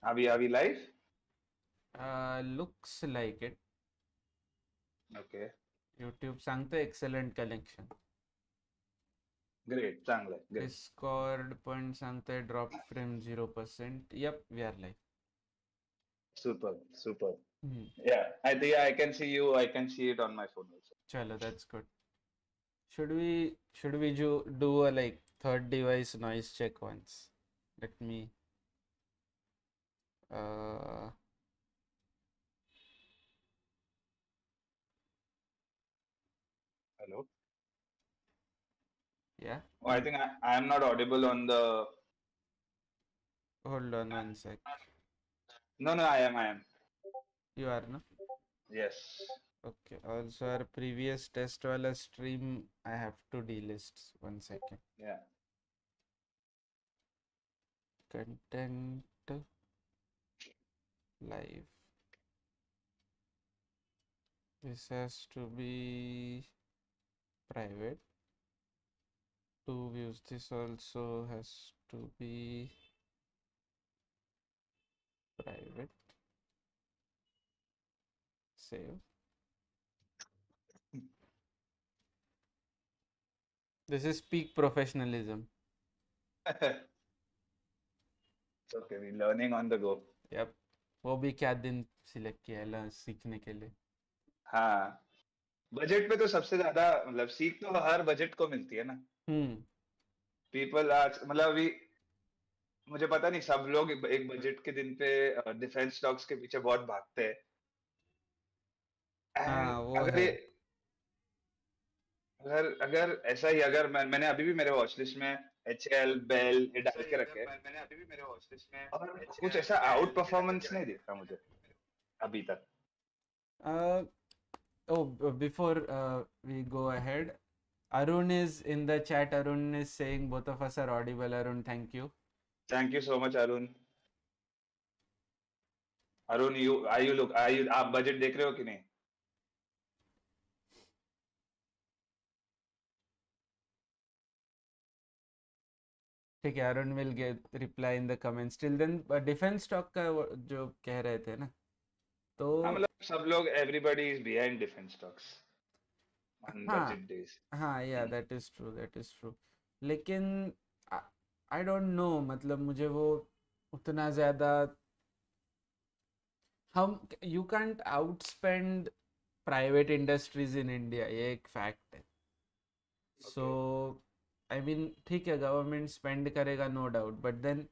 Are we live? Looks like it. Okay. YouTube सांगतं excellent connection. Great. चांगलं आहे. Great. Discord पण सांगतंय drop frame 0%. Yep, we are live. Super. Super. Hmm. Yeah. I think I can see you. I can see it on my phone also. Chalo, that's good. Should we do a like third device noise check once? Let me uh Hello. yeah. Oh, I think I am not audible on the. Hold on one sec. No, no, I am. I am. You are no? Yes. Okay. Also our previous test wala stream I have to delist. 1 second. Yeah. Content live. This has to be private. To views, this also has to be private. Save. This is peak professionalism. It's okay. We're learning on the go. Yep. वो भी क्या दिन select किया है सीखने के लिए. हाँ. बजट पे तो सबसे ज्यादा मतलब सीख तो हर बजट को मिलती है ना. पीपल आज मतलब अभी मुझे पता नहीं सब लोग एक बजट के दिन पे डिफेंस स्टॉक्स के पीछे बहुत भागते हैं. एंड हाँ वो अगर है. ये अगर अगर ऐसा ही अगर मैंने अभी भी मेरे वॉच लिस्ट में HL बेल ये डाल के रखे हैं मैंने अभी भी मेरे वॉच लिस्ट में और कुछ HL ऐसा आउट बेल ये डाल परफॉर्मेंस करके नहीं रखे दिखता मुझे अभी तक. हैं. Oh, before we go ahead, Arun is in the chat. Arun is saying both of us are audible. Arun, thank you. Thank you so much Arun. Arun you आप बजट देख रहे हो कि नहीं? ठीक है, Arun will get reply in the comments. Till then defence stock का जो कह रहे थे ना, तो हाँ मतलब सब लोग everybody is behind defence stocks on हाँ बजट डेज. हाँ या दैट इज ट्रू. लेकिन आई डोंट नो, मतलब मुझे वो उतना ज़्यादा हम you can't outspend private industries in India, ये एक फैक्ट है. सो आई मीन ठीक है, गवर्नमेंट स्पेंड करेगा no doubt, but then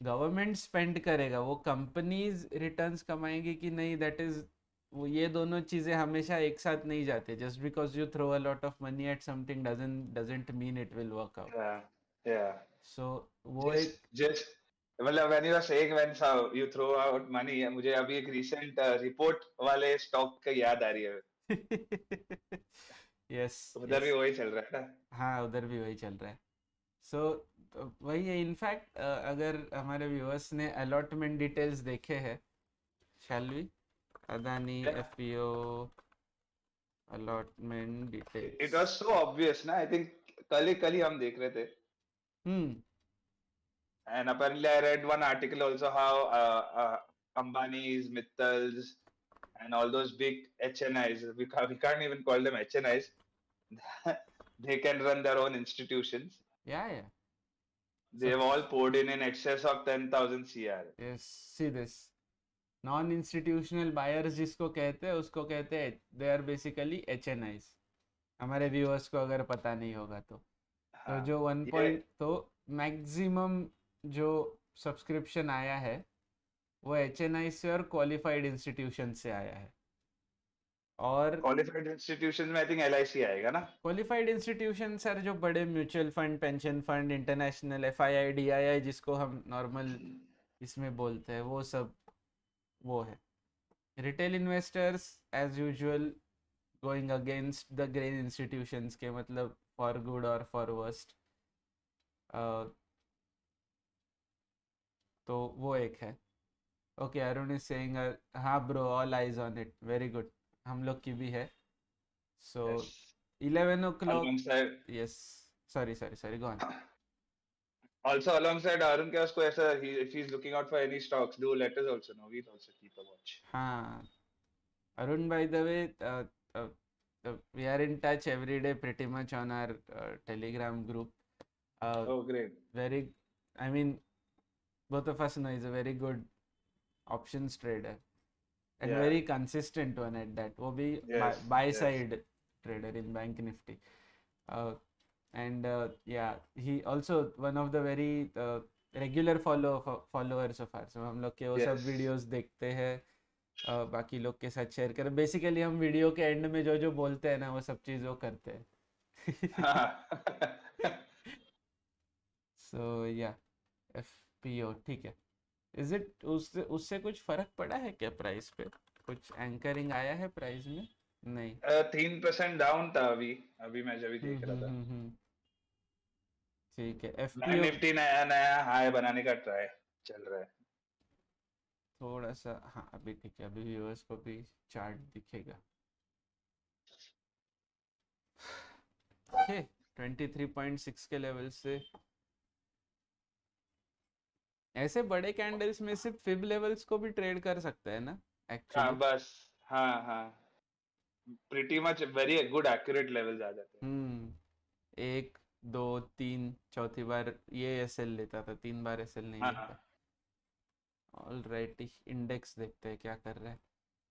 government spend करेगा, वो कंपनीज रिटर्न्स कमाएंगी कि नहीं, दैट इज वो ये दोनों चीज़ें हमेशा एक साथ नहीं जाते. Just because you throw a lot of money at something doesn't mean it will work out. या या सो वो एक जस्ट मतलब when you are saying when you throw out money मुझे अभी एक रीसेंट रिपोर्ट वाले स्टॉक का याद आ रही है. यस उधर भी यस. वही चल रहा है ना. हाँ उधर भी वही चल रहा है. सो वही है. इनफैक्ट अगर हमारे व्यूअर्स ने अलॉटमेंट डिटेल्स देखे हैं, shall we, Adani FPO allotment it details. Was so obvious ना. आई थिंक कल ही हम देख रहे थे. Hmm. And apparently, I read one article also how Ambani's, Mittal's, and all those big HNIs, we can't even call them HNIs, they can run their own institutions. या They have सब. all poured in excess of 10,000 CR. Yes, see this. Non institutional buyers जिसको कहते हैं, उसको कहते हैं they are basically एचएनआईज. हमारे viewers को अगर पता नहीं होगा तो हाँ जो वन ये पॉइंट तो मैक्सिमम जो सब्सक्रिप्शन आया है वो एचएनआई से और क्वालिफाइड इंस्टीट्यूशन से आया है. और क्वालिफाइड इंस्टीट्यूशन में आई थिंक LIC आएगा ना. क्वालिफाइड इंस्टीट्यूशन सर जो बड़े mutual fund, pension fund, international FII DII जिसको हम नॉर्मल इसमें बोलते हैं, वो सब वो है. Retail investors as usual going against the grain institutions के, मतलब फॉर गुड और फॉर वर्स्ट. तो वो एक है. ओके, अरुण इज सेइंग हाँ bro, all eyes on it. Very good. हम लोग की भी है. So Yes. 11 o'clock. Alongside yes. Sorry go on. Also, alongside Arun के उसको ऐसा if he's looking out for any stocks, do let us also know. We'll also keep a watch. हाँ, Arun, by the way, uh, we are in touch every day pretty much on our Telegram group. Oh, great. Very, I mean, both of us know he's a very good options trader and Yeah. very consistent one at that. वो भी Yes. buy Yes. side trader in Bank Nifty. And yeah, he also one of the very regular followers of ours. So हम लोग के वो Yes. सब videos देखते हैं, बाकी लोग के साथ शेयर करें. बेसिकली हम वीडियो के एंड में जो जो बोलते हैं ना वो सब चीज़ वो करते हैं. हाँ. सो या एफपीओ ठीक है. इज इट उससे उससे कुछ फर्क पड़ा है क्या प्राइस पे? कुछ एंकरिंग आया है प्राइस में? नहीं. 3% डाउन था अभी. अभी मैं जब भी देख रहा था. ठीक है. बैंक एफपीओ निफ्टी नया नया हाई बनाने का ट्राई चल रहा है. थोड़ा सा, हाँ अभी ठीक है. अभी व्यूअर्स को भी चार्ट दिखेगा. ओके, 23.6 के लेवल से ऐसे बड़े कैंडल्स में सिर्फ फिब लेवल्स को भी ट्रेड कर सकते हैं ना हाँ एक्चुअली? बस. हाँ हाँ. Pretty much very good accurate levels आ जाते हैं. एक, दो, तीन, चौथी बार ये एसएल लेता था, 3 बार एसएल नहीं हाँ. लेता. ऑल राइट, इंडेक्स देखते हैं क्या कर रहा है.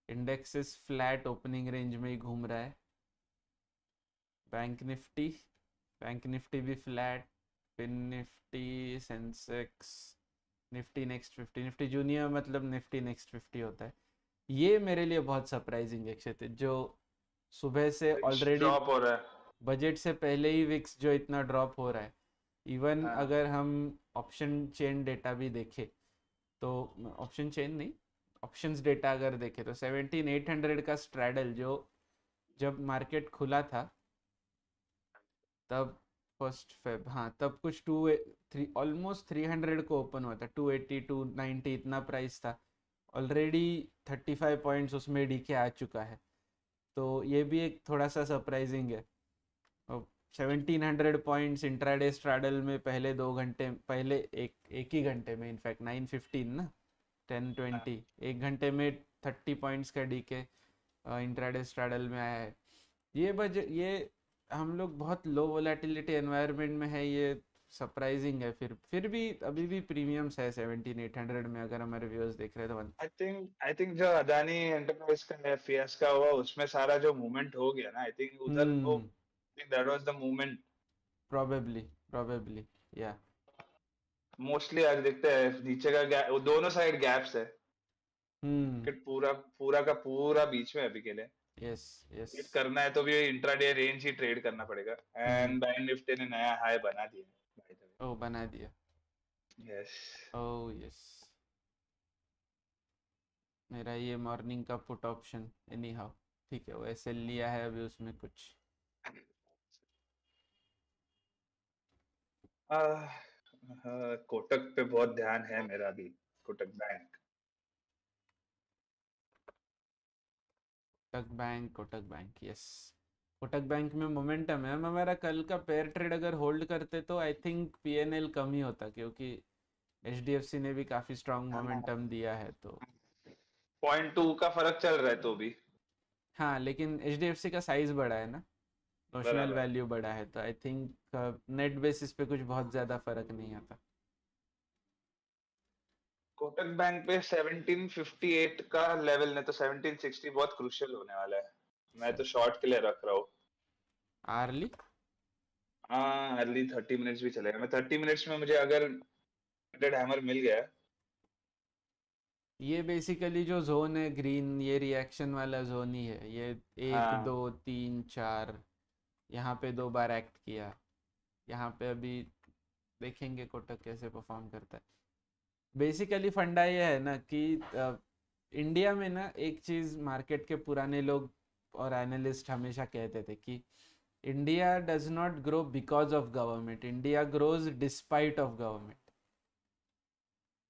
Index is flat, opening range में ही घूम रहा है. बैंक निफ्टी भी flat. Fin Nifty, Sensex, Nifty next 50, Nifty junior मतलब निफ्टी नेक्स्ट 50 होता है. ये मेरे लिए बहुत सरप्राइजिंग है क्षितिज, जो सुबह से ऑलरेडी ड्रॉप हो रहा है. बजट से पहले ही विक्स जो इतना ड्रॉप हो रहा है. इवन हाँ. अगर हम ऑप्शन चेन डेटा भी देखें तो, ऑप्शन चेन नहीं, ऑप्शंस डेटा अगर देखें तो 17,800 का स्ट्रैडल जो जब मार्केट खुला था तब 1 फेब, हाँ तब कुछ 2 3 ऑलमोस्ट 300 को ओपन हुआ था. 280 290 इतना प्राइस था. ऑलरेडी 35 पॉइंट्स उसमें डीके आ चुका है. तो ये भी एक थोड़ा सा सरप्राइजिंग है. 1700 पॉइंट्स इंट्राडे स्ट्रैडल में पहले 2 घंटे, पहले एक ही घंटे में, इनफैक्ट 9:15 ना, 10:20, एक घंटे में 30 पॉइंट्स का डीके इंट्राडे स्ट्रैडल में आया है. ये हम लोग बहुत लो वोलेटिलिटी एनवायरनमेंट में है, ये सरप्राइजिंग है. फिर भी अभी भी प्रीमियम्स है 17,800 में, अगर हमारे व्यूअर्स देख रहे हैं तो. आई थिंक जो अदानी एंटरप्राइज का फियास्का हुआ उसमें सारा जो मूवमेंट हो गया ना, आई थिंक उधर वो, I think that was the movement. Probably या मोस्टली आज देखते हैं नीचे का गैप, वो दोनों साइड गैप्स है. मार्केट पूरा पूरा का पूरा बीच में है अभी के लिए. Yes yes. ट्रेड करना है तो भी इंट्राडे रेंज ही ट्रेड करना पड़ेगा. एंड बैंक निफ्टी ने नया हाई बना दिया बाय द ओ बना दिया. वे. यस. ओ यस. मेरा ये मॉर्निंग का पुट ऑप्शन एनी हाउ ठीक है, वो ऐसे लिया है अभी, उसमें कुछ कोटक पे बहुत ध्यान है मेरा भी. Kotak bank. Kotak bank yes. Kotak bank में मोमेंटम है. हम हमारा कल का पेयर ट्रेड अगर होल्ड करते तो आई थिंक पीएनएल कम ही होता, क्योंकि एचडीएफसी ने भी काफी स्ट्रांग मोमेंटम दिया है. तो 0.2 का फर्क चल रहा है तो भी. हाँ, लेकिन एचडीएफसी का साइज बड़ा है ना, नोशनल बराबर. वैल्यू बड़ा है, तो आई थिंक नेट बेसिस पे कुछ बहुत ज़्यादा फर्क नहीं आता. कोटक बैंक पे 1758 का लेवल ने तो 1760 बहुत क्रूशियल होने वाला है. मैं तो शॉर्ट के लिए रख रहा हूँ. आर्ली हाँ, अर्ली 30 मिनट्स भी चलेगा. मैं 30 मिनट्स में मुझे अगर हैमर मिल गया. ये बेसिकली जो जोन है ग्रीन, ये रिएक्शन वाला जोन ही है. ये 1 2 3 4 यहाँ पे 2 बार एक्ट किया. यहाँ पे अभी देखेंगे कोटक कैसे परफॉर्म करता है. बेसिकली फंडा ये है ना कि इंडिया में ना एक चीज़ मार्केट के पुराने लोग और एनालिस्ट हमेशा कहते थे कि India does not grow because of government, India grows despite of government.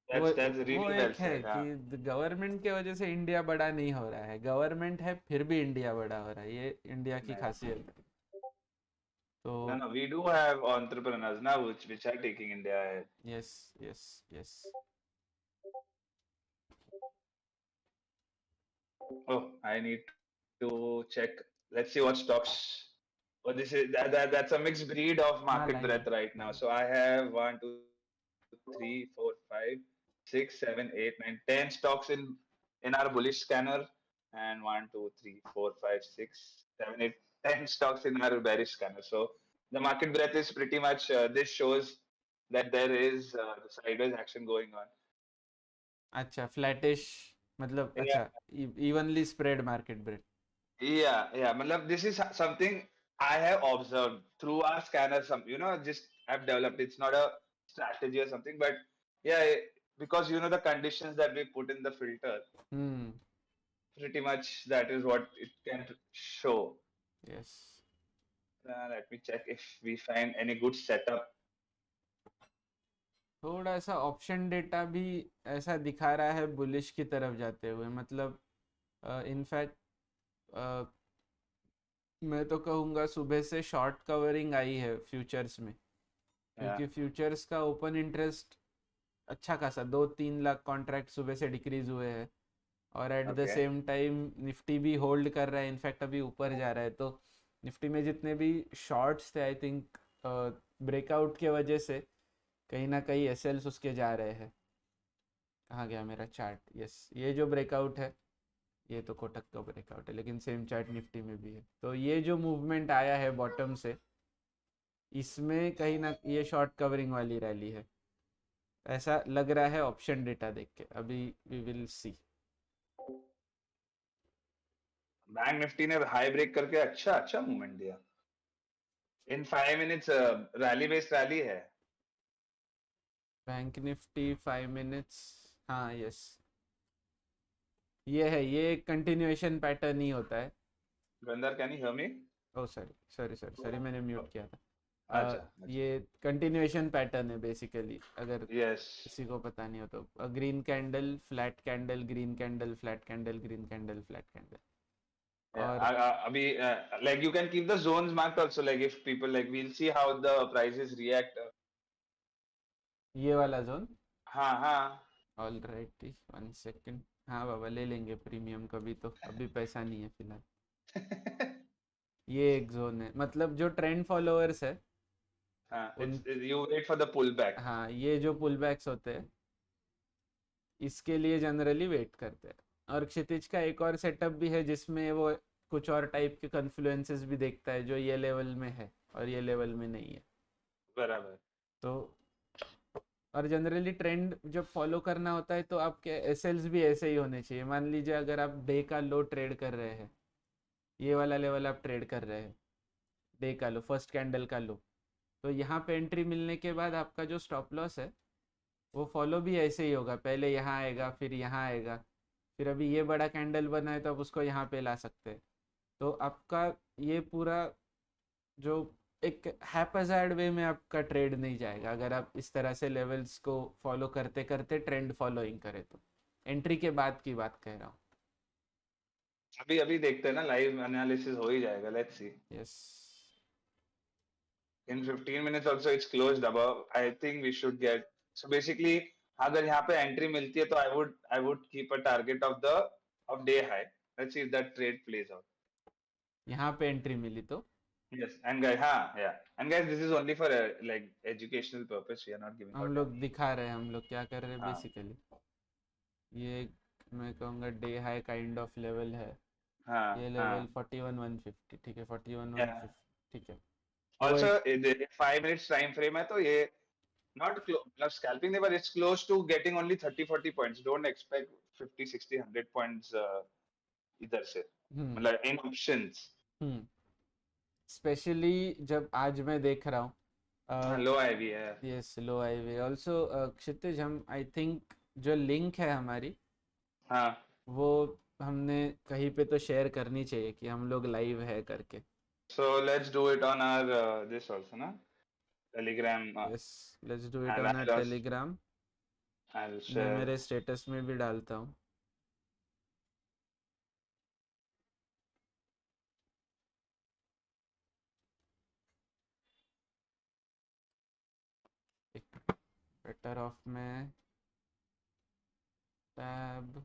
That's वो really well एक है said. हाँ. कि गवर्नमेंट के वजह से इंडिया बड़ा नहीं हो रहा है, गवर्नमेंट है फिर भी इंडिया बड़ा हो रहा है. ये इंडिया की नहीं. खासियत है. तो No, we do have entrepreneurs now which are taking India ahead. Yes yes yes Oh, I need to check. Let's see what stocks. Oh, that's a mixed breed of हाँ market लाइए breadth right now. लाइए So I have 1, 2, 3, 4, 5, 6, 7, 8, 9, 10 stocks in our bullish scanner, and 1, 2, 3, 4, 5, 6, 7, 8, 10 stocks in our bearish scanner. So the market breadth is pretty much. This shows that there is sideways action going on. अच्छा flattish मतलब Yeah, अच्छा evenly spread market bread yeah. Matlab, this is something I have observed through our scanner. Just I've developed. It's not a strategy or something, but yeah, because the conditions that we put in the filter, hmm pretty much that is what it can show. Yes Let me check if we find any good setup. थोड़ा सा option data भी ऐसा दिखा रहा है bullish की तरफ जाते हुए मतलब इनफैक्ट मैं तो कहूँगा सुबह से शॉर्ट कवरिंग आई है फ्यूचर्स में Yeah. क्योंकि फ्यूचर्स का ओपन इंटरेस्ट अच्छा खासा 2-3 लाख कॉन्ट्रैक्ट सुबह से डिक्रीज हुए हैं और at the Okay. Same time Nifty भी होल्ड कर रहा है इनफैक्ट अभी ऊपर जा रहा है तो निफ्टी में जितने भी शॉर्ट्स थे आई थिंक ब्रेकआउट के वजह से कहीं ना कहीं एसएल्स उसके जा रहे हैं कहाँ गया मेरा चार्ट यस ये जो ब्रेकआउट है ये तो कोटक का ब्रेकआउट है लेकिन सेम चार्ट निफ्टी में भी है तो ये जो मूवमेंट आया है बॉटम से इसमें कहीं ना ये शॉर्ट कवरिंग वाली रैली है ऐसा लग रहा है ऑप्शन डेटा देख के अभी we will see bank Nifty ने हाई ब्रेक करके अच्छा अच्छा मूवमेंट दिया. In 5 minutes, rally based rally है. बैंक निफ्टी 5 मिनट्स हाँ यस ये है ये एक कंटिन्यूएशन पैटर्न ही होता है Gandhar, can you hear me? Oh sorry sorry sorry sorry मैंने म्यूट किया था अच्छा अच्छा. ये कंटिन्यूएशन पैटर्न है बेसिकली अगर Yes. किसी को पता नहीं हो तो green candle flat candle green candle flat candle green candle flat candle Yeah, और abhi, like you can keep the zones marked also. Like if people like, we'll see how the prices react. ये वाला zone हाँ हाँ. All right 1 second हाँ बाबा ले लेंगे premium कभी तो अभी पैसा नहीं है फिलहाल ये एक जोन है मतलब जो ट्रेंड फॉलोअर्स है हाँ, उन you wait for the pullback. हाँ ये जो पुल बैक्स होते हैं इसके लिए जनरली वेट करते हैं और क्षितिज का एक और सेटअप भी है जिसमें वो कुछ और टाइप के कन्फ्लुएंसेस भी देखता है जो ये लेवल में है और ये लेवल में नहीं है बराबर. तो और जनरली ट्रेंड जब फॉलो करना होता है तो आपके एसएल्स भी ऐसे ही होने चाहिए मान लीजिए अगर आप डे का लो ट्रेड कर रहे हैं ये वाला लेवल आप ट्रेड कर रहे हैं डे का लो फर्स्ट कैंडल का लो तो यहाँ पे एंट्री मिलने के बाद आपका जो स्टॉप लॉस है वो फॉलो भी ऐसे ही होगा पहले यहाँ आएगा फिर यहाँ आएगा फिर अभी ये बड़ा कैंडल बना है तो आप उसको यहाँ पे ला सकते हैं तो आपका ये पूरा जो एक हैपजार्ड वे में आपका ट्रेड नहीं जाएगा अगर आप इस तरह से लेवल्स को फॉलो करते करते ट्रेंड फॉलोइंग करें तो एंट्री के बाद की बात कह रहा हूँ अभी अभी देखते हैं ना, लाइव एनालिसिस हो ही जाएगा. Let's see. Yes In 15 minutes also it's closed above. I think we should get. So basically, अगर यहाँ पे एंट्री मिलती है तो I would keep a target of day high. Let's see if that trade plays out. यहाँ पे entry मिली तो Yes, and guys, yeah, and guys, this is only for like educational purpose. We are not giving हम out लोग any. दिखा रहे हैं हम लोग क्या कर रहे हैं हाँ बेसिकली ये मैं कहूँगा day high kind of level है हाँ ये लेवल हाँ. 41,150 ठीक है 41,150 Yeah. ठीक है वो Also, एक 5 minutes time frame है तो ये not मतलब scalping नहीं, but it's close to getting only 30-40 points. Don't expect 50-60-100 points इधर से. हम्म मतलब in options. हम्म स्पेशली जब आज मैं देख रहा हाँ, हूँ लो आई भी है. यस लो आई वे ऑल्सो क्षितिज हम आई थिंक जो लिंक है हमारी हाँ. वो हमने कहीं पे तो शेयर करनी चाहिए कि हम लोग लाइव है करके So let's do it on our this also ना, Telegram. Yes let's do it And on our Telegram I'll मैं share. मेरे स्टेटस में भी डालता हूँ बेटर ऑफ में टैब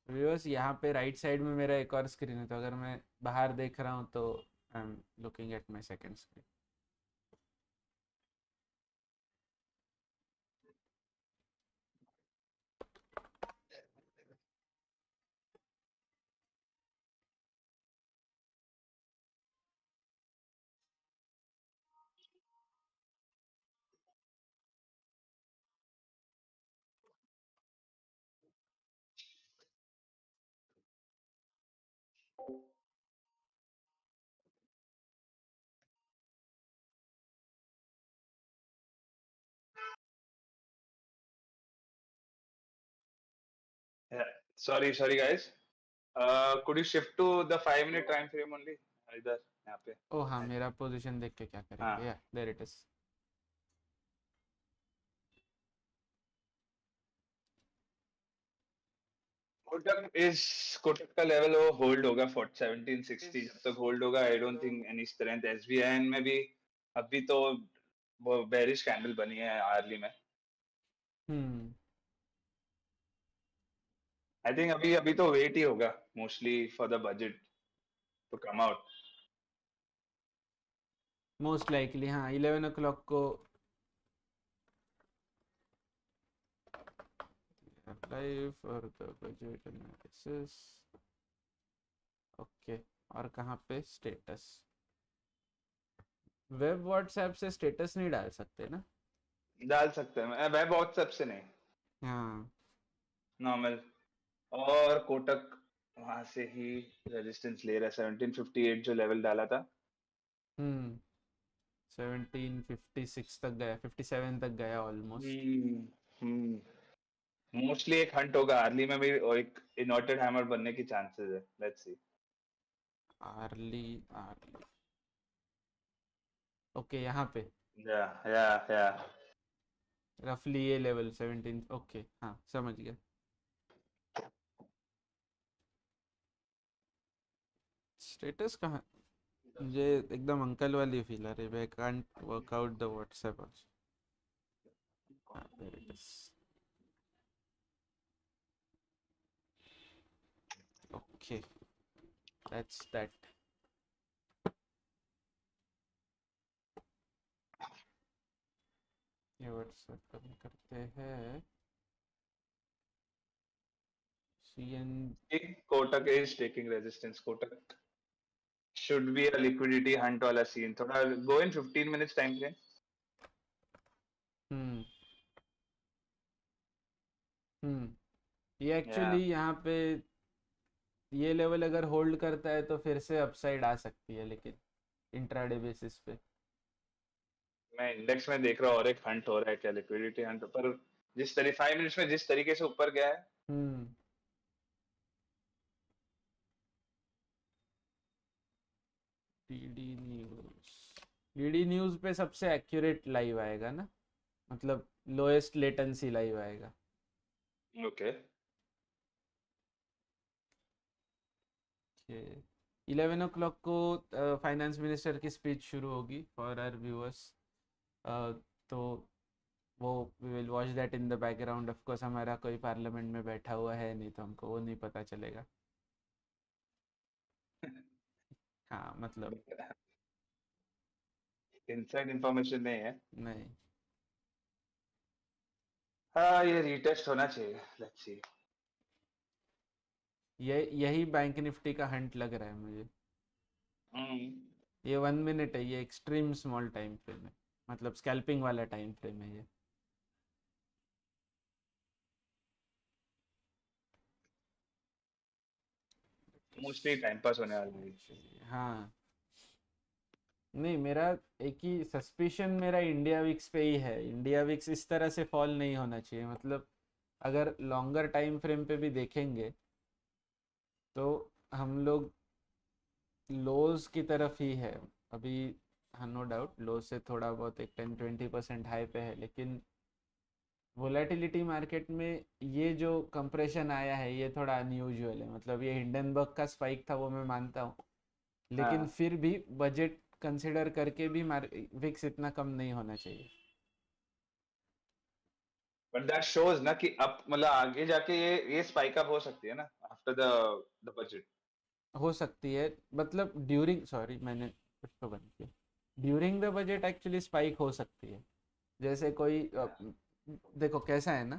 व्यूअर्स, यहाँ पे राइट साइड में मेरा एक और स्क्रीन है, तो अगर मैं बाहर देख रहा हूँ तो I am looking at my second screen. Yeah. Sorry guys. Could you shift to the 5 minute time frame only? इधर यहाँ पे. ओ हाँ, मेरा पोजीशन देख के क्या करेंगे. हाँ. या देयर इट इज. कोटक का लेवल वो होल्ड होगा 1760. जब तक होल्ड होगा I don't think any strength. SBI में भी अभी तो वो बेरिश कैंडल बनी है आर्ली में. आई थिंक अभी अभी तो वेट ही होगा mostly for the budget to come out. Most likely हाँ 11 o'clock को apply for the budget analysis. Okay, और कहाँ पे स्टेटस. वेब व्हाट्सएप से स्टेटस नहीं डाल सकते ना. डाल सकते हैं वेब व्हाट्सएप से नहीं. हाँ. नॉर्मल. और कोटक वहां से ही रेजिस्टेंस ले रहा है 1758 जो लेवल डाला था. 1756 तक गया, 57 तक गया ऑलमोस्ट. मोस्टली एक हंट होगा आर्ली में भी और एक इन्वर्टेड हैमर बनने की चांसेस है. Let's see. Early early. Okay, यहाँ पे या रफली ये लेवल 17. ओके हाँ, समझ गया. स्टेटस कहाँ. मुझे एकदम अंकल वाली फील आ रही है. I can't work out the WhatsApp also. हाँ, there it is. Okay, that's that. ये व्हाट्सएप बंद करते हैं. CN. Kotak is taking resistance. Kotak should be a liquidity hunt वाला सीन. थोड़ा go in 15 minutes time frame. ये एक्चुअली यहाँ पे ये लेवल अगर होल्ड करता है तो फिर से अपसाइड आ सकती है, लेकिन इंट्राडे बेसिस पे. मैं इंडेक्स में देख रहा हूँ और एक हंट हो रहा है क्या लिक्विडिटी हंट. पर जिस तरीके 5 मिनट्स में जिस तरीके से ऊपर गया है. डीडी न्यूज पे सबसे एक्यूरेट लाइव आएगा ना, मतलब लोएस्ट लेटेंसी लाइव आएगा. ओके. 11 o'clock को फाइनेंस मिनिस्टर की स्पीच शुरू होगी फॉर आवर व्यूअर्स. तो वो we will watch that in the background. Of course हमारा कोई पार्लियामेंट में बैठा हुआ है नहीं, तो हमको वो नहीं पता चलेगा. हाँ मतलब इनसाइड इंफॉर्मेशन नहीं है. नहीं. हाँ ये रीटेस्ट होना चाहिए. Let's see. यही बैंक निफ्टी का हंट लग रहा है मुझे. ये 1 मिनट है, ये एक्सट्रीम स्मॉल टाइम फ्रेम है, मतलब स्कैल्पिंग वाला टाइम फ्रेम है ये. मोस्टली टाइम पास होने वाली है. हाँ. नहीं, मेरा एक ही सस्पिशन मेरा इंडिया विक्स पे ही है. इंडिया विक्स इस तरह से फॉल नहीं होना चाहिए. मतलब अगर लॉन्गर टाइम फ्रेम पे भी देखेंगे तो हम लोग लोज की तरफ ही है अभी. हाँ नो डाउट लोज से थोड़ा बहुत एक 10-20% हाई पे है, लेकिन वोलेटिलिटी मार्केट में ये जो कंप्रेशन आया है ये थोड़ा अनयूजुअल है. मतलब ये हिंडनबर्ग का स्पाइक था वो मैं मानता हूँ, लेकिन फिर भी बजट कंसिडर करके भी विक्स इतना कम नहीं होना चाहिए. बट दैट शोज ना कि अब मतलब आगे जाके ये स्पाइक अप हो सकती है ना आफ्टर द बजट। हो सकती है, मतलब ड्यूरिंग, सॉरी मैंने कुछ तो बंद किया, during the budget actually spike हो सकती है। जैसे कोई देखो कैसा है ना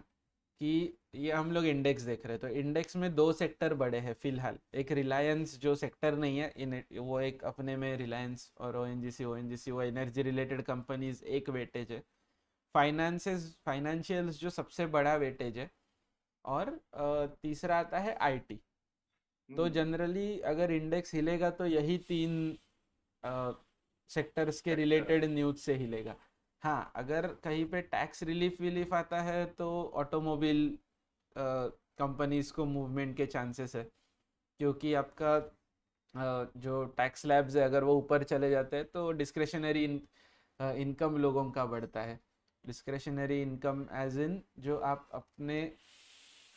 कि ये हम लोग इंडेक्स देख रहे हैं, तो इंडेक्स में दो सेक्टर बड़े हैं फिलहाल। एक रिलायंस जो सेक्टर नहीं है इन, वो एक अपने में रिलायंस और ओएनजीसी वो एनर्जी रिलेटेड कंपनीज एक वेटेज है। फाइनेंशियल्स जो सबसे बड़ा वेटेज है, और तीसरा आता है आईटी। तो जनरली अगर इंडेक्स हिलेगा तो यही तीन सेक्टर्स के सेक्टर। रिलेटेड न्यूज से हिलेगा। हाँ, अगर कहीं पे टैक्स रिलीफ विलीफ आता है तो ऑटोमोबाइल कंपनीज को मूवमेंट के चांसेस है, क्योंकि आपका जो टैक्स स्लैब्स है अगर वो ऊपर चले जाते हैं तो डिस्क्रेशनरी इनकम लोगों का बढ़ता है। डिस्क्रेशनरी इनकम एज इन जो आप अपने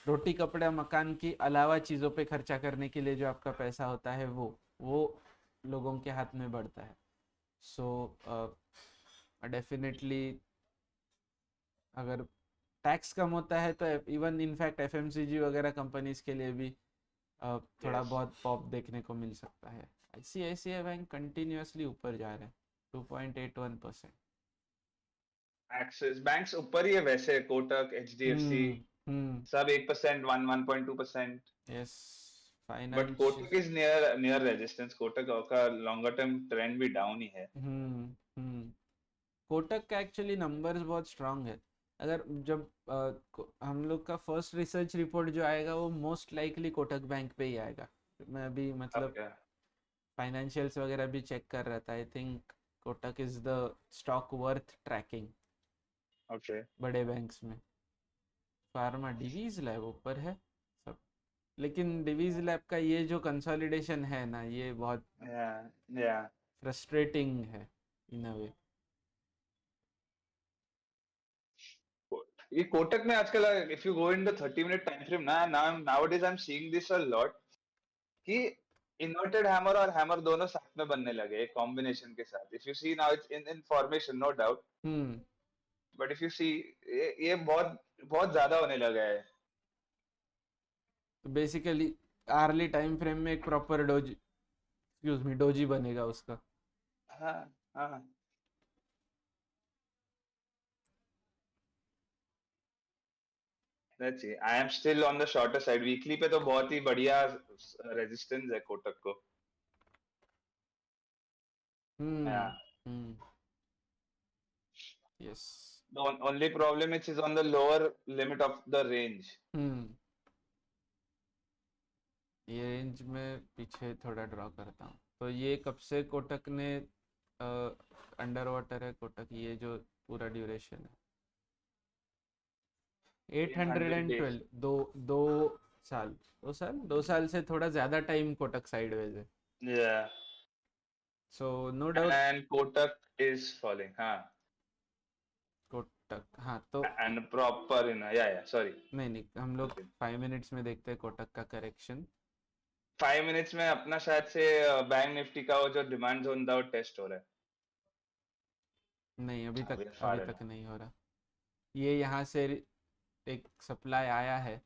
रोटी कपड़ा मकान की अलावा चीज़ों पे खर्चा करने के लिए जो आपका पैसा होता है वो लोगों के हाथ में बढ़ता है। सो डेफिनेटली अगर टैक्स कम होता है तो इवन इनफैक्ट एफएमसीजी वगैरह कंपनीज के लिए भी थोड़ा यस। बहुत पॉप देखने को मिल सकता है। आईसीआईसीआई बैंक कंटिन्यूसली ऊपर जा रहा है, 2.81%। एक्सिस बैंक्स ऊपर ही है वैसे, कोटक, एचडीएफसी हम्म। सब 1%, 1.2%। Yes. But finance. Kotak is near near resistance, Kotak का लॉन्गर टर्म ट्रेंड भी डाउन ही है। हम्म। हम्म। कोटक का एक्चुअली नंबर्स बहुत स्ट्रांग है। अगर जब हम लोग का फर्स्ट रिसर्च रिपोर्ट जो आएगा वो मोस्ट लाइकली कोटक बैंक पे ही आएगा। मैं अभी मतलब ओके। फाइनेंशियल्स वगैरह भी चेक कर रहा था। I think Kotak is the stock worth tracking okay. बड़े बैंक्स में। फार्मा डिवीज लैब ऊपर है सब, लेकिन डिवीज लैब का ये जो कंसोलिडेशन है ना, ये बहुत या या फ्रस्ट्रेटिंग है इन अ वे। ये कोटक में आजकल if you go in the 30 minute time frame ना, nowadays I am seeing this a lot कि इन्वर्टेड हैमर और हैमर दोनों साथ में बनने लगे एक कॉम्बिनेशन के साथ। If you see now it's in formation no doubt, hmm. But if you see ये बहुत बहुत ज्यादा होने लगा है। तो बेसिकली आर्ली टाइम फ्रेम में एक proper doji, excuse me, doji बनेगा उसका। हाँ हाँ। Let's see, I am still on the shorter side. Weekly पे तो बहुत ही बढ़िया रेजिस्टेंस है कोटक को। हम्म। Yeah. Hmm. Yes. The only problem is on the lower limit of the range. हम्म। ये रेंज में पीछे थोड़ा ड्रॉ करता हूँ, तो ये कब से कोटक ने अंडर वाटर है कोटक, ये जो पूरा ड्यूरेशन है eight In hundred 100 and days. Twelve दो दो साल 2 साल से थोड़ा ज़्यादा टाइम कोटक साइडवेज है। Yeah. So no doubt. And Kotak is falling. Huh. Kotak, हाँ तो And proper in yeah, sorry. नहीं नहीं, हम लोग Okay. 5 मिनट्स में देखते हैं कोटक का करेक्शन। 5 मिनट्स में अपना शायद से बैंक निफ्टी का वो जो डिमांड जोन था वो टेस्ट हो रहा है। नहीं, अभी अभी फार है। तक नहीं हो रहा। ये यहाँ से एक सप्लाई आया है,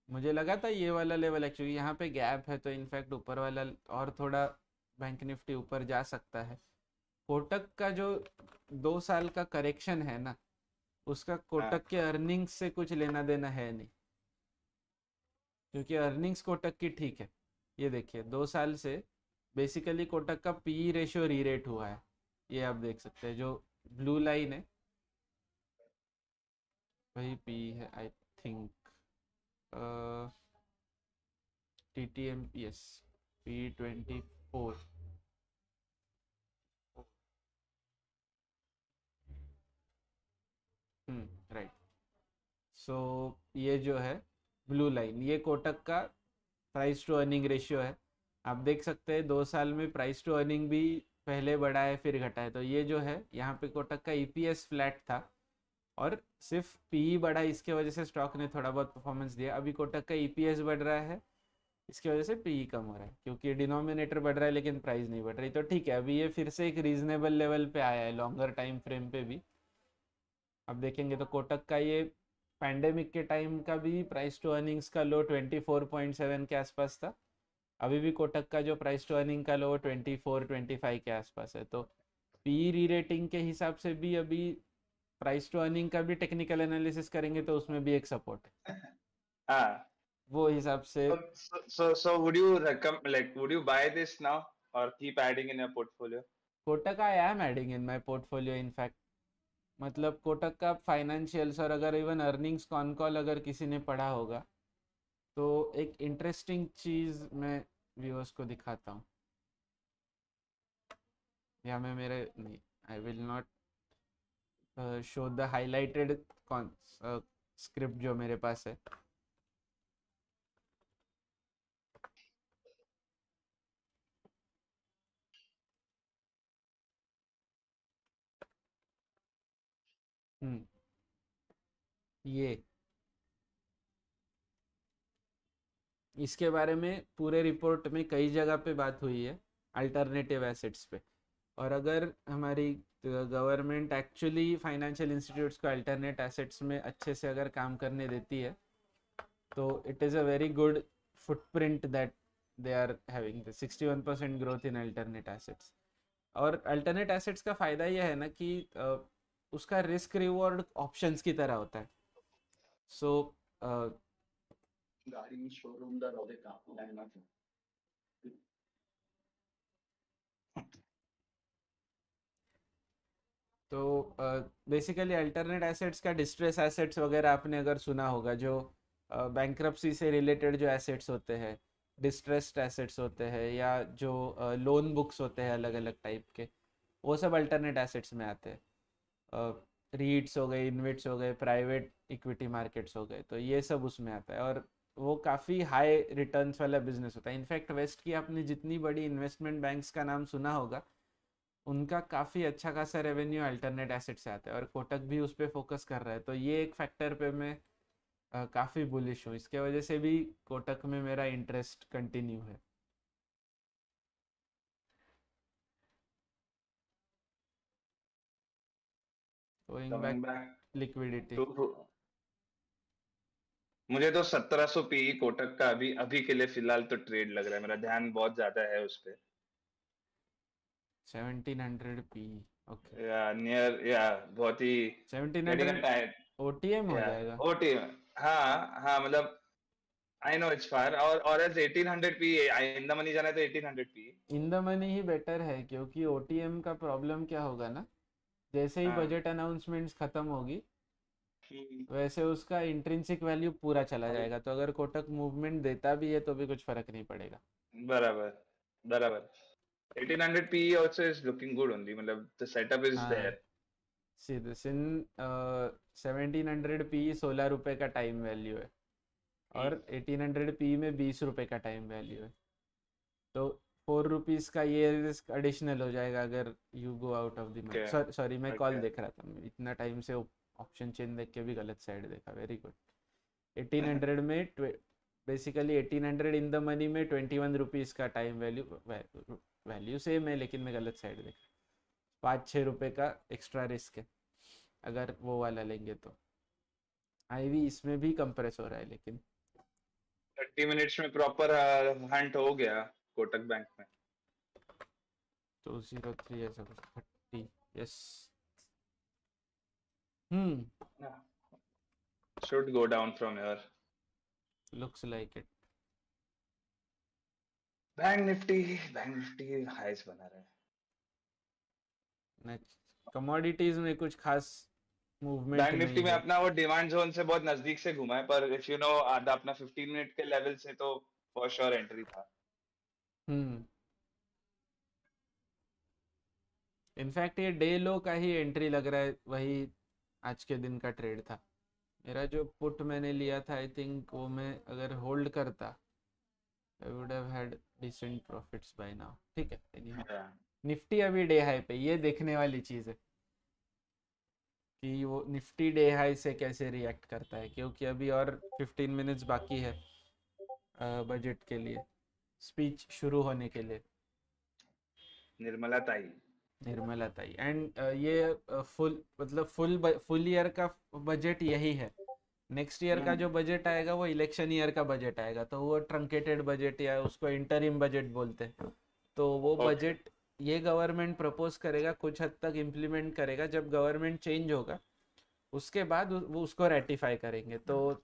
मुझे लगा था ये वाला लेवल एक्चुअली यहाँ पे गैप है, तो इनफैक्ट ऊपर वाला और थोड़ा बैंक निफ्टी ऊपर जा सकता है। कोटक का जो 2 साल का करेक्शन है ना, उसका हाँ कोटक के अर्निंग्स से कुछ लेना देना है नहीं, क्योंकि अर्निंग्स कोटक की ठीक है। ये देखिए 2 साल से बेसिकली कोटक का पी रेशियो री रेट हुआ है, ये आप देख सकते हैं, जो ब्लू लाइन है वही पी है I think. T T M P S, P24। Right. So ये जो है ब्लू लाइन, ये कोटक का प्राइस टू अर्निंग रेशियो है। आप देख सकते हैं 2 साल में प्राइस टू अर्निंग भी पहले बढ़ा है फिर घटा है, तो ये जो है यहाँ पे कोटक का ईपीएस फ्लैट था और सिर्फ पीई बढ़ा, इसके वजह से स्टॉक ने थोड़ा बहुत परफॉर्मेंस दिया। अभी कोटक का ईपीएस बढ़ रहा है, इसकी वजह से पीई कम हो रहा है, क्योंकि डिनोमिनेटर बढ़ रहा है लेकिन प्राइस नहीं बढ़ रही। तो ठीक है, अभी ये फिर से एक रीजनेबल लेवल पे आया है लॉन्गर टाइम फ्रेम पे भी। अब देखेंगे तो कोटक का ये पैंडेमिक के टाइम का भी प्राइस टू अर्निंग्स का लो 24.7 के आसपास था। अभी भी कोटक का जो प्राइस टू अर्निंग का लो 24-25 के आसपास है। तो पी री रेटिंग के हिसाब से भी अभी प्राइस टू अर्निंग का भी टेक्निकल एनालिसिस करेंगे तो उसमें भी एक सपोर्ट है। हाँ. वो हिसाब से So would you recommend, like, would you buy this now or keep adding in your portfolio? Kotak I am adding in my portfolio in fact. मतलब कोटक का फाइनेंशियल्स और अगर इवन अर्निंग्स कॉन कॉल अगर किसी ने पढ़ा होगा तो एक इंटरेस्टिंग चीज़ मैं व्यूअर्स को दिखाता हूँ, या मैं मेरे नहीं, I will not show the highlighted script जो मेरे पास है। ये इसके बारे में पूरे रिपोर्ट में कई जगह पे बात हुई है अल्टरनेटिव एसेट्स पे। और अगर हमारी गवर्नमेंट एक्चुअली फाइनेंशियल इंस्टीट्यूट्स को अल्टरनेट एसेट्स में अच्छे से अगर काम करने देती है तो it is a very good footprint that they are having 61% growth in alternate assets. और अल्टरनेट एसेट्स का फ़ायदा यह है ना कि उसका रिस्क रिवॉर्ड ऑप्शंस की तरह होता है। सो गाड़ी शोरूम दा रोदे का लगना चाहिए. तो बेसिकली अल्टरनेट एसेट्स का डिस्ट्रेस एसेट्स वगैरह आपने अगर सुना होगा, जो बैंक्रप्सी से रिलेटेड जो एसेट्स होते हैं, डिस्ट्रेस्ड एसेट्स होते हैं, या जो लोन बुक्स होते हैं अलग अलग टाइप के, वो सब अल्टरनेट एसेट्स में आते हैं। रीट्स हो गए, इन्वेट्स हो गए, प्राइवेट इक्विटी मार्केट्स हो गए, तो ये सब उसमें आता है। और वो काफ़ी हाई रिटर्न्स वाला बिजनेस होता है। इनफैक्ट वेस्ट की आपने जितनी बड़ी इन्वेस्टमेंट बैंक्स का नाम सुना होगा, उनका काफ़ी अच्छा खासा रेवेन्यू अल्टरनेट एसेट से आता है, और कोटक भी उस पर फोकस कर रहा है। तो ये एक फैक्टर पे मैं काफ़ी बुलिश हूँ। इसके वजह से भी कोटक में मेरा इंटरेस्ट कंटिन्यू है। Going Coming back back liquidity. to, मुझे तो 1700 पी कोटक का अभी अभी के लिए फिलहाल तो ट्रेड लग रहा है. मेरा ध्यान बहुत ज्यादा है उस पे. 1700 पी, ओके। या नियर, या बहुत ही गेटिंग अ 1700 टाइम. ओटीएम हो या जाएगा। ओटी. हाँ हाँ, मतलब आई नो इट्स फार. और else 1800 P in the money जाना है तो 1800 पी. इन द मनी ही बेटर है, क्योंकि ओटीएम का प्रॉब्लम क्या होगा ना, जैसे ही हाँ. बजट अनाउंसमेंट्स खत्म होगी हम्म. वैसे उसका इंट्रिंसिक वैल्यू पूरा चला जाएगा। तो अगर कोटक मूवमेंट देता भी है तो भी कुछ फर्क नहीं पड़ेगा। बराबर बराबर. 1800 P also is looking good only. मतलब the setup is हाँ, there. सीधे सिन 1700 पी 16 रुपये का टाइम वैल्यू है, और 1800 पी में 20 रुपये का टाइम वैल्यू है। तो 4 रुपीज़ का ये रिस्क एडिशनल हो जाएगा अगर you go out of the Okay. Money. Sorry, मैं कॉल Okay. देख रहा था, इतना टाइम से ऑप्शन चेन देख के भी गलत साइड देखा। Very good. 1800 में बेसिकली 1800 इन द मनी में 21 रुपीज़ का टाइम वैल्यू, वैल्यू सेम है लेकिन मैं गलत साइड देखा। 5-6 रुपये का एक्स्ट्रा रिस्क है अगर वो वाला लेंगे तो। आईवी इसमें भी कंप्रेस हो रहा है लेकिन 30 मिनट्स में प्रॉपर हंट हो गया कोटक बैंक में. 203 ऐसा कुछ 30। Yes. Hmm. Should go down from here. Looks like it. Bank Nifty highs बना रहा है. नेक्स्ट कमोडिटीज में कुछ खास मूवमेंट बैंक निफ्टी नहीं में है। अपना वो डिमांड जोन से बहुत नजदीक से घुमा है, पर इफ यू नो आधा अपना 15 मिनट के लेवल से तो फॉर श्योर एंट्री था. हम्म। इनफैक्ट ये डे लो का ही एंट्री लग रहा है, वही आज के दिन का ट्रेड था। मेरा जो पुट मैंने लिया था, आई थिंक वो मैं अगर होल्ड करता I would have had decent profits by now. ठीक है, एनी हाउ। Yeah. निफ्टी अभी डे हाई पे, ये देखने वाली चीज़ है कि वो निफ्टी डे हाई से कैसे रिएक्ट करता है, क्योंकि अभी और 15 मिनट्स बाकी है बजट के लिए, स्पीच शुरू होने के लिए। निर्मला ताई. निर्मला ताई एंड ये फुल ईयर का बजट यही है। नेक्स्ट ईयर का जो बजट आएगा वो इलेक्शन ईयर का बजट आएगा, तो वो ट्रंकेटेड बजट या उसको इंटरिम बजट बोलते हैं। तो वो ओके। बजट ये गवर्नमेंट प्रपोज करेगा, कुछ हद तक इम्प्लीमेंट करेगा, जब गवर्नमेंट चेंज होगा उसके बाद वो उसको रेटिफाई करेंगे। तो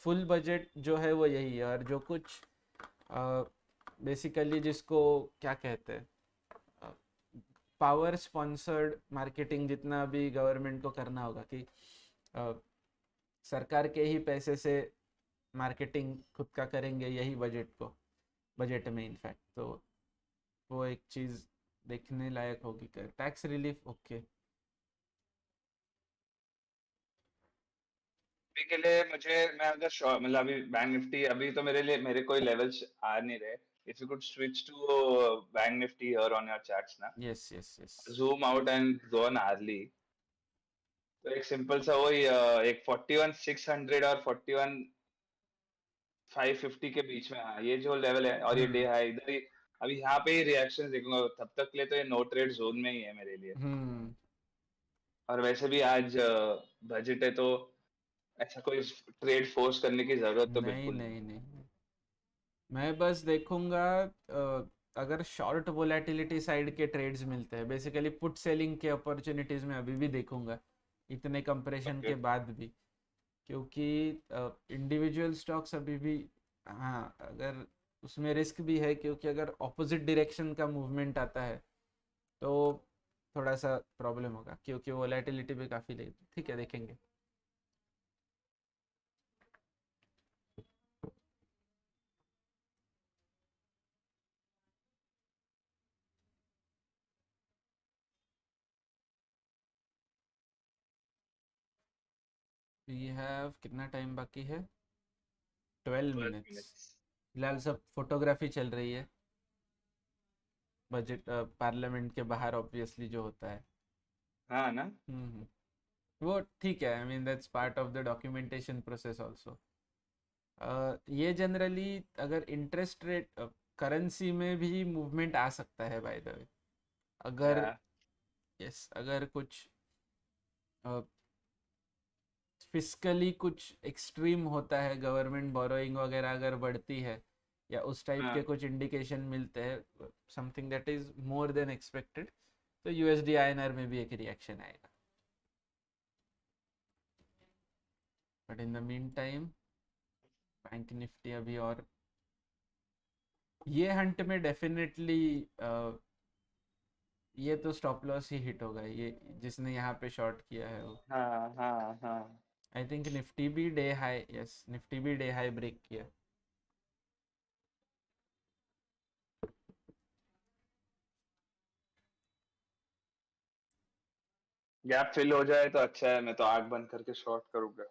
फुल बजट जो है वो यही है। और जो कुछ बेसिकली जिसको क्या कहते हैं, पावर स्पॉन्सर्ड मार्केटिंग जितना भी गवर्नमेंट को करना होगा कि अ, सरकार के ही पैसे से मार्केटिंग खुद का करेंगे यही बजट में इनफैक्ट। तो वो एक चीज़ देखने लायक होगी। Tax relief okay. अभी के लिए मुझे, मैं अगर मतलब अभी बैंक निफ्टी, अभी तो मेरे लिए मेरे कोई लेवल्स आ नहीं रहे। If you could switch to bank Nifty here on your charts ना, yes yes yes. Zoom out and go on early, तो एक सिंपल सा वही एक 41,600 और 41,550 के बीच में, हाँ ये जो लेवल है, और ये डे हाई इधर ही। अभी यहाँ पे ही रिएक्शन देखूंगा, तब तक के लिए तो ये नो ट्रेड जोन में ही है मेरे लिए। हम्म। और वैसे भी आज बजट है, तो ऐसा कोई ट्रेड फोर्स करने की जरूरत तो नहीं बिल्कुल नहीं नहीं है। नहीं, मैं बस देखूंगा अगर शॉर्ट वोलेटिलिटी साइड के ट्रेड्स मिलते हैं, बेसिकली पुट सेलिंग के अपॉर्चुनिटीज में अभी भी देखूंगा इतने कंप्रेशन ओके। के बाद भी। क्योंकि इंडिविजुअल स्टॉक्स अभी भी, हाँ अगर उसमें रिस्क भी है, क्योंकि अगर ऑपोजिट डायरेक्शन का मूवमेंट आता है तो थोड़ा सा प्रॉब्लम होगा, क्योंकि वोलेटिलिटी भी काफ़ी लेगी। ठीक है, देखेंगे। वी हैव कितना टाइम बाकी है? 12 12 मिनट्स। मिनट्स फिलहाल सब फोटोग्राफी चल रही है, बजट पार्लियामेंट के बाहर ऑब्वियसली जो होता है। हाँ ना। वो ठीक है, I mean that's part of the documentation process also. ये जनरली अगर इंटरेस्ट रेट करेंसी में भी मूवमेंट आ सकता है बाय द वे। अगर, या यस, अगर कुछ फिस्कली कुछ एक्सट्रीम होता है, गवर्नमेंट बोरोइंग वगैरह अगर बढ़ती है, या उस टाइप के हाँ। कुछ इंडिकेशन मिलते हैं, something that is more than expected, तो यूएसडी आईएनआर में भी एक रिएक्शन आएगा। But in the mean time bank Nifty अभी, और ये हंट में डेफिनेटली ये तो स्टॉप लॉस ही हिट होगा, ये जिसने यहाँ पे शॉर्ट किया है वो। हाँ हाँ हाँ। आई थिंक निफ्टी भी डे हाई, यस निफ्टी भी डे हाई ब्रेक किया। गैप फिल हो जाए तो अच्छा है, मैं तो आग बंद करके शॉर्ट करूंगा।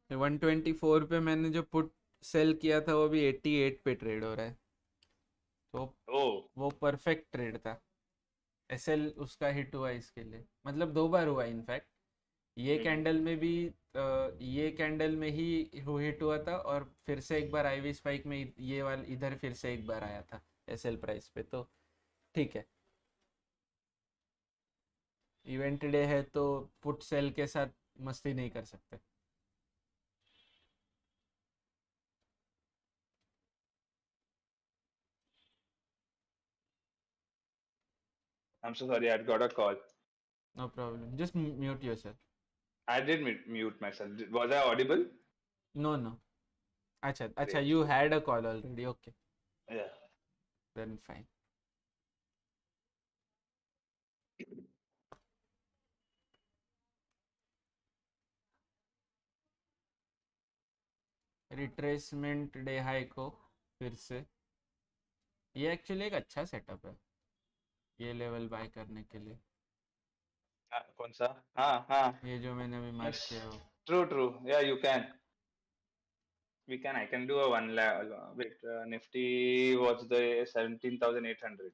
124 पे मैंने जो पुट सेल किया था वो भी 88 पे ट्रेड हो रहा है। तो ओ। वो परफेक्ट ट्रेड था। एसएल उसका हिट हुआ इसके लिए, मतलब 2 बार हुआ इनफैक्ट। ये कैंडल में भी ये कैंडल में ही हिट हुआ था, और फिर से एक बार आईवी स्पाइक में ये वाला इधर फिर से एक बार आया था एसएल प्राइस पे। तो ठीक है, इवेंट डे है तो पुट सेल के साथ मस्ती नहीं कर सकते। I am so sorry, I got a call. No problem, just mute yourself. I did mute myself, was I audible? No no. अच्छा अच्छा, great. You had a call already, okay, yeah. Then fine. Retracement day high को फिर से, ये actually एक अच्छा setup है ये लेवल बाय करने के लिए। कौन सा? हाँ हाँ। ये जो मैंने अभी मार्क यस। किया है वो। ट्रू ट्रू, या you can, we can, I can do a one lakh. Wait, Nifty was the 17,800,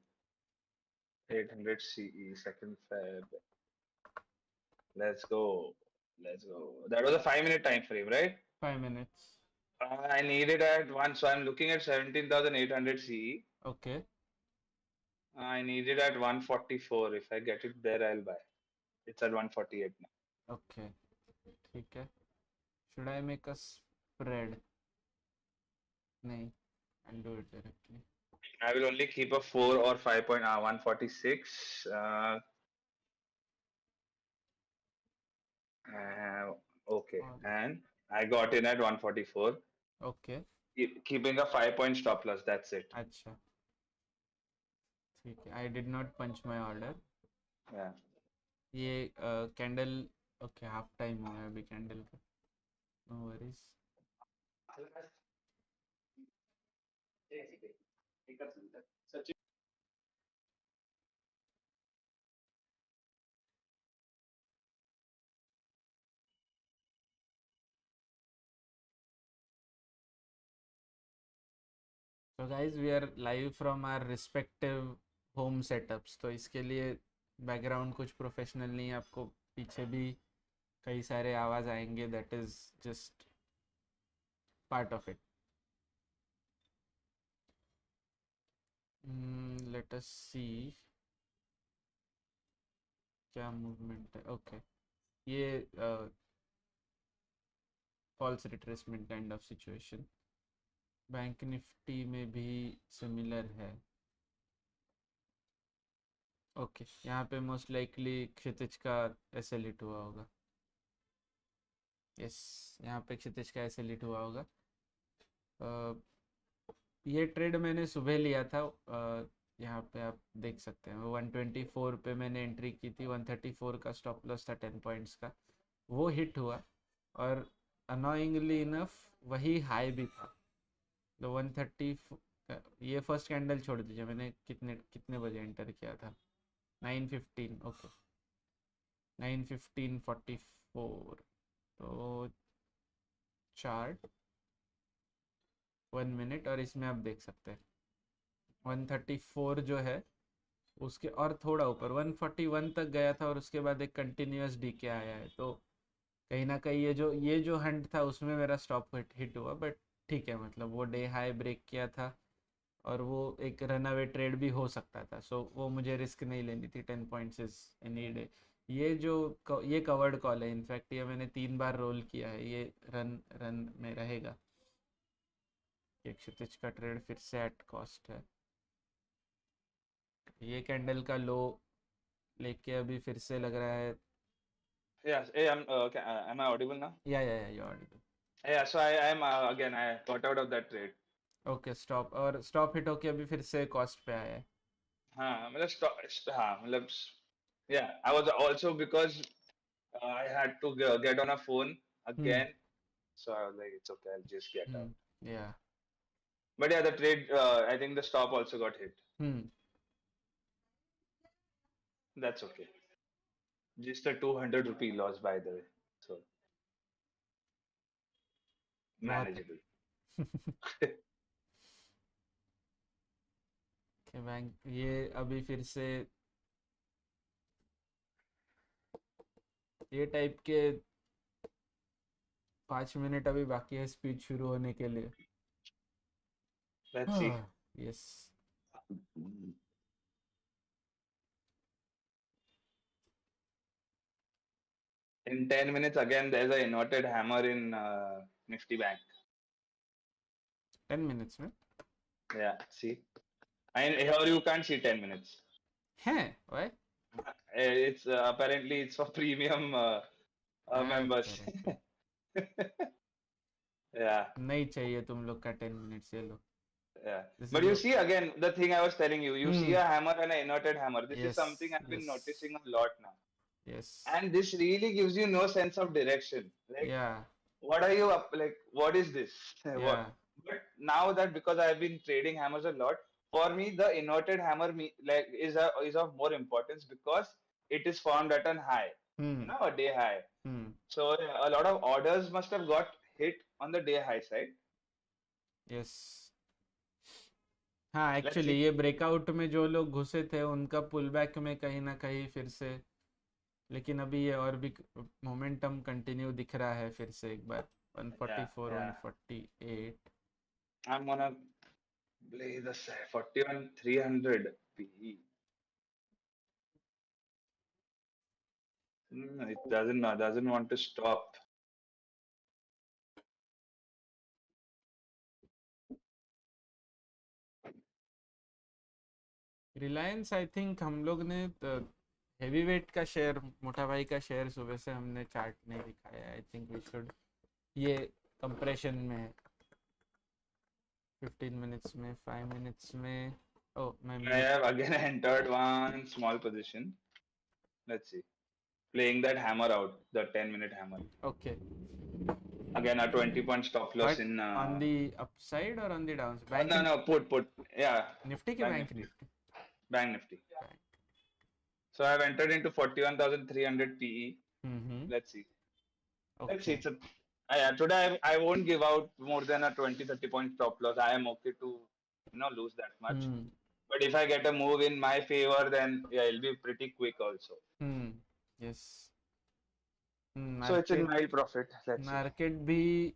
800 CE, second Feb. Let's go. Let's go. That was a 5 minute time frame, right? 5 minutes। I needed at one, so I'm looking at 17,800 CE. Okay. I need it at 144. If I get it there, I'll buy. It's at 148 now. Okay, ठीक है. Should I make a spread? नहीं, I'll do it directly. I will only keep a 4 or 5 point 146. Okay, and I got in at 144. Okay. Keeping a 5 point stop loss. That's it. अच्छा, ठीक है. I did not punch my order. Yeah. ये candle okay half time हुआ है अभी candle का. No worries. So guys, we are live from our respective home setups. तो इसके लिए बैकग्राउंड कुछ प्रोफेशनल नहीं है. आपको पीछे भी कई सारे आवाज़ आएंगे. That is just part of it. Let us see क्या मूवमेंट है. ओके, ये false retracement kind of situation. Bank Nifty में भी सिमिलर है. ओके, यहाँ पे मोस्ट लाइकली क्षितिज का एसएल हिट हुआ होगा. यस, यहाँ पे क्षितिज का एसएल हिट हुआ होगा. ये ट्रेड मैंने सुबह लिया था. यहाँ पे आप देख सकते हैं 124 पे मैंने एंट्री की थी. 134 का स्टॉप लॉस था 10 पॉइंट्स का. वो हिट हुआ और अनोइंगली इनफ वही हाई भी था. तो 130 ये फर्स्ट कैंडल छोड़ दीजिए. मैंने कितने बजे एंटर किया था? 9:15. ओके, 9:15:44. तो चार्ट 1 मिनट और इसमें आप देख सकते हैं 134 जो है उसके और थोड़ा ऊपर 141 तक गया था और उसके बाद एक कंटिन्यूस डीके आया है. तो कहीं ना कहीं ये जो हंट था उसमें मेरा स्टॉप हिट हुआ. बट ठीक है, मतलब वो डे हाई ब्रेक किया था और वो एक रन अवे ट्रेड भी हो सकता था. सो वो मुझे रिस्क नहीं लेनी थी. 10 पॉइंट्स इज एनी डे. ये कवर्ड कॉल है. इनफैक्ट ये मैंने 3 बार रोल किया है. ये रन में रहेगा. एक क्षितिज का ट्रेड फिर से एट कॉस्ट है. ये कैंडल का लो लेके अभी फिर से लग रहा है. Yes. Hey, am I audible now? या you Audible. Yeah. So I am again. I got out of that trade. Okay, stop hit होके अभी फिर से कॉस्ट पे आया है. हाँ मतलब हाँ मतलब yeah. I was also because I had to get on a phone again. So I was like, it's okay. I'll just get out. या. But yeah, the trade. I think the stop also got hit. That's okay. Just a 200 rupee loss, by the way. So manageable. Bank ये अभी फिर से ये type के 5 minute अभी बाकी है स्पीच शुरू होने के लिए. Let's see. Yes. In 10 minutes again, there's an inverted hammer in Nifty Bank. 10 minutes में? Yeah, see. And here you can't see 10 minutes. है? Why? It's apparently it's for premium members. Yeah. नहीं चाहिए तुम लोग का 10 minutes. ये लो. Yeah. But you see again the thing I was telling you. You see a hammer and an inverted hammer. This is Yes, something I've been yes. noticing a lot now. Yes. And this really gives you no sense of direction. Like, Yeah. what are you up? Like, what is this? Yeah. But now that because I've been trading hammers a lot, for me the inverted hammer is of more importance because it is formed at a high, a day high. So a lot of orders must have got hit on the day high side. Yes. हाँ, actually ये breakout में जो लोग घुसे थे उनका pull back में कहीं ना कहीं फिर से. लेकिन अभी ये और भी मोमेंटम कंटिन्यू दिख रहा है फिर से एक बार. 144, 148. I'm gonna play the 41 300 PE. It doesn't want to stop. Reliance I think हम लोग ने हेवी वेट का शेयर, मोटा भाई का शेयर सुबह से हमने चार्ट नहीं दिखाया. I think we should. ये कंप्रेशन में है. 15 मिनट्स में, 5 मिनट्स में. Oh, I have again entered one small position. Let's see. Playing that hammer out, the 10-minute hammer. Okay. Again, a 20-point stop loss But in. On the upside or on the downside? No, put. Yeah. Nifty ke Bank Nifty? Bank Nifty. So I've entered into 41,300 PE. Let's see. Okay. Let's see. Today I won't give out more than a 20-30 point stop loss. I am okay to lose that much. But if I get a move in my favor, then yeah, it'll be pretty quick also. Yes. So it's in my profit. Let's market भी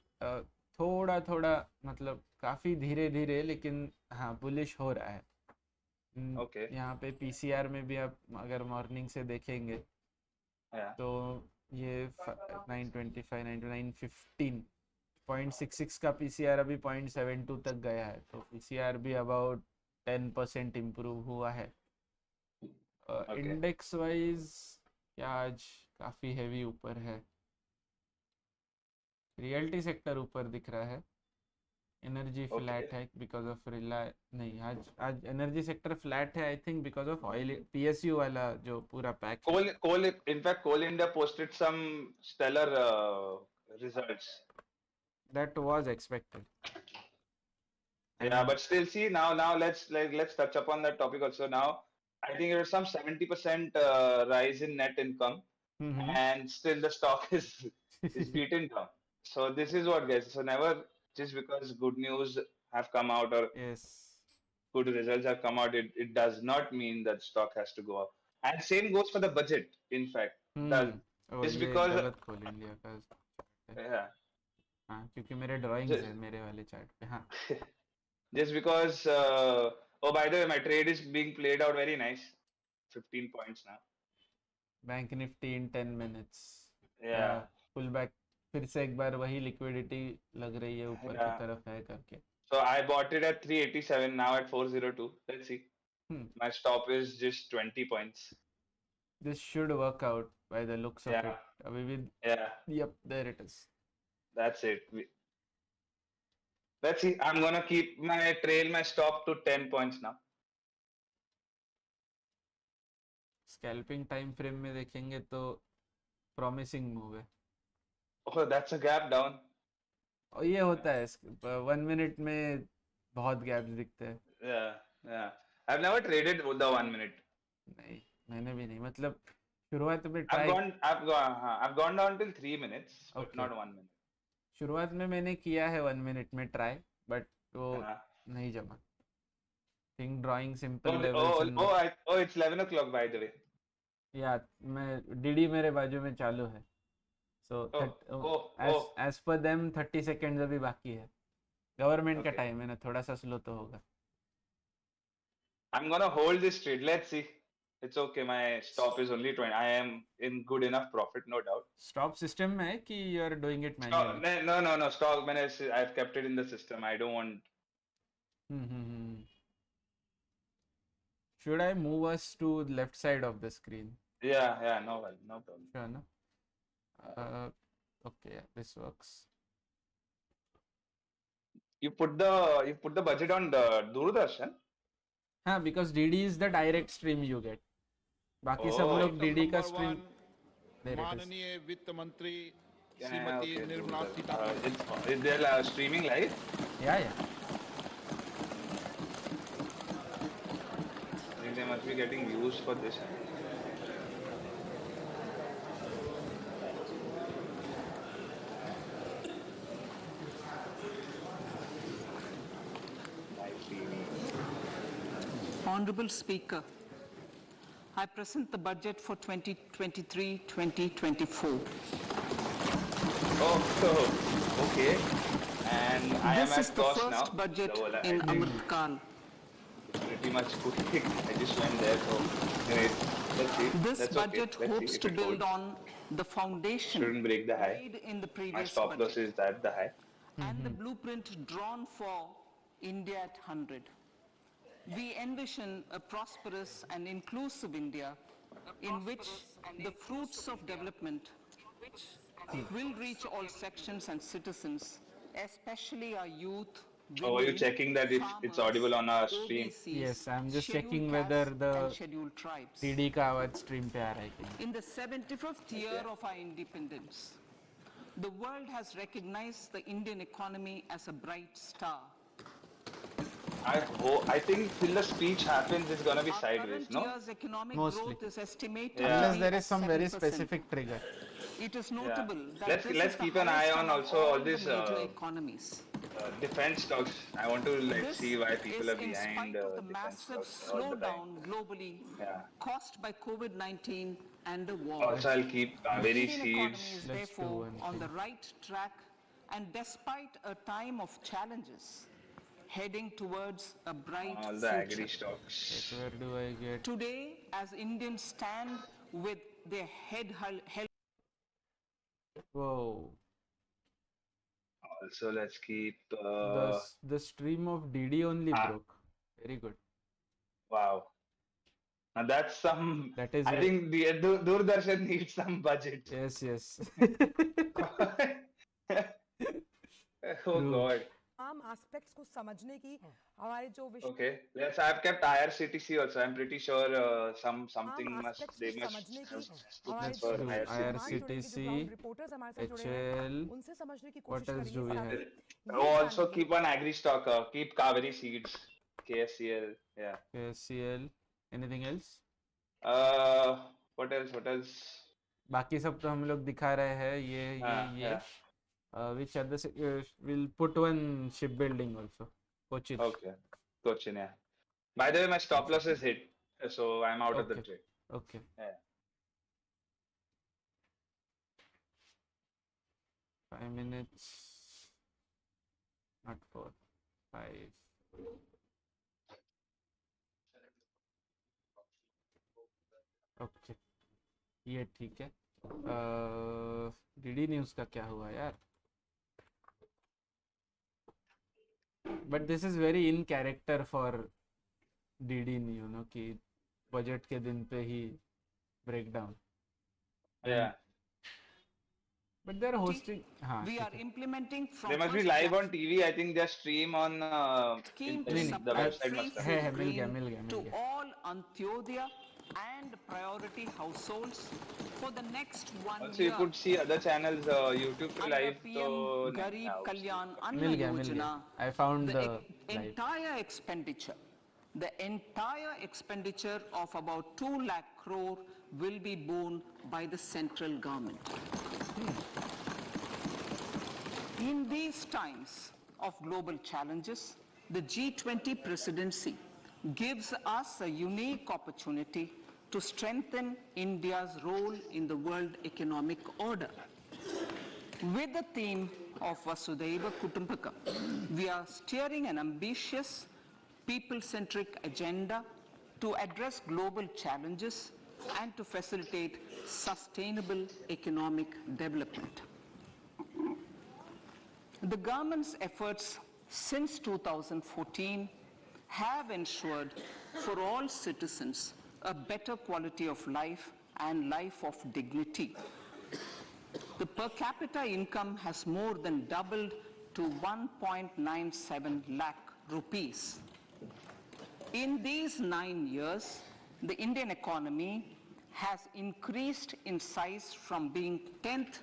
थोड़ा थोड़ा मतलब काफी धीरे धीरे लेकिन हाँ bullish हो रहा है. Okay. यहाँ पे पीसीआर में भी आप अगर मॉर्निंग से देखेंगे तो ये 925 915 0.66 का पीसीआर अभी 0.72 तक गया है. तो पीसीआर भी अबाउट 10% इम्प्रूव हुआ है. इंडेक्स वाइज क्या आज काफी हैवी ऊपर है. रियल्टी सेक्टर ऊपर दिख रहा है. एनर्जी फ्लैट है बिकॉज ऑफ नहीं आज एनर्जी सेक्टर फ्लैट है I think because of oil PSU वाला जो पूरा पैक. Coal in fact Coal India posted some stellar results. That was expected. Yeah, but still, see now let's touch upon that topic also. Now, I think there was some 70% rise in net income, and still the stock is beaten down. So this is what, guys. So never just because good news have come out or good results have come out, it does not mean that stock has to go up. And same goes for the budget. In fact, just because Coal India का yeah. हाँ क्योंकि मेरे drawings है मेरे वाले chart पे. हाँ. Just because oh by the way my trade is being played out very nice. 15 points now. Bank Nifty in 10 minutes. Yeah. Pull back फिर से एक बार वही liquidity लग रही है ऊपर की तरफ है करके. So I bought it at 387, now at 402. Let's see. My stop is just 20 points. This should work out by the looks of it. अभी भी. Yep, there it is. That's it. Let's see. I'm gonna keep my stop to 10 points now. Scalping time frame में देखेंगे तो promising move है. Oh, that's a gap down. और ये होता है 1 minute में बहुत gaps दिखते हैं. Yeah. I've never traded with the 1 minute. नहीं, मैंने भी नहीं. मतलब शुरुआत में I've gone down till 3 minutes, but not 1 minute. शुरुआत में मैंने किया है 1 मिनट में ट्राई बट वो नहीं जमा. Think drawing simple level. Oh, it's 11 o'clock by the way. या मैं डीडी मेरे बाजू में चालू है. So as per them 30 seconds अभी बाकी है. गवर्नमेंट का टाइम है ना, थोड़ा सा स्लो तो होगा. I'm gonna hold this trade. Let's see. It's okay. My stop is only 20. I am in good enough profit, no doubt. Stop system में है कि you are doing it manually? No. Stock I've kept it in the system. I don't want. Should I move us to the left side of the screen? Yeah. No problem. Sure, no? Okay, yeah, this works. You put the budget on the Doordarshan? हाँ, because DD is the direct stream you get. बाकी सब लोग DD का stream. माननीय वित्त मंत्री Shrimati Nirmala Sitharaman. Is there streaming live? Yeah. I think they must be getting views for this. Honorable Speaker, I present the budget for 2023-2024. Oh, okay. And I am This is at the cost first now. budget in Amrit Kal. Pretty much quick. I just went there. So, anyway, Let's see. This That's okay. budget Let's see hopes if to it build holds. on the foundation Shouldn't break the high. laid in the My previous stop loss budget is at the high. and the blueprint drawn for India at 100. We envision a prosperous and inclusive India in which the fruits of development will reach all sections and citizens, especially our youth, Oh, are you women, checking that if it's audible farmers, on our stream? OBCs, Yes, I'm just scheduled checking whether castes the and scheduled tribes. TD का आवाज stream पे आ रहा है कि नहीं. In the 75th year of our independence, the world has recognized the Indian economy as a bright star. I think till the speech happens, it's gonna be Our sideways, current no? year's economic Mostly. growth is estimated Yeah. Unless to there be is some at very 7%. specific trigger. It is notable that Let's this is the keep an eye highest on among also all the this major economies. defense stocks. I want to This see why people is are in behind spite of the defense massive stocks all the time. slowdown globally Yeah. caused by COVID-19 and the war. Also, I'll keep The very Indian economy seeds. is Let's do therefore one on thing. the right track, and despite a time of challenges, heading towards a bright All the future. agri stocks. Where do I get? Today, as Indians stand with their head held Whoa. Also, let's keep. The stream of DD only broke. Very good. Wow. Now that's some. That is I it. think the Doordarshan needs some budget. Yes, yes. Oh True. God. तमाम aspects को समझने की हमारे जो विषय Okay. Let's. I've kept IRCTC also. I'm pretty sure something तमाम must. aspects They को must समझने have की put हमारे this for true. IRCTC. Ground reporters हमारे साथ जुड़े हैं HL. उनसे समझने की What कोशिश else do we करेंगे have? साथ Oh, also keep one agri stock. Keep Kaveri seeds. KSCL. Yeah. KCL. Anything else? What else? What else? बाकी सब तो हम लोग दिखा रहे हैं ये Yeah. which other we'll put one shipbuilding also. Cochin. Okay. Cochin, yeah. By the way, my stop loss is hit, so I'm out of the Okay. trade. Okay. Yeah. 5 minutes. Not 4. 5. Okay. ये ठीक है. DD news का क्या हुआ यार? But this is very in character for DD, you know, कि budget के दिन पे ही breakdown. Yeah. But they're hosting. हाँ, we ठीक are है. implementing from They must be 1st live Jan on TV. I think their stream on scheme to the supply website free must have. है, food मिल गया, grain मिल गया, to मिल गया. all Antyodaya and priority households for the next 1 Also, you year. could see other channels YouTube पे Under live PM तो Garib नहीं, Kalyan Anna मिल गया. Yojana, I found the live. entire expenditure of about 2 lakh crore will be borne by the central government. In these times of global challenges, the G20 presidency gives us a unique opportunity to strengthen India's role in the world economic order. With the theme of Vasudhaiva Kutumbakam, we are steering an ambitious, people-centric agenda to address global challenges and to facilitate sustainable economic development. The government's efforts since 2014 have ensured for all citizens a better quality of life and life of dignity. The per capita income has more than doubled to 1.97 lakh rupees. In these 9 years, the Indian economy has increased in size from being 10th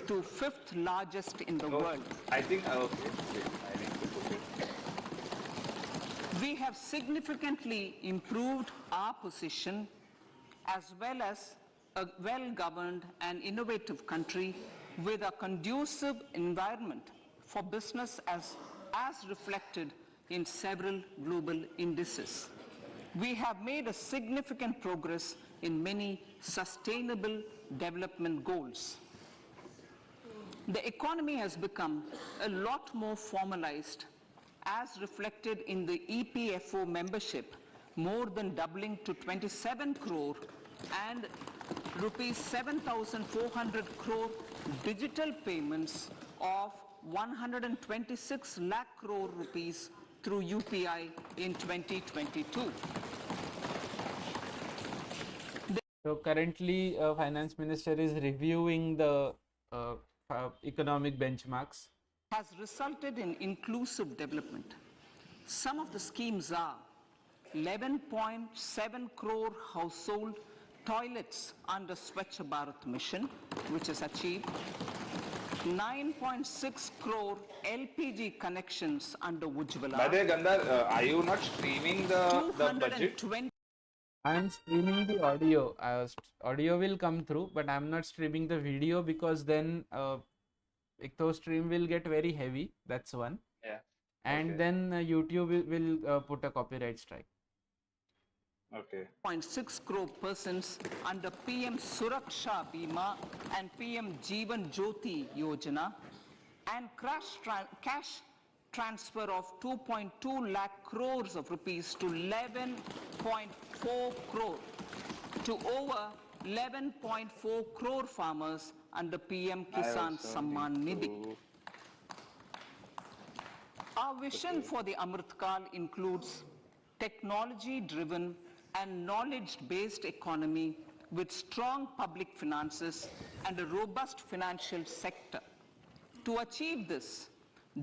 to 5th largest in the world. I think okay. I need to put it. We have significantly improved our position as well as a well-governed and innovative country with a conducive environment for business as reflected in several global indices. We have made a significant progress in many sustainable development goals. The economy has become a lot more formalized as reflected in the EPFO membership more than doubling to 27 crore, and rupees 7,400 crore digital payments of 126 lakh crore rupees through UPI in 2022. So currently, Finance Minister is reviewing the economic benchmarks. Has resulted in inclusive development. Some of the schemes are 11.7 crore household toilets under Swachh Bharat mission, which is achieved. 9.6 crore LPG connections under Ujjwala. By the way, Gandhar, are you not streaming the budget? 220. I am streaming the audio. Audio will come through, but I'm not streaming the video because then stream will get very heavy. That's one. Yeah. And Okay. then YouTube will put a copyright strike. Okay. 0.6 crore persons under PM Suraksha Bima and PM Jeevan Jyoti Yojana, and cash transfer of 2.2 lakh crores of rupees to 11.4 crore to over 11.4 crore farmers under PM Kisan Samman Nidhi. Our vision for the Amritkal includes technology-driven and knowledge-based economy with strong public finances and a robust financial sector. To achieve this,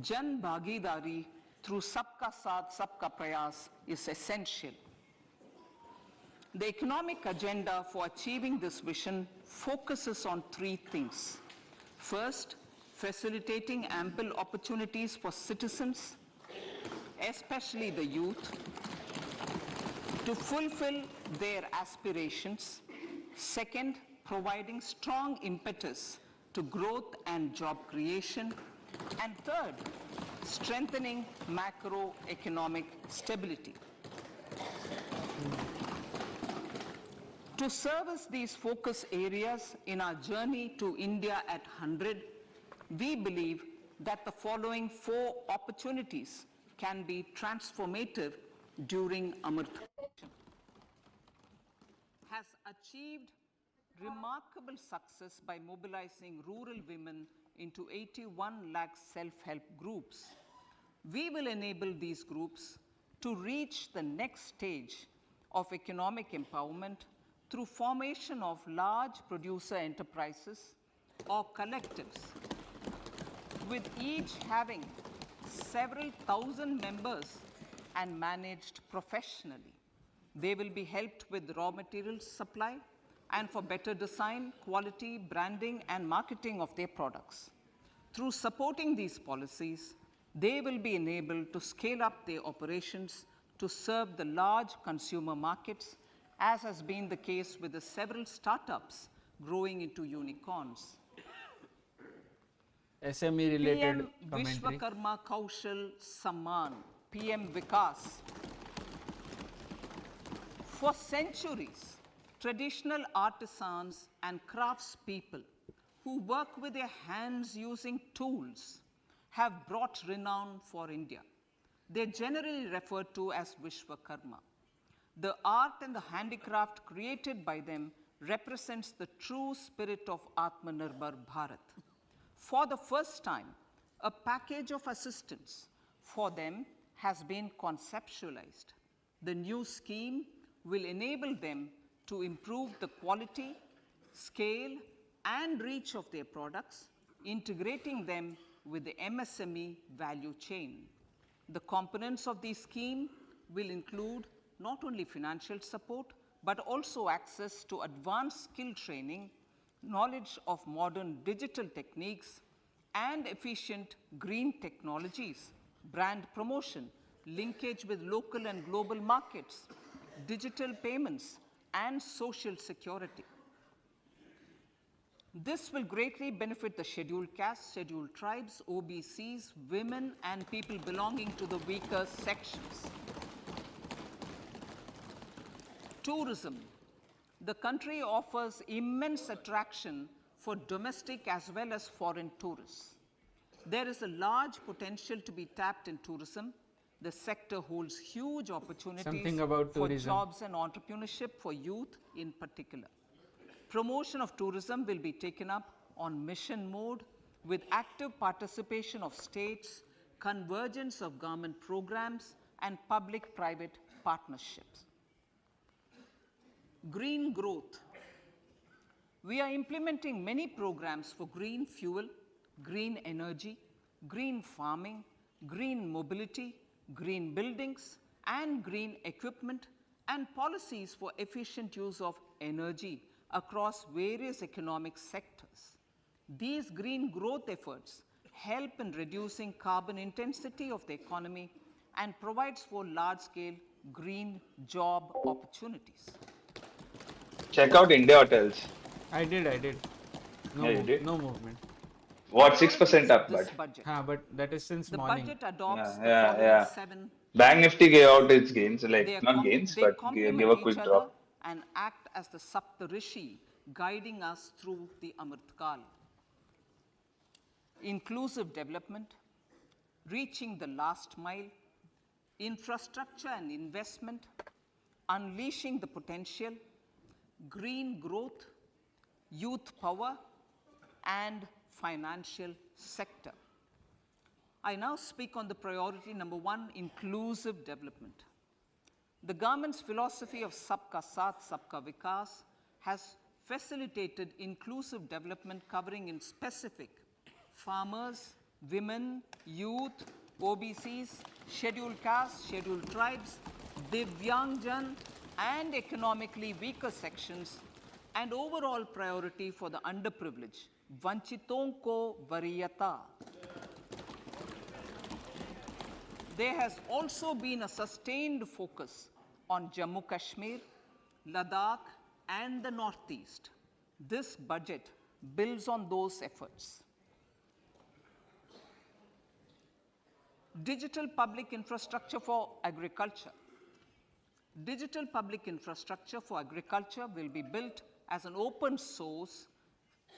Jan Bhagidari through Sabka Saath, Sabka Prayas is essential. The economic agenda for achieving this vision focuses on three things. First, facilitating ample opportunities for citizens, especially the youth, to fulfill their aspirations. Second, providing strong impetus to growth and job creation. And third, strengthening macroeconomic stability. To service these focus areas in our journey to India at 100, we believe that the following four opportunities can be transformative during Amrit. Has achieved remarkable success by mobilizing rural women into 81 lakh self-help groups. We will enable these groups to reach the next stage of economic empowerment through formation of large producer enterprises or collectives, with each having several thousand members and managed professionally. They will be helped with raw materials supply and for better design, quality, branding, and marketing of their products. Through supporting these policies, they will be enabled to scale up their operations to serve the large consumer markets, as has been the case with the several startups growing into unicorns. SME related PM commentary. Vishwakarma Kaushal Samman, PM Vikas. For centuries, traditional artisans and craftspeople who work with their hands using tools have brought renown for India. They're generally referred to as Vishwakarma. The art and the handicraft created by them represents the true spirit of Atmanirbhar Bharat. For the first time, a package of assistance for them has been conceptualized. The new scheme will enable them to improve the quality, scale, and reach of their products, integrating them with the MSME value chain. The components of this scheme will include not only financial support, but also access to advanced skill training, knowledge of modern digital techniques, and efficient green technologies, brand promotion, linkage with local and global markets, digital payments, and social security. This will greatly benefit the scheduled castes, scheduled tribes, OBCs, women, and people belonging to the weaker sections. Tourism. The country offers immense attraction for domestic as well as foreign tourists. There is a large potential to be tapped in tourism, The sector holds huge opportunities Something about for tourism. jobs and entrepreneurship for youth in particular. Promotion of tourism will be taken up on mission mode with active participation of states, convergence of government programs, and public-private partnerships. Green growth. We are implementing many programs for green fuel, green energy, green farming, green mobility, green buildings, and green equipment, and policies for efficient use of energy across various economic sectors. These green growth efforts help in reducing carbon intensity of the economy and provides for large-scale green job opportunities. Check out India hotels. I did. Yeah, you did. No movement. What, Priorities 6% of up, this but budget. But that is since The morning. budget adopts the yeah, following yeah. 7. Bank Nifty gave out its gains, like They, not gains, they but gave complement a each quick other drop. and act as the Saptarishi, guiding us through the Amritkal. Inclusive development, reaching the last mile, infrastructure and investment, unleashing the potential, green growth, youth power, and financial sector. I now speak on the priority number 1, inclusive development. The government's philosophy of Sabka Saath, Sabka Vikas has facilitated inclusive development covering in specific farmers, women, youth, OBCs, scheduled castes, scheduled tribes, Divyangjan, and economically weaker sections, and overall priority for the underprivileged, Vanchiton ko Variyata. There has also been a sustained focus on Jammu Kashmir, Ladakh, and the Northeast. This budget builds on those efforts. Digital public infrastructure for agriculture. Digital public infrastructure for agriculture will be built as an open source,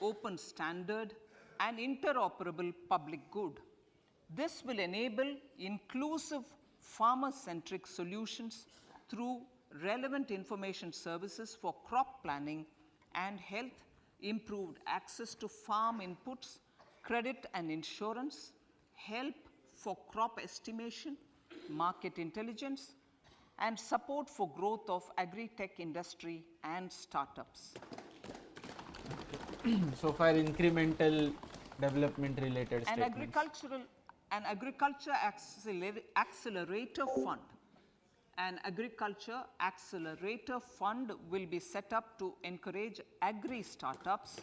open standard, and interoperable public good. This will enable inclusive farmer-centric solutions through relevant information services for crop planning and health, improved access to farm inputs, credit and insurance, help for crop estimation, market intelligence, and support for growth of agri-tech industry and startups. So far, incremental development related statements. An agriculture accelerator fund. An agriculture accelerator fund will be set up to encourage agri startups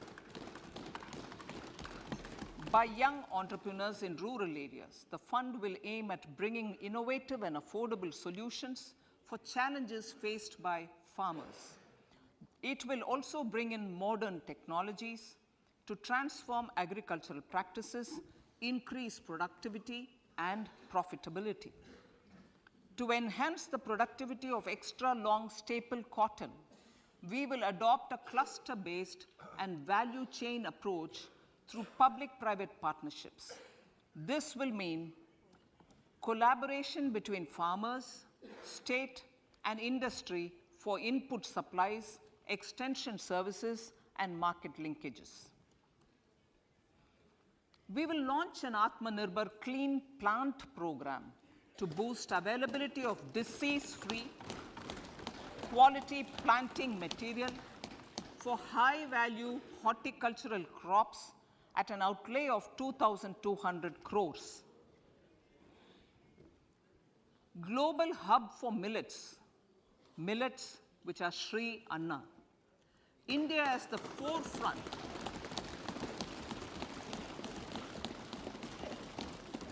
by young entrepreneurs in rural areas. The fund will aim at bringing innovative and affordable solutions for challenges faced by farmers. It will also bring in modern technologies to transform agricultural practices, increase productivity and profitability. To enhance the productivity of extra long staple cotton, we will adopt a cluster-based and value chain approach through public-private partnerships. This will mean collaboration between farmers, state, and industry for input supplies, extension services, and market linkages. We will launch an Atmanirbhar Clean Plant program to boost availability of disease-free, quality planting material for high-value horticultural crops at an outlay of 2,200 crores. Global hub for millets, which are Sri Anna. India is the forefront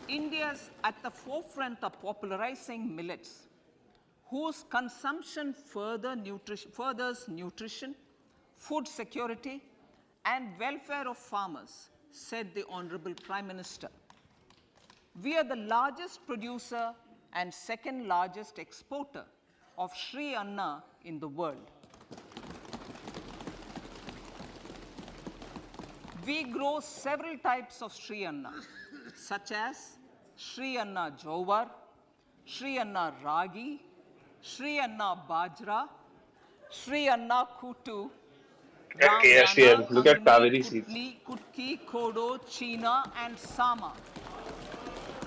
India's at the forefront of popularizing millets, whose consumption furthers nutrition, food security, and welfare of farmers, said the Honorable Prime Minister. We are the largest producer and second largest exporter of Sri Anna in the world. We grow several types of Sri Anna, such as Sri Anna Jowar, Shri Anna Ragi, Shri Anna Bajra, Shri Anna Kutu, KSCL. Ramyana, Look at Kangni, Kaveri seeds. Kutki, Kodo, China, and Sama.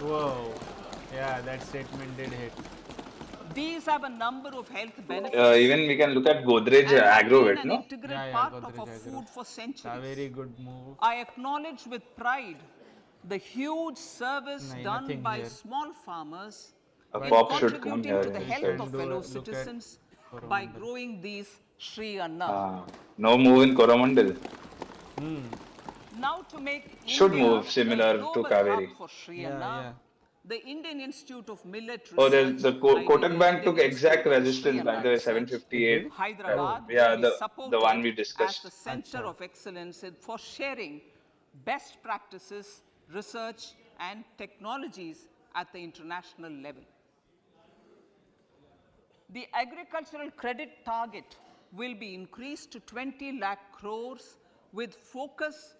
Whoa. Yeah, that statement did hit. These have a number of health benefits Even we can look at Godrej and have been Agrovet, an no? integral Yeah, part of Godrej our Agro. food for centuries. Very good move. I acknowledge with pride the huge service done nothing by here. small farmers A in pop should come contributing here to the and health say, of fellow citizens by growing these Sri Anna. no move in Coromandel. Now to make Should India move a similar to global hub Kaveri. for Sri Yeah, Anna, yeah. the Indian Institute of Millet Oh, Research, the Kotak i.e. Bank took Indian exact Institute for Sri resistance by Anna the way, Research, 758. did? Hyderabad Yeah, will be the supported one we as discussed. the center Acha. of excellence for sharing best practices, research and technologies at the international level. The agricultural credit target will be increased to 20 lakh crores with focus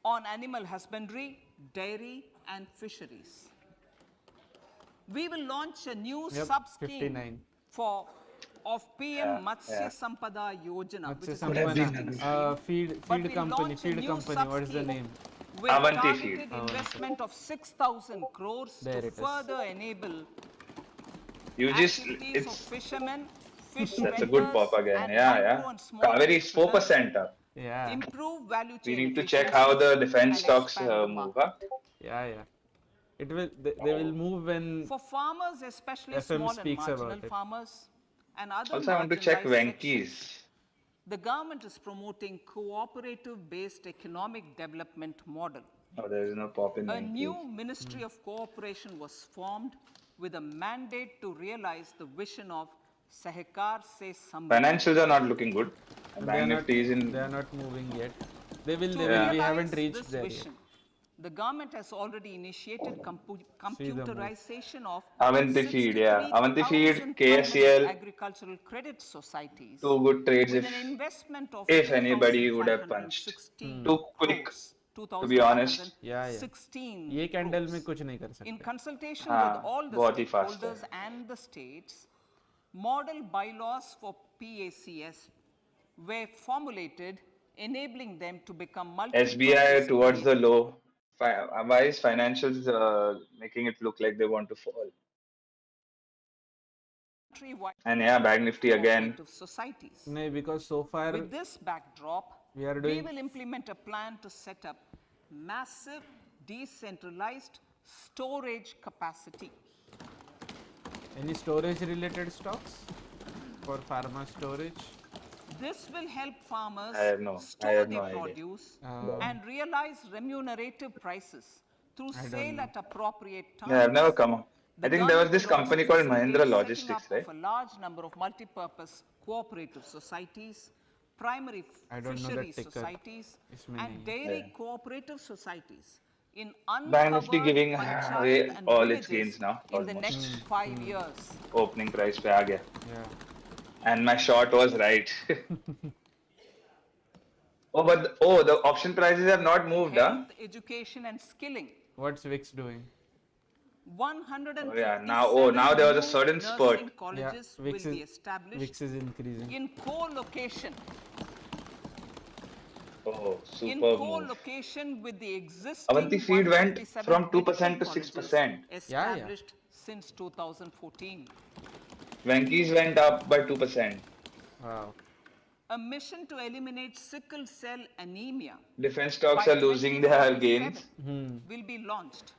on animal husbandry, dairy and fisheries. We will launch a new Yep, sub-scheme 59. of PM Yeah, Matsya yeah. Sampada Yojana, which Matsya is an existing Sampana. scheme. Feed We'll company. launch a Feed new company. What's the sub-scheme name? with Avanti Feed. targeted investment of 6,000 crores There to it is. further enable You just, activities of it's, fishermen, fish that's a good vendors, pop again. and Yeah, micro yeah. and small Kaveri is entrepreneurs, 4% up. Yeah. improve value We chain need to check how efficiencies, the defense and stocks expand the move. market. Yeah, yeah. It will. They will move when For farmers, especially FM small and speaks about marginal it. farmers and other Also, I want to check marginalized sections, Venki's. the government is promoting cooperative-based economic development model. Oh, there is no pop in A Venki's. new Ministry of Cooperation was formed with a mandate to realize the vision of Sahkar Se Samriddhi. Financials are not looking good. And Bank Nifty is in. they are not moving yet. They will. To They will. We realize haven't reached this there vision, the government has already initiated See the move. computerization of Avanti Feed, yeah. Avanti Feed, 63,000 primary KSCL, agricultural credit societies two good trades with if an investment of if anybody would have punched. 2,516 Too quick, crores. to be honest. Yeah, yeah. 2,516 ये candle में crores. कुछ नहीं कर सकते. In consultation हाँ, with all the बहुत ही fast stakeholders and the states, model bylaws for PACS were formulated, enabling them to become multi-purpose SBI towards the PACS. low. Why is financials making it look like they want to fall? Countrywide And yeah, Bank Nifty again. cooperative societies. नहीं, because so far With this backdrop, we are we doing. will implement a plan to set up massive decentralized storage capacity. Any storage related stocks for pharma storage? This will help farmers I have no store their idea. produce and realize remunerative prices through I don't sale know. at appropriate times. Yeah, I've never come up. The I think there was government this will also company called facilitate Mahindra setting Logistics, up right? of a large number of multi-purpose cooperative societies, primary I don't know the fisheries ticker. societies, इसमें नहीं and है. dairy Yeah. cooperative societies in Bank Nifty uncovered giving panchayat away and all its villages gains now, in the almost. next 5 years. Opening price पे आ गया. Yeah. And my short was right. Oh, but the option prices have not moved, huh? Health, education, and skilling. What's VIX doing? 157 Oh, yeah. Now there was a new sudden spurt. nursing colleges Yeah, will VIX be is established VIX is increasing. in co-location. Oh, In superb move. co-location with the existing Avanti Feed went 157 from 2% to medical 6%. colleges Yeah, yeah. established since 2014. Venki's went up by 2%. Wow. A mission to eliminate sickle cell anemia Defense stocks by are losing their 2047 gains. will be launched.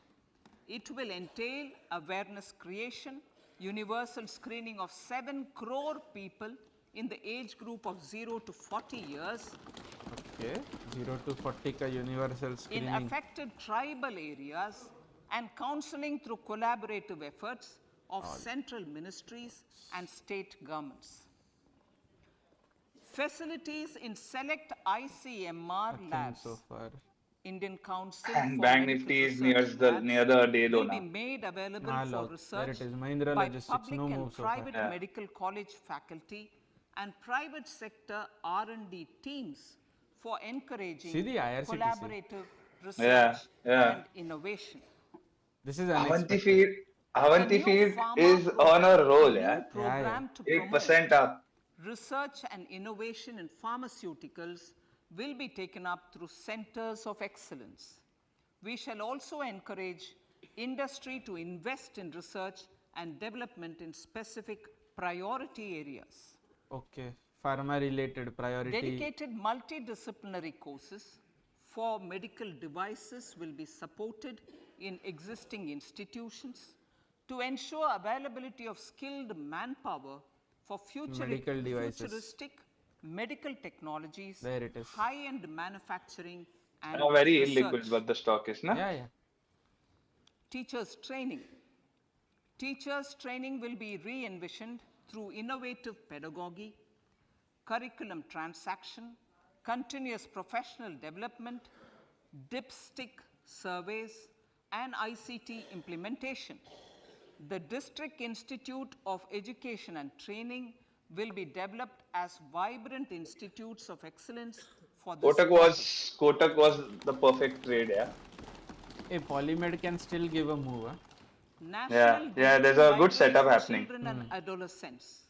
It will entail awareness creation, universal screening of 7 crore people in the age group of 0 to 40 years Okay. 0 to 40 का universal in screening. affected tribal areas and counseling through collaborative efforts of central ministries and state governments. Facilities in select ICMR Nothing labs, so far. Indian Council And for Bank Medical Nifty is Research labs, near the day low will be now. made available Ah, for look, there research it is. Mahindra by Logistics, public no and move so far. private Yeah. medical college faculty and private sector R&D teams for encouraging See the IRCTC. collaborative research Yeah, yeah. and innovation. This is Avanti unexpected. Feed, Avanti new Feed pharma is on program, a roll, a yeah. new program to 8% promote up. research and innovation in pharmaceuticals will be taken up through centers of excellence. We shall also encourage industry to invest in research and development in specific priority areas. Okay, pharma related priority. Dedicated multidisciplinary courses for medical devices will be supported in existing institutions to ensure availability of skilled manpower for futuristic medical technologies, there it is. high-end manufacturing and Very research. illiquid, but the stock is, na? Yeah. Teachers training. Teachers training will be re-envisioned through innovative pedagogy, curriculum transaction, continuous professional development, dipstick surveys, and ICT implementation. The District Institute of Education and Training will be developed as vibrant institutes of excellence for this purpose. Kotak was the perfect trade, yeah. A Polymed can still give a move. Huh? National Yeah, there's Digital a good Library setup for happening. Children and Adolescents.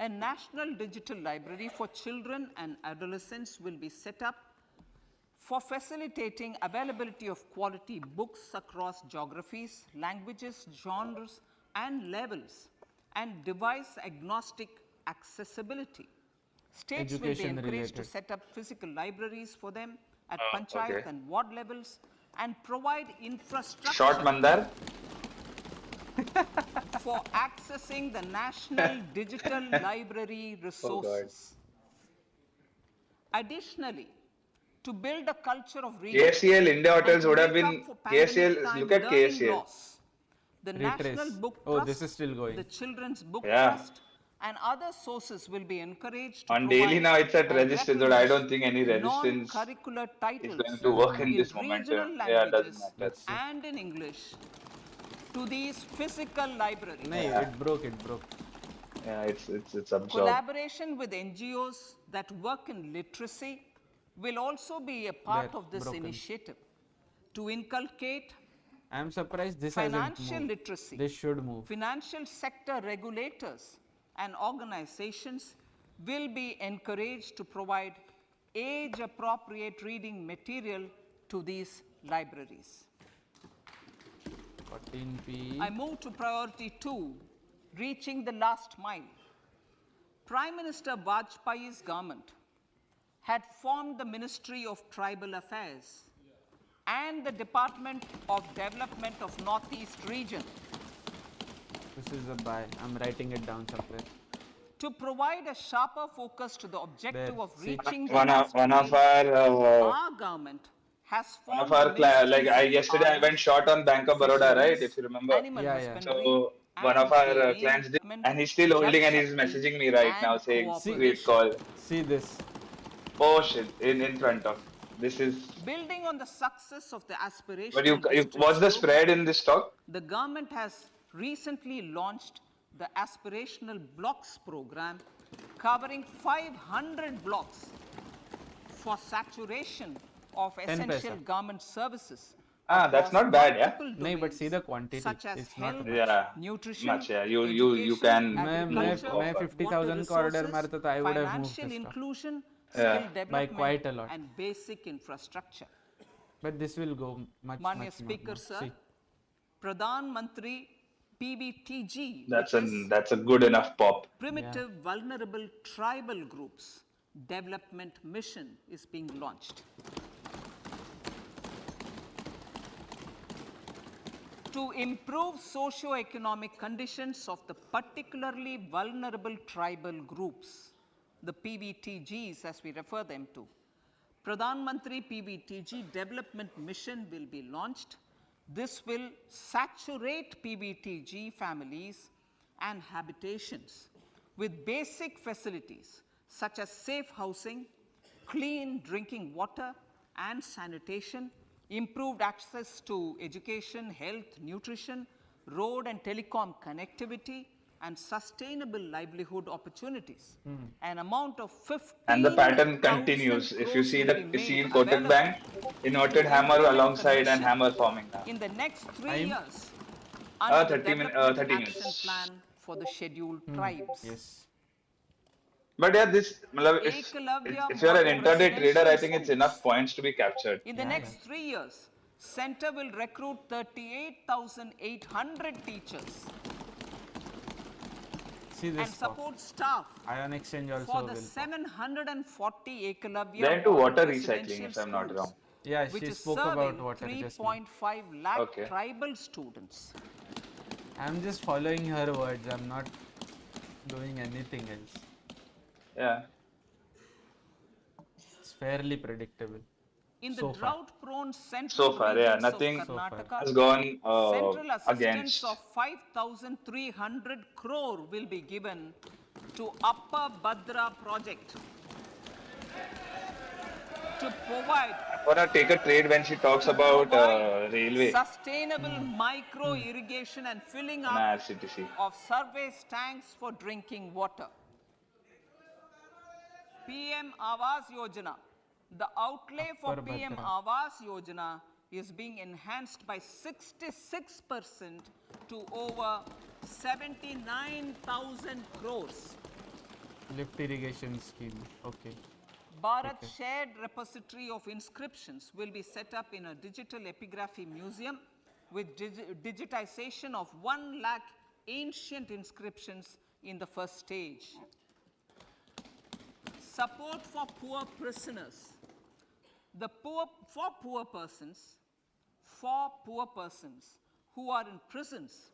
A National Digital Library for Children and Adolescents will be set up for facilitating availability of quality books across geographies, languages, genres, and levels, and device-agnostic accessibility. States will be encouraged to set up physical libraries for them at panchayat and ward levels and provide infrastructure Short Mandar. for accessing the National Digital Library resources. Additionally, to build a culture of reading, KSCL India Hotels would have been KSCL. Look at KSCL. Loss, the National Book Trust, this is still going. the Children's Book Trust, and other sources will be encouraged to on daily now it's at resistance, but I don't think any resistance non-curricular is titles going to work in this regional momentum. languages Yeah, doesn't matter. and in English to these physical libraries. No, it broke. Yeah, it's absorbed. Collaboration with NGOs that work in literacy will also be a part of this initiative to inculcate I'm surprised this financial hasn't moved. literacy. This should move. Financial sector regulators and organizations will be encouraged to provide age-appropriate reading material to these libraries. 14p. I move to priority 2, reaching the last mile. Prime Minister Vajpayee's government had formed the Ministry of Tribal Affairs and the Department of Development of Northeast Region. This is a buy. I'm writing it down somewhere. To provide a sharper focus to the objective of reaching the one of our government has formed yesterday I went short on Bank of Baroda, right? If you remember. So one of our clients did, and he's still holding and he's messaging me right now saying, "Great call." See this. Oh shit! In front of this is building on the success of the aspiration. But you what's the spread in this stock? The government has recently launched the Aspirational Blocks program, covering 500 blocks for saturation of essential government services. That's not bad, yeah. No, but see the quantity. Such as it's health, not nutrition, much, yeah. You can. मैं 50,000 का order मारता तो I would have moved financial inclusion, Yeah. skill development, by quite a lot. and basic infrastructure. But this will go much, Manya much Speaker, more. sir, See. Pradhan Mantri PBTG, That's a good enough pop. Primitive Vulnerable Tribal Groups Development Mission is being launched. To improve socio-economic conditions of the particularly vulnerable tribal groups, the PBTGs as we refer them to, Pradhan Mantri PBTG Development Mission will be launched. This will saturate PBTG families and habitations with basic facilities such as safe housing, clean drinking water and sanitation, improved access to education, health, nutrition, road and telecom connectivity, and sustainable livelihood opportunities. An amount of 15,000 And the pattern continues. If you see in Kotak Bank, inverted hammer alongside and hammer forming now. in the next 3 years under the 30 Development Action minutes. Plan for the Scheduled Tribes. Yes. But yeah, this, matlab, Eklavya if you're an Model intraday trader, Residential I think it's enough Schools. points to be captured. In the Yeah, next 3 years, Center will recruit 38,800 teachers See and this pop. support staff Ion Exchange for also the will pop. 740 They're Eklavya into Model water Residential recycling, if I'm not Schools, wrong. Yeah, which she is spoke serving about water just now. 3.5 lakh Okay. tribal students. I'm just following her words. I'm not doing anything else. Yeah. It's fairly predictable. In the So far. drought-prone So central far, yeah, regions of nothing So far. Karnataka, has gone central assistance against. of 5,300 crore will be given to Upper Bhadra project to provide For take a trade when she talks about railway sustainable micro irrigation and filling in up RCTC. of surface tanks for drinking water. PM Awas Yojana. The outlay for Upper PM Bhadra. Awas Yojana is being enhanced by 66% to over 79,000 crores. Lift irrigation scheme. Okay. Bharat Shared Repository of Inscriptions will be set up in a digital epigraphy museum with digitization of 1 lakh ancient inscriptions in the first stage. Support for poor prisoners. For poor persons who are in prisons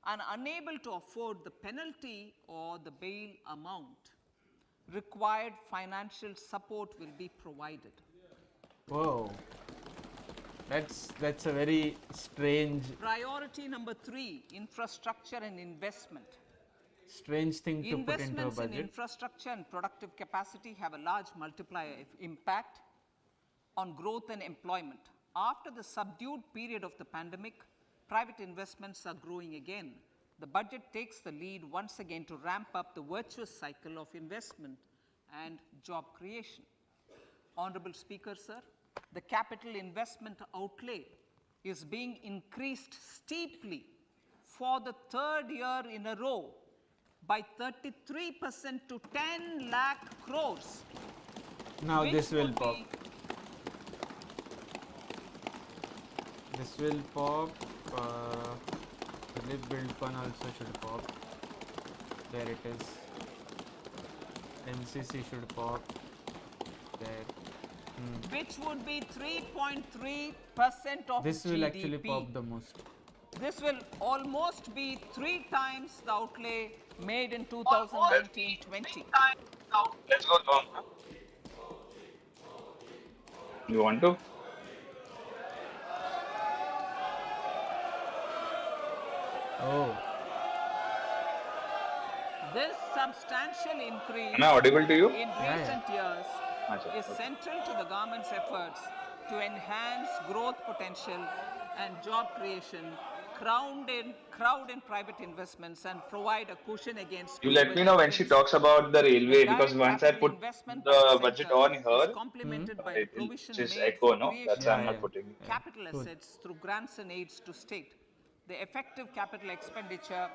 and unable to afford the penalty or the bail amount, required financial support will be provided. Whoa. That's a very strange Priority number 3, infrastructure and investment. thing to put into a Investments in budget. infrastructure and productive capacity have a large multiplier impact on growth and employment. After the subdued period of the pandemic, private investments are growing again. The budget takes the lead once again to ramp up the virtuous cycle of investment and job creation. Honorable Speaker, sir, the capital investment outlay is being increased steeply for the 3rd year in a row by 33% to 10 lakh crores. Now this will would pop. be This will pop. The lip build one also should pop. There it is. NCC should pop. There. which would be 3.3% of This GDP. will actually pop the most. This will almost be 3 times the outlay made in 2019-20. Let's go long. You want to? Oh. This substantial increase Am I audible to you? in Yeah, recent years Acha, is okay. central to the government's efforts to enhance growth potential and job creation, crowd in private investments, and provide a cushion against You let global me know when she headwinds. talks about the The railway, because direct once I capital put investment by the the budget center on is her, complemented by the it'll provision just made echo, for no? That's creation why I'm Yeah, not yeah. putting it. capital Cool. assets through grants and aids to state. The effective capital expenditure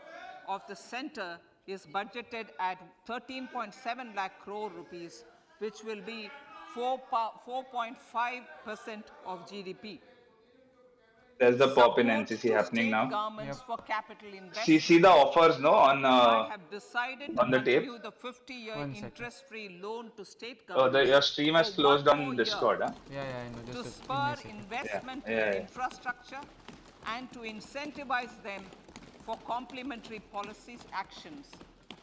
of the center is budgeted at 13.7 lakh crore rupees, which will be 4.5% of GDP. There's the pop in Support NCC to happening state now. governments Yep. for capital See investment. the offers, no, on I have decided to on the tape. continue the 50-year 1 second. interest-free loan to state Your governments stream for has closed 1 more on year Discord, huh? Yeah, I know. to Just give me a spur second. investment Yeah, in yeah. infrastructure and to incentivize them for complementary policies actions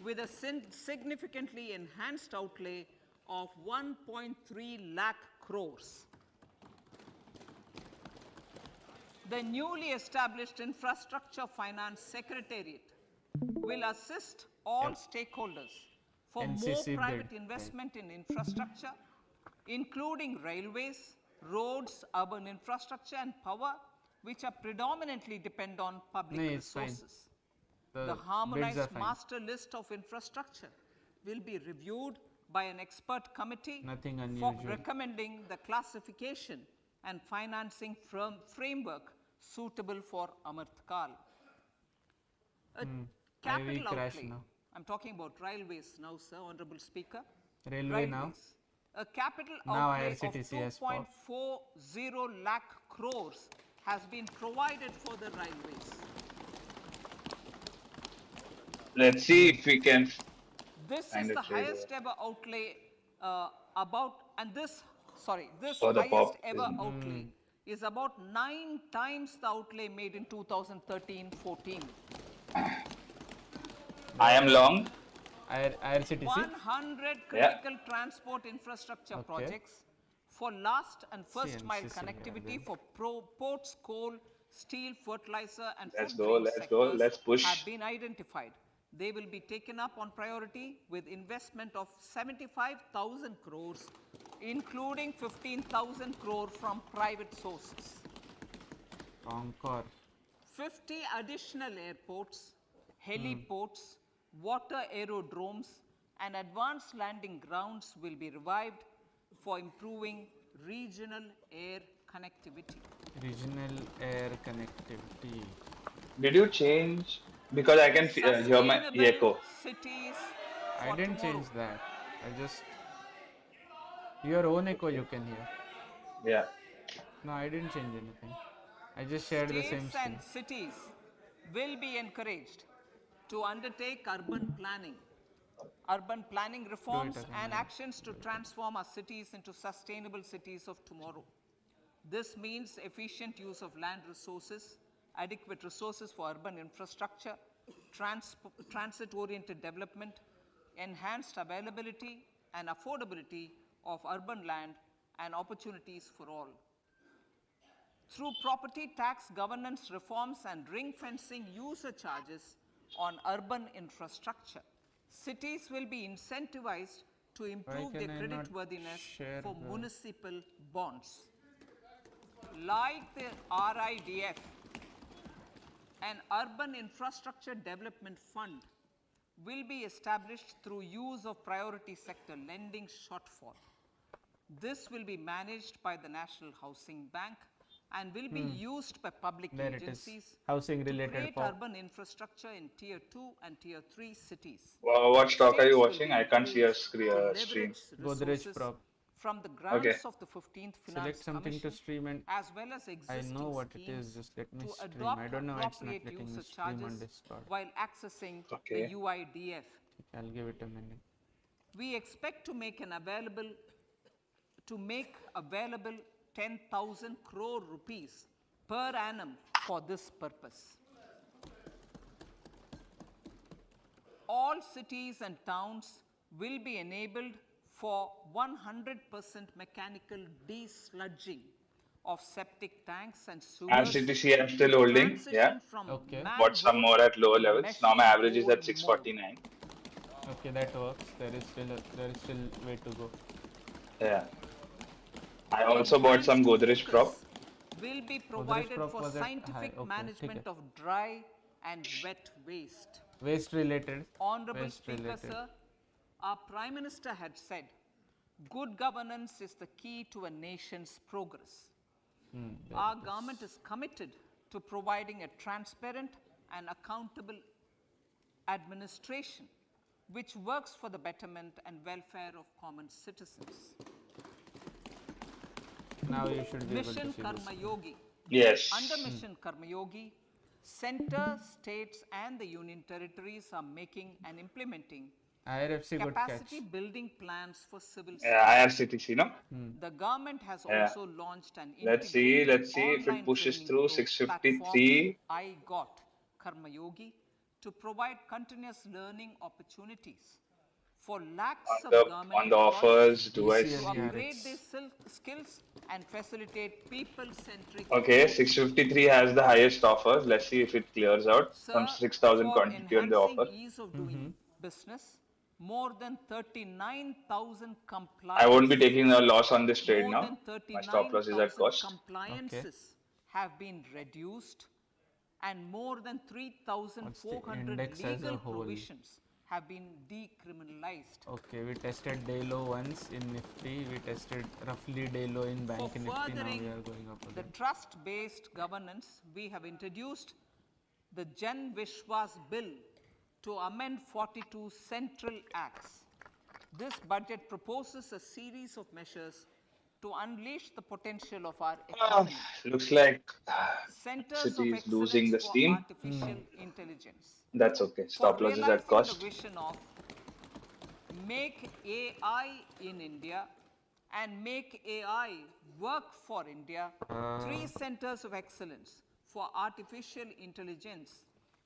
with a significantly enhanced outlay of 1.3 lakh crores. The newly established Infrastructure Finance Secretariat will assist all stakeholders for NCC more private bid, investment in infrastructure, including railways, roads, urban infrastructure, and power, which are predominantly depend on public No, it's fine. resources. The The bids are harmonized fine. master list of infrastructure will be reviewed by an expert committee Nothing for unusual. recommending the classification and financing framework suitable for Amartkal. A IV capital crash outlay. now. I'm talking about railways now, sir, Honorable Speaker. Railway now. A capital Now outlay of IRCTC has popped. 2.40 lakh crores has been provided for the railways. Let's see if we can This find is a the trade highest ever outlay this for the highest pop. ever outlay is about 9 times the outlay made in 2013-14. I am long. IRCTC. 100 critical transport infrastructure projects for last and first mile CNCC connectivity for ports, coal, steel, fertilizer and Let's food go. grain Let's go. sectors Let's push. have been identified. They will be taken up on priority with investment of 75,000 crores, including 15,000 crore from private sources. Concord. 50 additional airports, heliports, water aerodromes, and advanced landing grounds will be revived for improving regional air connectivity. Regional air connectivity. Did you change? Because I can hear my Sustainable echo. cities I for didn't tomorrow. change that. I just your own echo you can hear. Yeah. No, I didn't change anything. I just shared the same States screen. and cities will be encouraged to undertake urban planning reforms again, and yeah. actions to transform our cities into sustainable cities of tomorrow. This means efficient use of land resources, adequate resources for urban infrastructure, transit-oriented development, enhanced availability and affordability of urban land and opportunities for all. Through property tax governance reforms and ring-fencing user charges on urban infrastructure, cities will be incentivized to improve their can I not creditworthiness share for the- municipal bonds. Like the RIDF, an urban infrastructure development fund will be established through use of priority sector lending shortfall. This will be managed by the National Housing Bank and will be used by public There it is. agencies Housing to related create pop. urban infrastructure in Tier 2 and Tier 3 cities. What stock are you States will watching? be I can't see a encouraged to stream. leverage Godrej resources prop. from the Okay. grants of the 15th Finance Select something to Commission stream and as well as I existing know what it schemes is. Just let me to stream. adopt I don't know why it's not appropriate letting me user stream on charges Discord. while accessing the Okay. UIDF. I'll give it a minute. We expect to make available 10,000 crore rupees per annum for this purpose. All cities and towns will be enabled for 100% mechanical desludging of septic tanks and sewers. RCTC I'm still holding. Transition Yeah. from Okay. Bought some more at lower to levels. Now my average is at machine mode. 649. Okay, that works. There is still way to go. Yeah. I also bought some Enhanced Godrej focus prop. will be Godrej provided prop for was at high. scientific Okay, management ठीक है. of dry and wet waste. Waste related. Honorable Waste Speaker, related. sir, our Prime Minister had said, good governance is the key to a nation's progress. Our government is committed to providing a transparent and accountable administration which works for the betterment and welfare of common citizens. Now you should be able to Mission see Karma this. Yogi. Yes. Under Mission Karma Yogi, center, states and the union territories are making and implementing IRFC good catch. capacity building plans for civil Yeah, service. IRCTC, no? The government has Yeah. also launched an Let's see integrated if it online pushes training through. platform, 653. I Got Karma Yogi, to provide continuous learning opportunities for lakhs of government On the employees offers, do I ECL to see? upgrade their skills and facilitate people-centric Okay, growth. 653 has the highest offers. Let's see if it clears out. Some Sir, 6,000 for quantity on the enhancing offer. ease of doing business, more than 39,000 I compliances. won't be taking a loss on this trade More now. than My stop loss is at 39,000 cost. compliances have been reduced, and more than 3,400 index as a legal whole? provisions have been decriminalized. Okay, we tested day low once in Nifty. We tested roughly day low in Bank For Nifty. Now furthering we are going up the again. trust-based governance, we have introduced the Jan Vishwas Bill to amend 42 central acts. This budget proposes a series of measures to unleash the potential of our economy. Looks like Centers city of is losing excellence the for steam. artificial intelligence. That's okay. For Stop losses at realizing the cost. vision of make AI in India and make AI work for India, 3 centers of excellence for artificial intelligence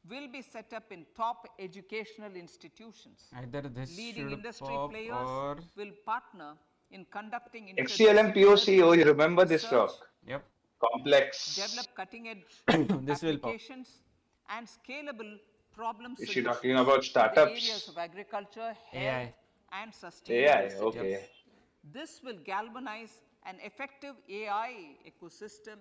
will be set up in top educational institutions. Either this Leading should industry pop players or will partner in conducting XCLM POC. Oh, you interdisciplinary remember this research, rock? yep. Complex. develop cutting-edge This will pop. applications and scalable problem Is she solutions talking about in the areas startups? of agriculture, AI. health, and sustainable AI, cities. okay. This will galvanize an effective AI ecosystem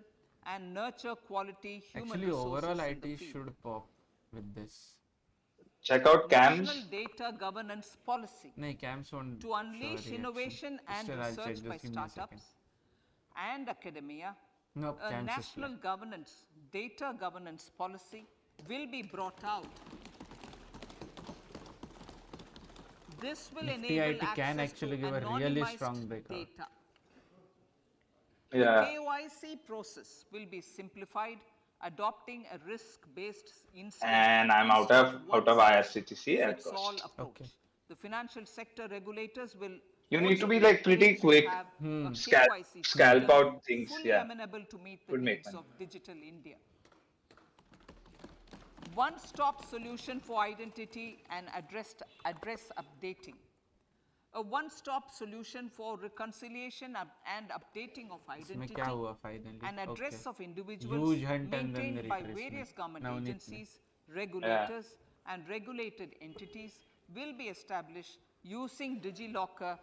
and nurture quality human Actually, resources overall in the IT field. should pop with this. Check out National CAMS. data governance policy No, CAMS won't to show a unleash reaction. innovation and Still, I'll check. research by Just give me a second. startups and academia. Nope, A CAMS is national governance, data governance policy will be brought out. This will Nifty enable IT can access actually to give a really anonymized strong breakout. data. Yeah. The KYC process will be simplified, adopting a risk-based instant And I'm out of IRCTC at fits-all cost. approach. Okay. The financial sector regulators will You need to also be like pretty encouraged to quick. have a Scalp, KYC scalp system out things. fully Yeah. amenable to meet the Would make needs money. of digital India. One-stop solution for identity and address updating. A one-stop solution for reconciliation and updating of इसमें identity क्या हुआ finally? and address Okay. of individuals Huge hunt and then maintained the by retracement. various government Navneet ने. agencies, regulators, and regulated entities will be established using DigiLocker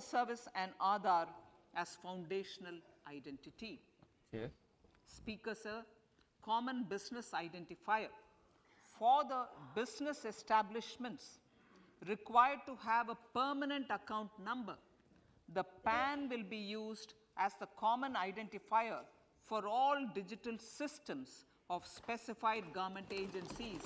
service and Aadhaar as foundational identity. Okay. Speaker, sir, common business identifier. For the business establishments required to have a permanent account number, the PAN will be used as the common identifier for all digital systems of specified government agencies.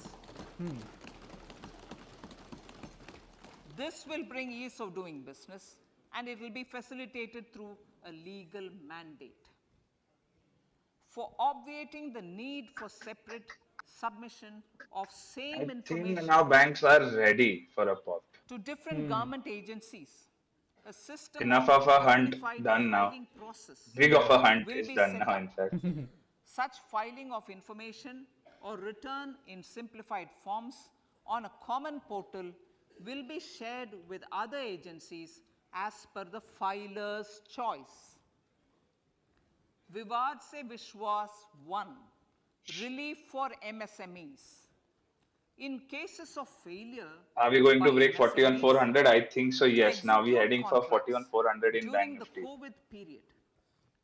This will bring ease of doing business, and it will be facilitated through a legal mandate. For obviating the need for separate submission of same I think information now banks are ready for a pop. to different government agencies, a systematic Enough of a hunt unified done now. filing process Big of a hunt will is be done set now, up. in fact. Such filing of information or return in simplified forms on a common portal will be shared with other agencies as per the filer's choice. Vivad Se Vishwas 1, relief for MSMEs. In cases of failure, Are we going by to break 40 on MSMEs 400? I think so, to yes. Now we're execute heading for 40 on contracts 400 in during Bank the Nifty. COVID period,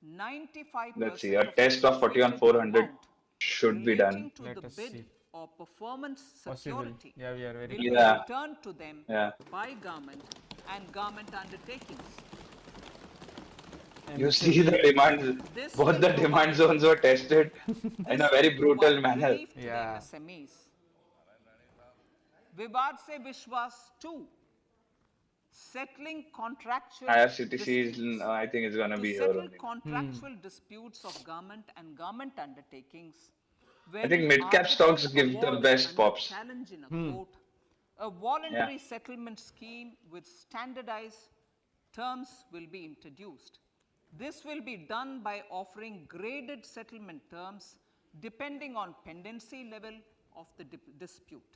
95% Let's see. A of test of 40 on expected 400 amount should be relating done. to Let the us bid see. or performance Possible. security Yeah, we are very will Yeah. be returned to them Yeah. by government and government undertakings. You see the demands, This both will the demand provide- zones were tested in a This very will brutal provide manner. relief to the Yeah. MSMEs. Vivad Se Vishwas 2, settling contractual IRCTC is, disputes. I think it's going to To be here settle only. contractual disputes of government and government undertakings, I think mid-cap stocks give the best pops. challenge in a court, a voluntary settlement scheme with standardized terms will be introduced. This will be done by offering graded settlement terms depending on pendency level of the dispute.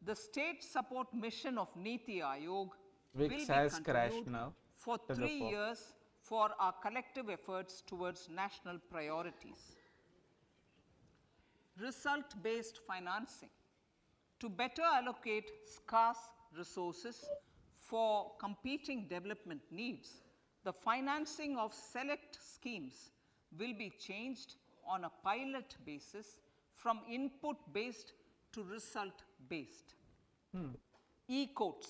The state support mission of Niti Aayog VIX will be has crashed continued now for to the 3 pop. years for our collective efforts towards national priorities. Result-based financing. To better allocate scarce resources for competing development needs, the financing of select schemes will be changed on a pilot basis from input-based to result-based. E-courts.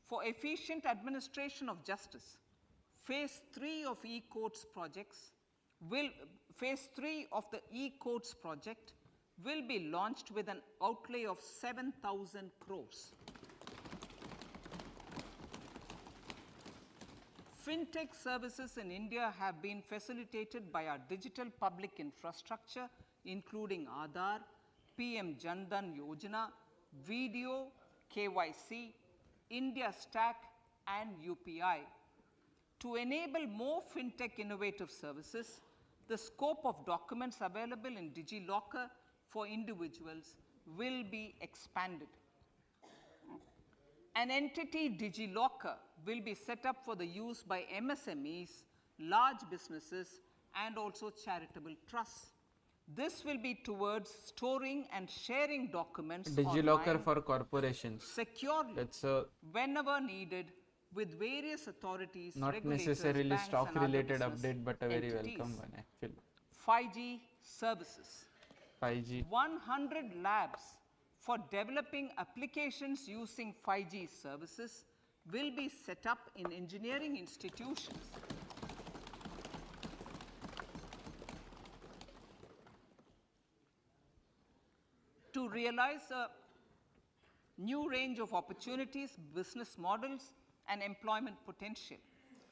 For efficient administration of justice, phase 3 of e-courts projects phase 3 of the e-courts project will be launched with an outlay of 7,000 crores. Fintech services in India have been facilitated by our digital public infrastructure, including Aadhaar, PM Jan Dhan Yojana, Video, KYC, India Stack, and UPI. To enable more fintech innovative services, the scope of documents available in DigiLocker for individuals will be expanded. An entity, DigiLocker, will be set up for the use by MSMEs, large businesses, and also charitable trusts. This will be towards storing and sharing documents DigiLocker online for corporations. securely That's whenever needed with various authorities, not regulators, necessarily banks, stock and other related business update, but a very entities. welcome one actually. 5G services. 5G. 100 labs for developing applications using 5G services will be set up in engineering institutions. To realize a new range of opportunities, business models, and employment potential,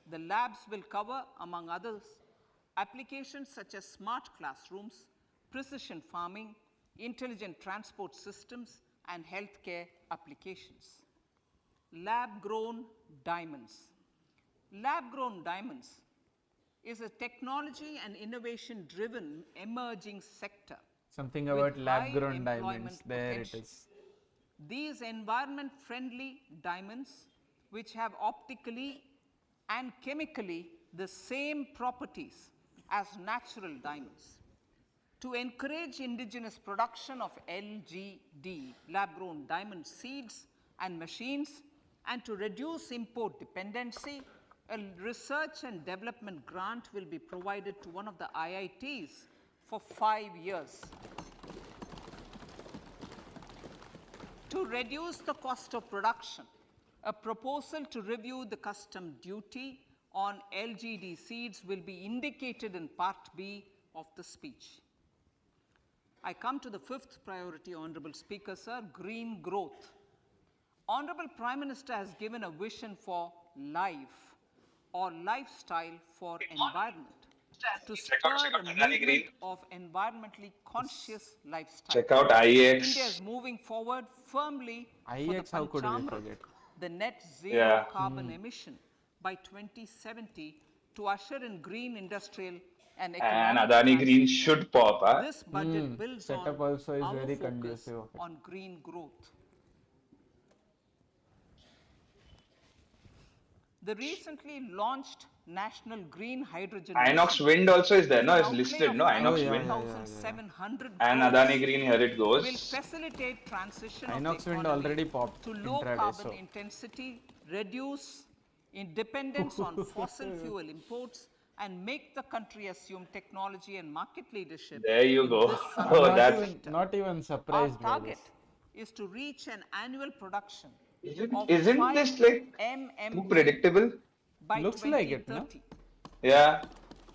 the labs will cover, among others, applications such as smart classrooms, precision farming, intelligent transport systems, and healthcare applications. Lab-grown diamonds. Lab-grown diamonds is a technology and innovation-driven emerging sector. Something with about high lab-grown diamonds. employment There potential. it is. These environment-friendly diamonds, which have optically and chemically the same properties as natural diamonds. To encourage indigenous production of LGD, lab-grown diamond seeds and machines, and to reduce import dependency, a research and development grant will be provided to one of the IITs for 5 years. To reduce the cost of production, a proposal to review the custom duty on LGD seeds will be indicated in Part B of the speech. I come to the fifth priority, Honorable Speaker, sir, green growth. Honorable Prime Minister has given a vision for life or lifestyle for environment to spur a movement of environmentally conscious lifestyle. Check out India IEX. is moving forward firmly for the IEX, how could we Panchamrit, forget? the net zero carbon emission by 2070 to usher in green industrial and And economic Adani Green transition. should pop, huh? This budget builds Setup on also is our very focus conducive of it. on green growth. The recently launched National Green Hydrogen Inox Mission, Wind also is there, with no? an It's outlay listed, of no? Inox Oh, yeah, Wind. yeah. 19,700 And crores Adani Green, here it will goes. facilitate transition Inox of the Wind economy already popped to low intraday, carbon so. intensity, reduce in dependence on fossil fuel imports, and make the country assume technology and market leadership There you in go. this I'm Oh, not, that's... even, not even Our surprised by target this. is to reach an annual production of Isn't 5 this like too mmg predictable? by Looks like it, no? 2030. Yeah.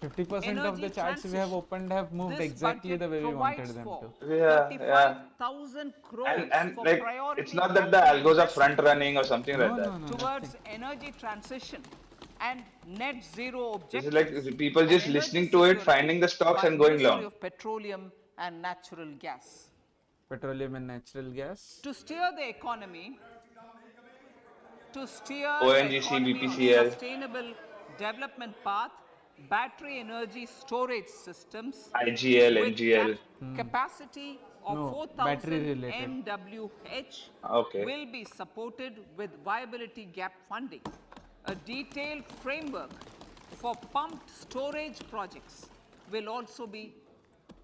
50% of the Energy charts we have transition. opened have moved This exactly budget the way we provides wanted them for to. Yeah, 35,000 crores And for like, priority it's not that the capital algos are investment front running or something No, like that. no, no, towards nothing. energy transition and net zero It's objectives. like people and just energy listening to it, security finding the stocks by and going Ministry long. of Petroleum and Natural Gas. Petroleum and natural gas. To steer the economy ONGC, on BPCL. sustainable development path, battery energy storage systems IGL, with MGL. capacity of No, 4,000 battery related. MWH Okay. will be supported with viability gap funding. A detailed framework for pumped storage projects will also be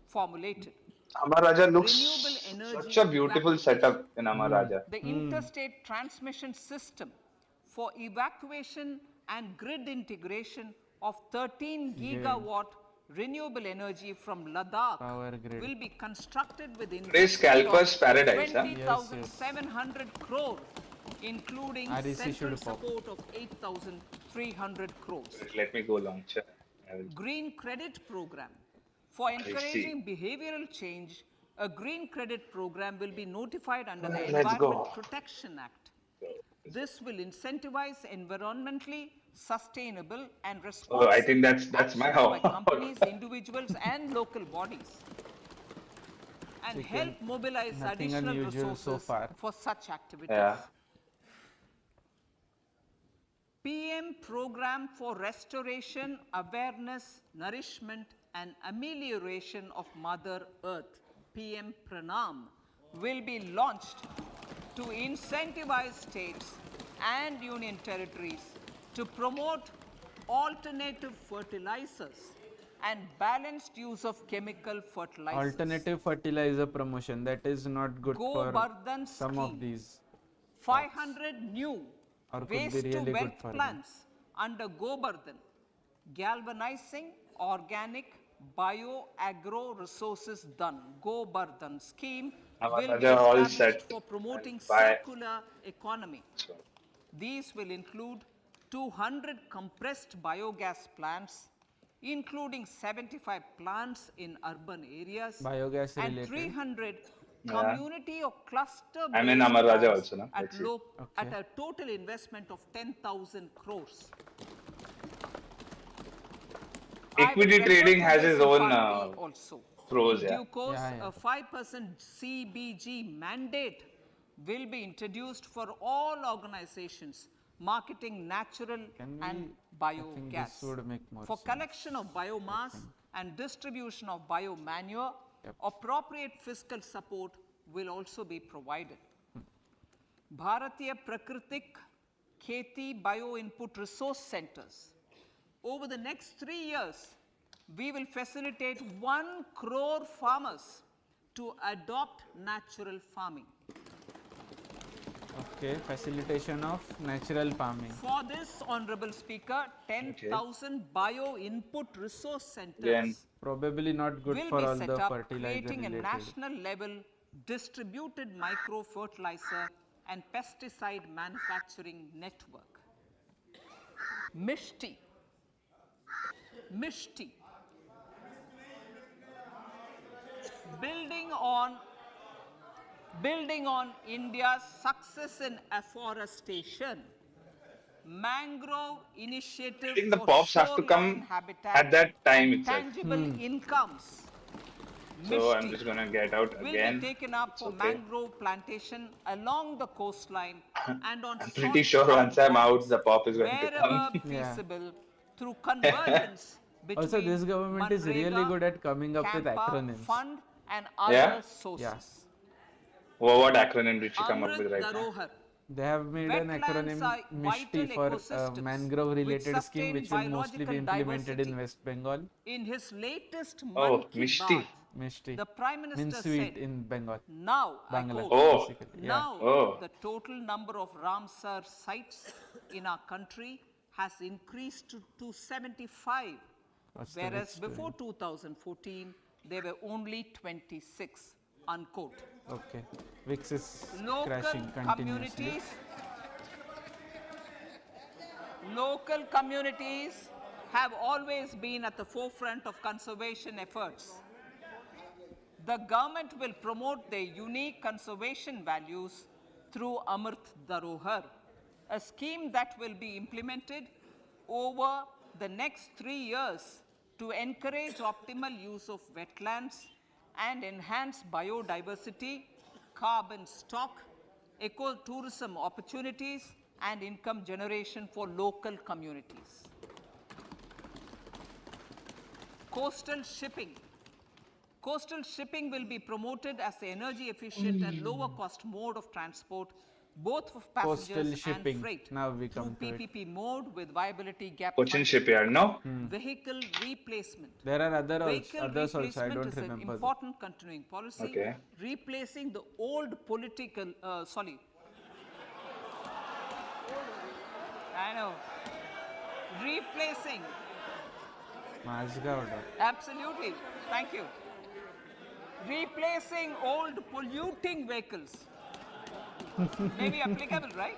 formulated. Amar Raja looks Renewable energy such a beautiful evacuation. setup in Amar Raja. The interstate transmission system for evacuation and grid integration of 13 gigawatt renewable energy from Ladakh Power grid. will be constructed with Today's scalper's paradise, huh? 20,700 crores, including REC central should pop. support of 8,300 crores. Let me go long. Green Credit Program. For I encouraging see. behavioral change, a green credit program will be notified under the Let's Environment go. Protection Act. This will incentivize environmentally sustainable and Oh, I think responsible that's my actions by house. companies, individuals, and local bodies, and help Chicken, mobilize nothing additional unusual so resources far. for such activities. Yeah. PM Program for Restoration, Awareness, Nourishment, and Amelioration of Mother Earth, PM Pranam, will be launched to incentivize states and union territories to promote alternative fertilizers and balanced use of chemical fertilizers. Alternative fertilizer promotion, that is not good for Govardhan some of scheme, these 500 new or could be waste to really good wealth for them. plants under Govardhan, galvanizing organic bio-agro resources done. Govardhan scheme Our will be Raja all established set. for promoting And bye. circular economy. So, These will include 200 compressed biogas plants, including 75 plants in urban areas, Biogas and related. 300 yeah. community or cluster I'm in based Amar Raja plants also, no? at, Let's see. at a total investment of 10,000 crores. Equity trading has its own Also. pros, In yeah. due course, Yeah. a 5% CBG mandate will be introduced for all organizations marketing natural Can we- and I think biogas. this would make more For sense. collection of biomass and distribution of biomanure, Yep. appropriate fiscal support will also be provided. Bharatiya Prakritik Kheti Bio Input Resource Centers. Over the next 3 years, we will facilitate 1 crore farmers to adopt natural farming. Okay, facilitation of natural farming. For this, Honorable Speaker, 10,000 bio input resource centers Again. Probably not good will for be all set the up, fertilizer creating a related. national level distributed micro fertilizer and pesticide manufacturing network. Mishti. Building on India's success in afforestation, mangrove I initiative think the for pops have to shoreline come habitat at that time and itself. tangible incomes. So I'm Mishti just gonna get out will again. be taken up It's for okay. mangrove plantation along the coastline and on I'm pretty sure short once I'm out, lands the pop is going to wherever come. Yeah. feasible through convergence between Also, this government is really Manrega, good at coming up with Campa, acronyms. Fund and other Yeah? sources. Well, what acronym did she come up Amrit with right now? Dharohar. They have made an Wetlands acronym are MISHTI vital for ecosystems mangrove which related scheme, sustain which will mostly be biological implemented in diversity. West Bengal. In his latest Oh, Mann Ki Mishti. Baat, MISHTI the Prime Minister means sweet said, in Bengal. now, I Bangla, quote, Oh. basically. now Oh. the total number of Ramsar sites in our country has increased to 75, What's the whereas next before 2014, there were only 26, unquote. Okay. VIX is Local crashing continuously. Local communities have always been at the forefront of conservation efforts. The government will promote their unique conservation values through Amrit Dharohar, a scheme that will be implemented over the next 3 years to encourage optimal use of wetlands and enhance biodiversity, carbon stock, ecotourism opportunities, and income generation for local communities. Coastal shipping. Coastal shipping will be promoted as the energy efficient and lower cost mode of transport, both for passengers Coastal shipping. and freight, Now we through come to it. PPP mode with viability gap Cochin funding. Shipyard, no? Vehicle replacement. There are Vehicle others also, I replacement don't is an remember. important continuing policy, Okay. replacing the old political, I know, replacing, Mazgaon. absolutely, thank you, replacing old polluting vehicles, maybe applicable, right?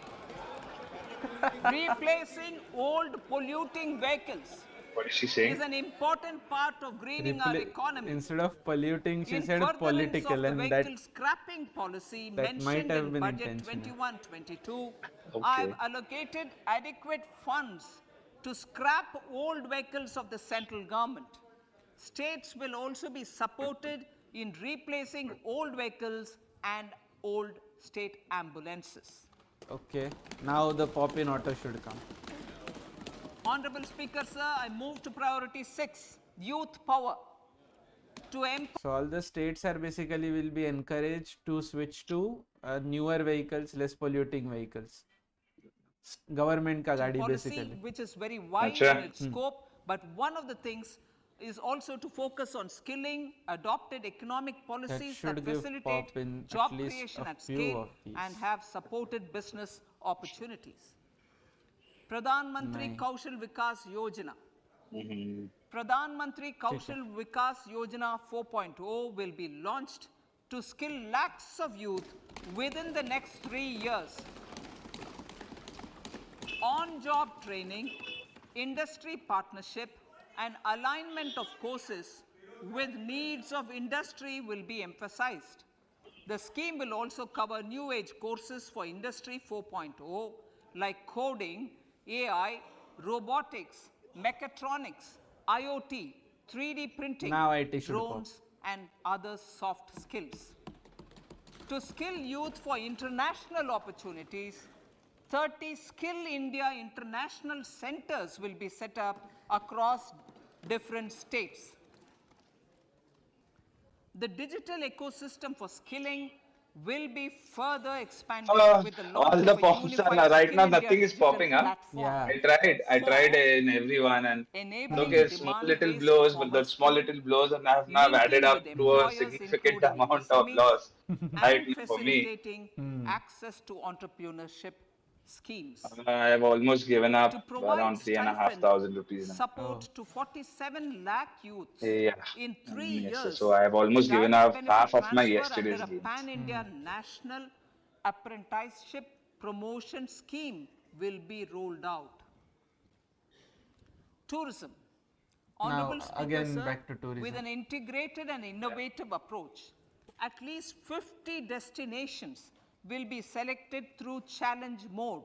Replacing old polluting vehicles What is she is saying? an important part of greening our economy. Instead of polluting, she In said furtherance political, of the and vehicle scrapping policy that might mentioned have in been Budget intentional. 21-22, I have Okay. allocated adequate funds to scrap old vehicles of the central government. States will also be supported in replacing old vehicles and old state ambulances. Okay, now the pop-in auto should come. Honorable Speaker, sir, I move to priority 6, youth power. To empower So all the states are basically will be encouraged to switch to newer vehicles, less polluting vehicles. Government ka gadi policy, basically. which is very wide in Acha. its scope, but one of the things is also to focus on skilling, adopted economic policies that should give facilitate pop in at job least creation a at few scale of these. and have supported business opportunities. Pradhan Mantri Nahin. Kaushal Vikas Yojana. Mm-hmm. Pradhan Mantri Kaushal Vikas Yojana 4.0 will be launched to skill lakhs of youth within the next 3 years. On-job training, industry partnership, and alignment of courses with needs of industry will be emphasized. The scheme will also cover new age courses for Industry 4.0 like coding, AI, robotics, mechatronics, IoT, 3D printing, Now IT should pop. drones, and other soft skills. To skill youth for international opportunities, 30 Skill India international centers will be set up across different states. The digital ecosystem for skilling will be further expanded with the All launch the of a pops are unified right Skill now. India Nothing is digital popping up. platform. Yeah. I tried For in everyone, and enabling okay, small little demand-based blows, but formal the small skilling, little blows and have now added linking with up to a employers significant including amount of MSMEs, loss right and now for me. facilitating access to entrepreneurship schemes. I have almost given To up provide around three and a half stipend thousand rupees now. support to 47 lakh youths Yeah, in 3 yes. years, So I have almost given direct up half benefit of my transfer under yesterday's a gains. pan-India national apprenticeship promotion scheme will be rolled out. Tourism. Honorable Now Speaker, again sir, back to with tourism. an integrated and innovative approach, at least 50 destinations will be selected through challenge mode.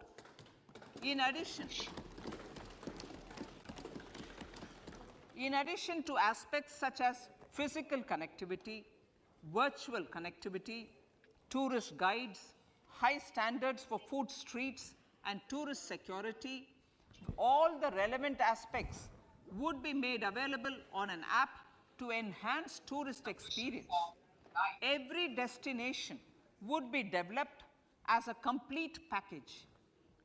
In addition to aspects such as physical connectivity, virtual connectivity, tourist guides, high standards for food streets, and tourist security, all the relevant aspects would be made available on an app to enhance tourist experience. Every destination would be developed as a complete package.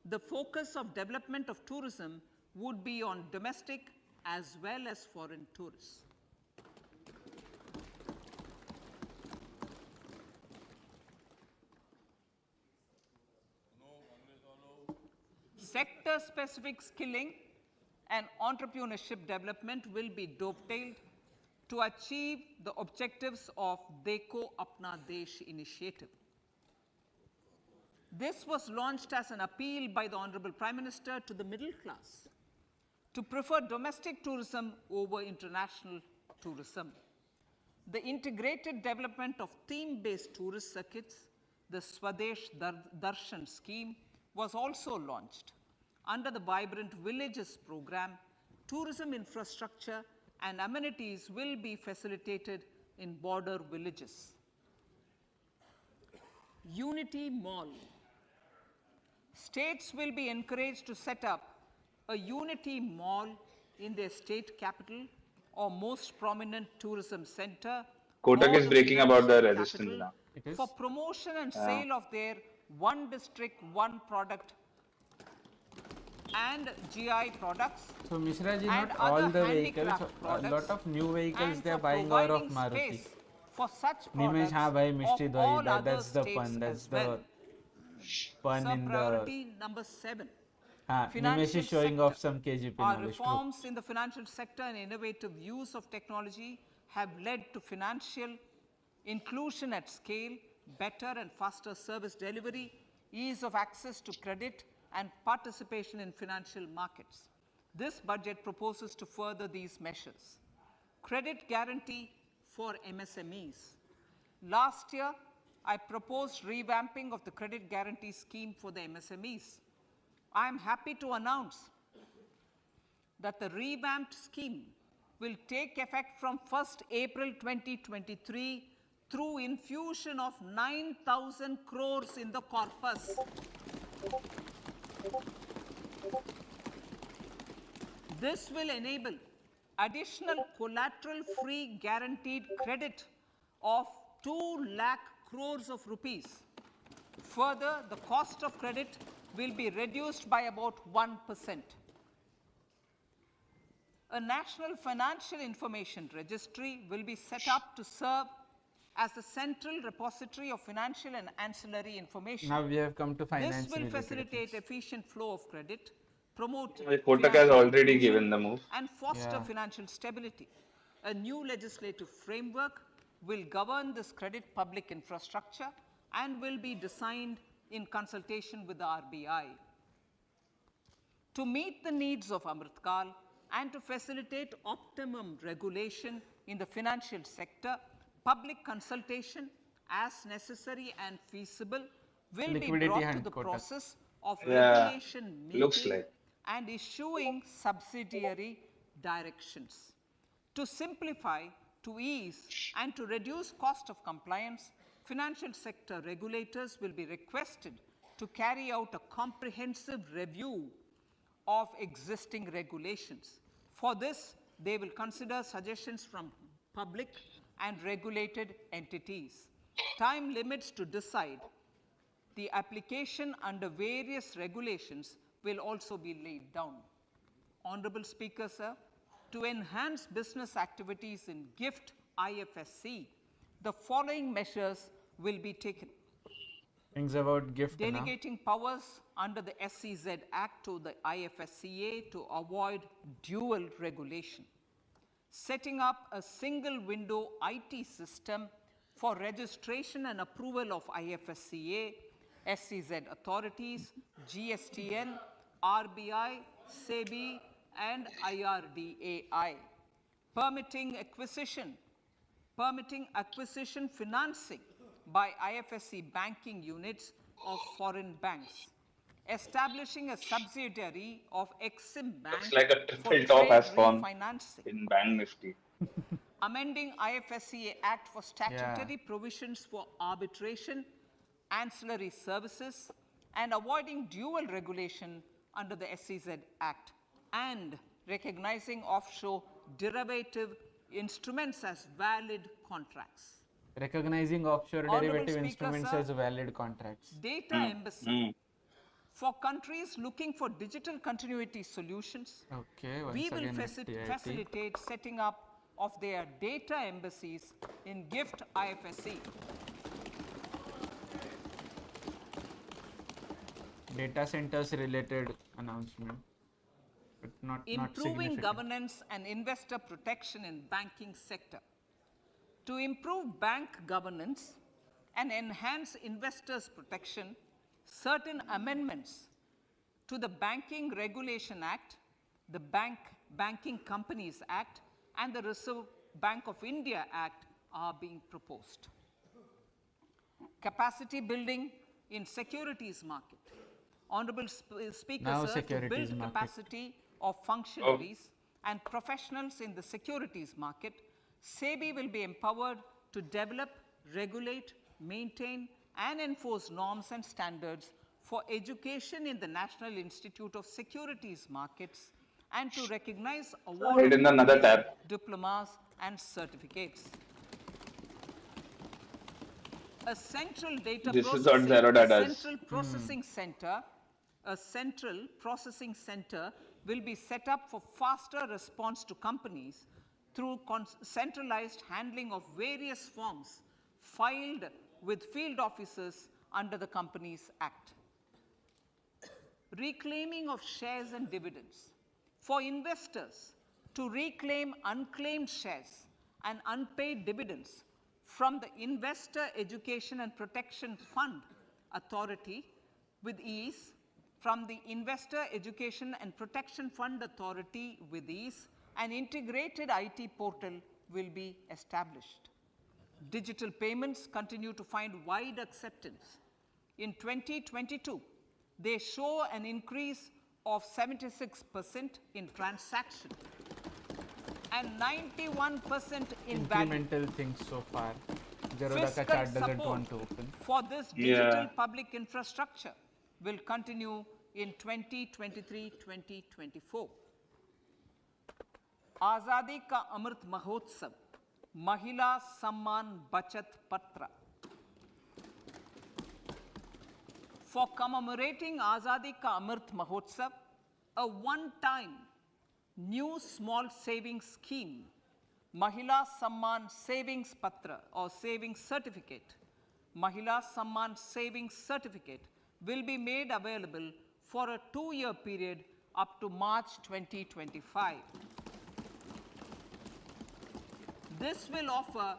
The focus of development of tourism would be on domestic as well as foreign tourists. Sector-specific skilling and entrepreneurship development will be dovetailed to achieve the objectives of Dekho Apna Desh initiative. This was launched as an appeal by the Honorable Prime Minister to the middle class to prefer domestic tourism over international tourism. The integrated development of theme-based tourist circuits, the Swadesh Darshan scheme, was also launched. Under the Vibrant Villages program, tourism infrastructure and amenities will be facilitated in border villages. Unity Mall. States will be encouraged to set up a Unity Mall in their state capital or most prominent tourism center Kotak or is the breaking about the financial resistance capital now. for promotion and sale of their one district, one product and GI products. So Mishra ji, and not all other the vehicles, handicraft a lot products, of new vehicles and they are for buying out of providing Maruti. space for such Nimesh, products हाँ भाई of मिष्टी दो all other that's the states pun, that's as well. the pun in the. Priority number 7. Nimesh Financial is showing sector. off some KGP Our knowledge. True. reforms in the financial sector and innovative use of technology have led to financial inclusion at scale, better and faster service delivery, ease of access to credit, and participation in financial markets. This budget proposes to further these measures. Credit guarantee for MSMEs. Last year, I proposed revamping of the credit guarantee scheme for the MSMEs. I am happy to announce that the revamped scheme will take effect from 1st April 2023 through infusion of 9,000 crores in the corpus. This will enable additional collateral-free guaranteed credit of 2 lakh crores of rupees. Further, the cost of credit will be reduced by about 1%. A national financial information registry will be set up to serve as the central repository of financial and ancillary information. Now we have come to finance. This will facilitate efficient flow of credit, promote Kotak has already given the move, and foster financial stability. A new legislative framework will govern this credit public infrastructure and will be designed in consultation with the RBI. To meet the needs of Amritkal and to facilitate optimum regulation in the financial sector, public consultation, as necessary and feasible, will be brought to the process of regulation making and issuing subsidiary directions. To simplify, to ease, and to reduce cost of compliance, financial sector regulators will be requested to carry out a comprehensive review of existing regulations. For this, they will consider suggestions from public and regulated entities. Time limits to decide the application under various regulations will also be laid down. Honorable Speaker, sir, to enhance business activities in GIFT IFSC, the following measures will be taken. Things about GIFT delegating powers under the SEZ Act to the IFSCA to avoid dual regulation. Setting up a single window IT system for registration and approval of IFSCA, SEZ authorities, GSTN, RBI, SEBI, and IRDAI. Permitting acquisition financing by IFSC banking units of foreign banks. Establishing a subsidiary of Exim Bank looks like a for triple top has trade formed refinancing. in Bank Nifty. Amending IFSCA Act for statutory provisions for arbitration, ancillary services, and avoiding dual regulation under the SEZ Act, and recognizing offshore derivative instruments as valid contracts. Recognizing offshore derivative instruments as valid contracts. Data embassy. For countries looking for digital continuity solutions, we will facilitate setting up of their data embassies in GIFT IFSC. Data centers related announcement, but not improving governance and investor protection in banking sector. To improve bank governance and enhance investors' protection, certain amendments to the Banking Regulation Act, the Banking Companies Act, and the Reserve Bank of India Act are being proposed. Capacity building in securities market. Honorable Speaker, sir, to build capacity of functionaries and professionals in the securities market, SEBI will be empowered to develop, regulate, maintain, and enforce norms and standards for education in the National Institute of Securities Markets and to recognize awarded diplomas and certificates. A central processing center will be set up for faster response to companies through centralized handling of various forms filed with field officers under the Companies Act. Reclaiming of shares and dividends. For investors to reclaim unclaimed shares and unpaid dividends from the Investor Education and Protection Fund Authority with ease, from the Investor Education and Protection Fund Authority, Bereez, an integrated IT portal will be established. Digital payments continue to find wide acceptance. In 2022, they show an increase of 76% in transaction and 91% in value. Incremental things so far. Zerodha ka Fiscal chart doesn't support want to open. for this digital public infrastructure will continue in 2023-2024. आजादी का अमृत महोत्सव, महिला सम्मान बचत पत्र. For commemorating Azadi Ka Amrit Mahotsav, a one-time new small savings scheme, Mahila Samman Savings Patra or Savings Certificate, Mahila Samman Savings Certificate will be made available for a 2-year period up to March 2025. This will offer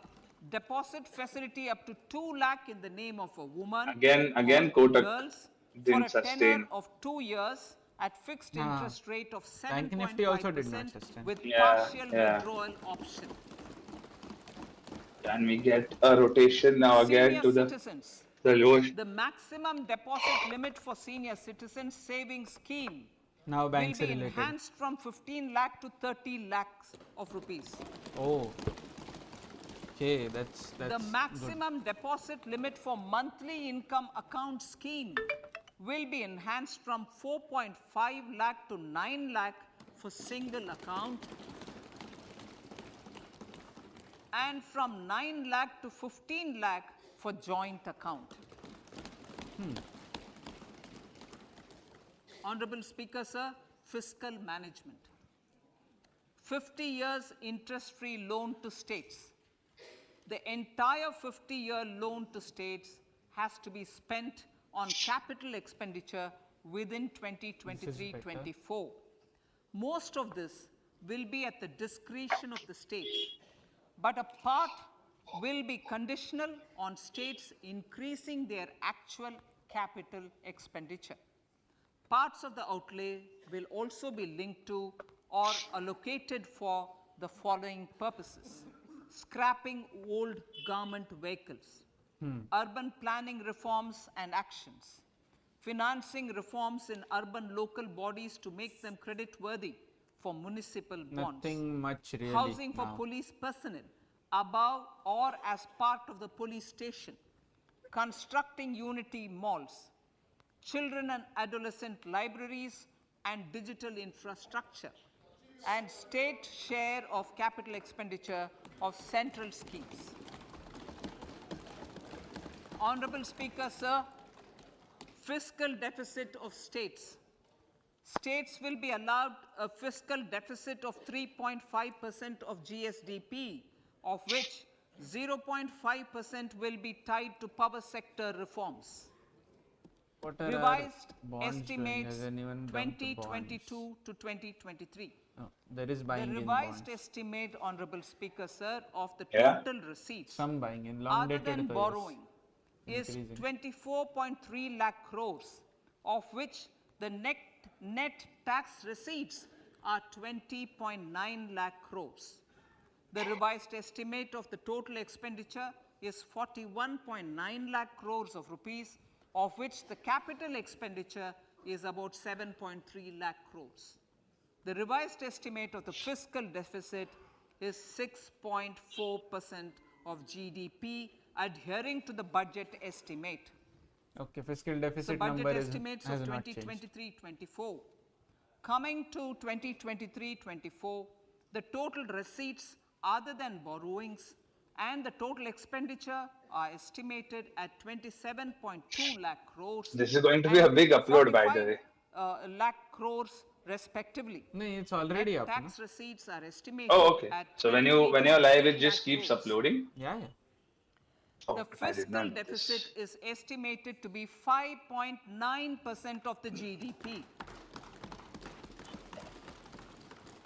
deposit facility up to 2 lakh in the name of a woman Again, or Kotak girls for didn't a tenure sustain. of 2 years at fixed interest rate of Bank Nifty also did not 7.5% sustain. with Yeah, partial yeah. withdrawal option. Can we get a rotation now again Senior to citizens, the lowest? the maximum deposit limit for senior citizens savings scheme Now will banks are be related. enhanced from 15 lakh to 30 lakhs of rupees. Oh. Okay, that's The maximum deposit limit for monthly income account scheme will be enhanced from 4.5 lakh to 9 lakh for single account and from 9 lakh to 15 lakh for joint account. Honorable Speaker, sir, fiscal management. 50 years interest-free loan to states. The entire 50-year loan to states has to be spent on capital expenditure within 2023-24. Most of this will be at the discretion of the states, but a part will be conditional on states increasing their actual capital expenditure. Parts of the outlay will also be linked to or allocated for the following purposes: scrapping old government vehicles, urban planning reforms and actions, financing reforms in urban local bodies to make them credit-worthy for municipal bonds, nothing much really. housing for now. police personnel above or as part of the police station, constructing unity malls, children and adolescent libraries and digital infrastructure, and state share of capital expenditure of central schemes. Honorable Speaker, sir, fiscal deficit of states. States will be allowed a fiscal deficit of 3.5% of GSDP, of which 0.5% will be tied to power sector reforms. What are our Revised bonds doing? estimates Has anyone dumped bonds? 2022 to 2023. Oh, there is The buying in revised bonds. estimate, Honorable Speaker, sir, of the Yeah. total receipts Some buying in long other dated than to borrowing yes, is increasing. 24.3 lakh crores, of which the net tax receipts are 20.9 lakh crores. The revised estimate of the total expenditure is 41.9 lakh crores of rupees, of which the capital expenditure is about 7.3 lakh crores. The revised estimate of the fiscal deficit is 6.4% of GDP, adhering to the budget estimate. Okay, fiscal The deficit budget number estimates has of not changed. 2023-24. Coming to 2023-24, the total receipts other than borrowings and the total expenditure are estimated at 27.2 lakh crores. This is going to be a and big upload, by the 45 way. lakh crores respectively. No, it's already Net up. No? tax receipts are estimated Oh, okay. at So when you're live, 28.8 it just lakh keeps crores. uploading. Yeah, yeah. Oh, The I did fiscal not know deficit this. is estimated to be 5.9% of the GDP.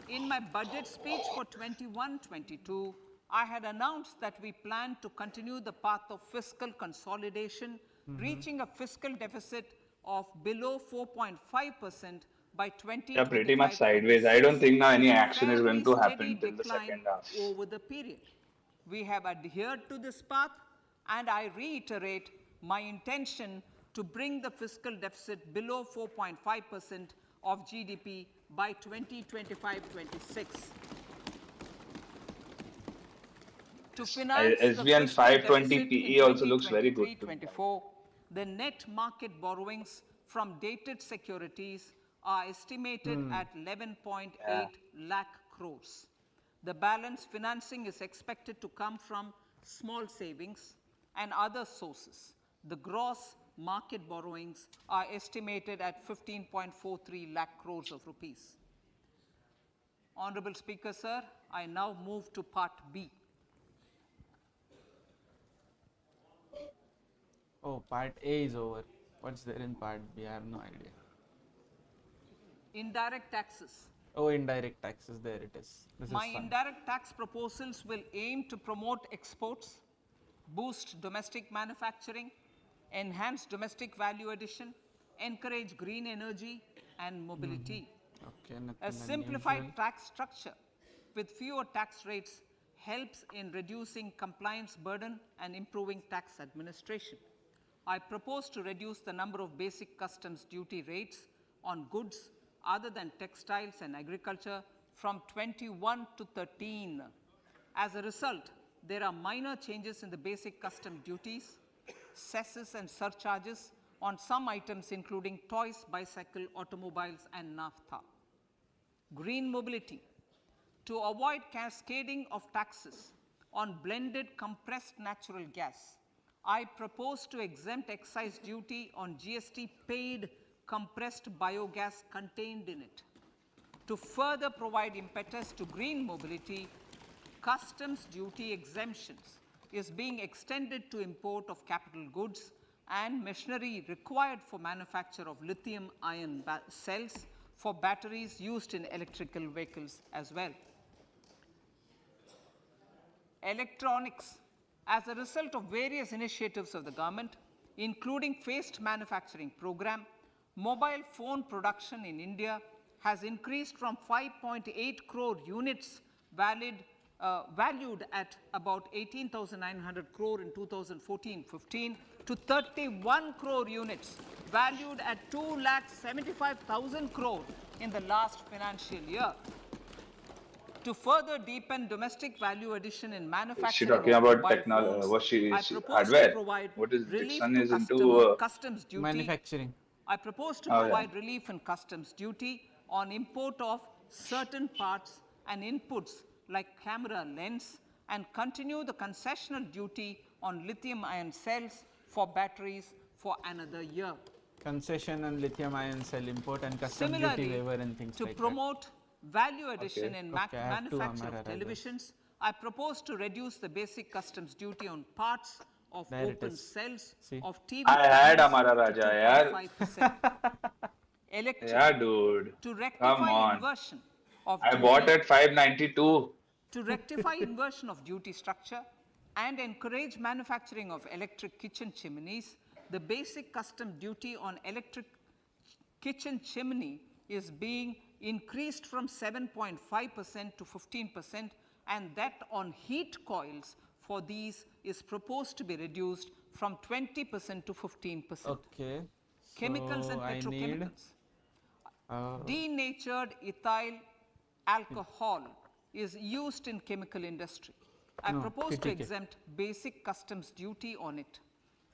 In my budget speech for 21-22, I had announced that we plan to continue the path of fiscal consolidation, reaching a fiscal deficit of below 4.5% by Yeah, pretty much 2025-26, sideways. I don't think now any with a action is fairly going to steady happen till the decline second half. over the period. We have adhered to this path, and I reiterate my intention to bring the fiscal deficit below 4.5% of GDP by 2025-26. To finance the SBN fiscal 520 deficit in PE also looks very good to me. 2023-24, the net market borrowings from dated securities are estimated at 11.8 lakh crores. The balance financing is expected to come from small savings and other sources. The gross market borrowings are estimated at 15.43 lakh crores of rupees. Honorable Speaker, sir, I now move to Part B. Oh, part A is over. What's there in part B? I have no idea. Indirect taxes. Oh, indirect taxes. There it is. This My is fun. indirect tax proposals will aim to promote exports, boost domestic manufacturing, enhance domestic value addition, encourage green energy and mobility. Okay, A nothing simplified unusual. tax structure with fewer tax rates helps in reducing compliance burden and improving tax administration. I propose to reduce the number of basic customs duty rates on goods other than textiles and agriculture from 21 to 13. As a result, there are minor changes in the basic custom duties, cesses and surcharges on some items including toys, bicycle, automobiles and naphtha. Green mobility. To avoid cascading of taxes on blended compressed natural gas, I propose to exempt excise duty on GST paid compressed biogas contained in it. To further provide impetus to green mobility, customs duty exemptions is being extended to import of capital goods and machinery required for manufacture of lithium-ion cells for batteries used in electrical vehicles as well. Electronics. As a result of various initiatives of the government, including phased manufacturing program, mobile phone production in India has increased from 5.8 crore units valued at about 18,900 crore in 2014-15 to 31 crore units valued at 2,75,000 crore in the last financial year. To further deepen domestic value addition in Is she manufacturing talking of about mobile phones, Was I she propose to hardware? provide What is relief Dixon to is into? customs duty. Manufacturing. I propose to Oh, yeah. provide relief in customs duty on import of certain parts and inputs like camera lens and continue the concessional duty on lithium-ion cells for batteries for another year. Concession and lithium ion cell import and custom duty Similarly, waiver and things to like promote value addition in Okay, I have two manufacture of Amara Rajas. televisions, I propose to reduce the basic customs duty on parts of There it open is. cells See? of TV I had cabinets Amara to Raja, yaar. 2.5%. Electric. Yeah, dude. To Come rectify on. inversion of I bought duty, at 592. to rectify inversion of duty structure and encourage manufacturing of electric kitchen chimneys, the basic custom duty on electric kitchen chimney is being increased from 7.5% to 15%, and that on heat coils for these is proposed to be reduced from 20% to 15%. Okay. Chemicals and So I need petrochemicals. Denatured ethyl alcohol is used in chemical industry. I No, propose to PTK. exempt basic customs duty on it.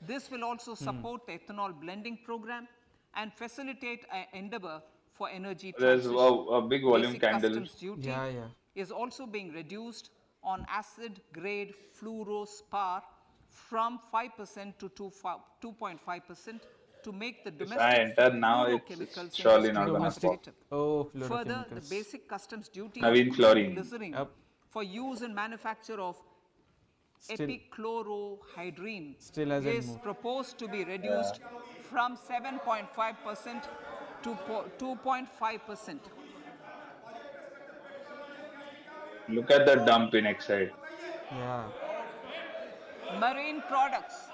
This will also support the ethanol blending program and facilitate an endeavor for energy There's transition. a big volume Basic candle. customs duty Yeah. is also being reduced on acid grade fluorospar from 5% to 2.5% to make the If I domestic enter now, it's fluorochemicals surely industry not gonna pop. competitive. Oh, Further, the fluorochemicals. basic customs duty Naveen on fluorine. glycerin Yep. for use in manufacture of Still, epichlorohydrin still hasn't is moved. proposed to be reduced from 7.5% to 2.5%. Look at the dump in Exide. Yeah. Marine products.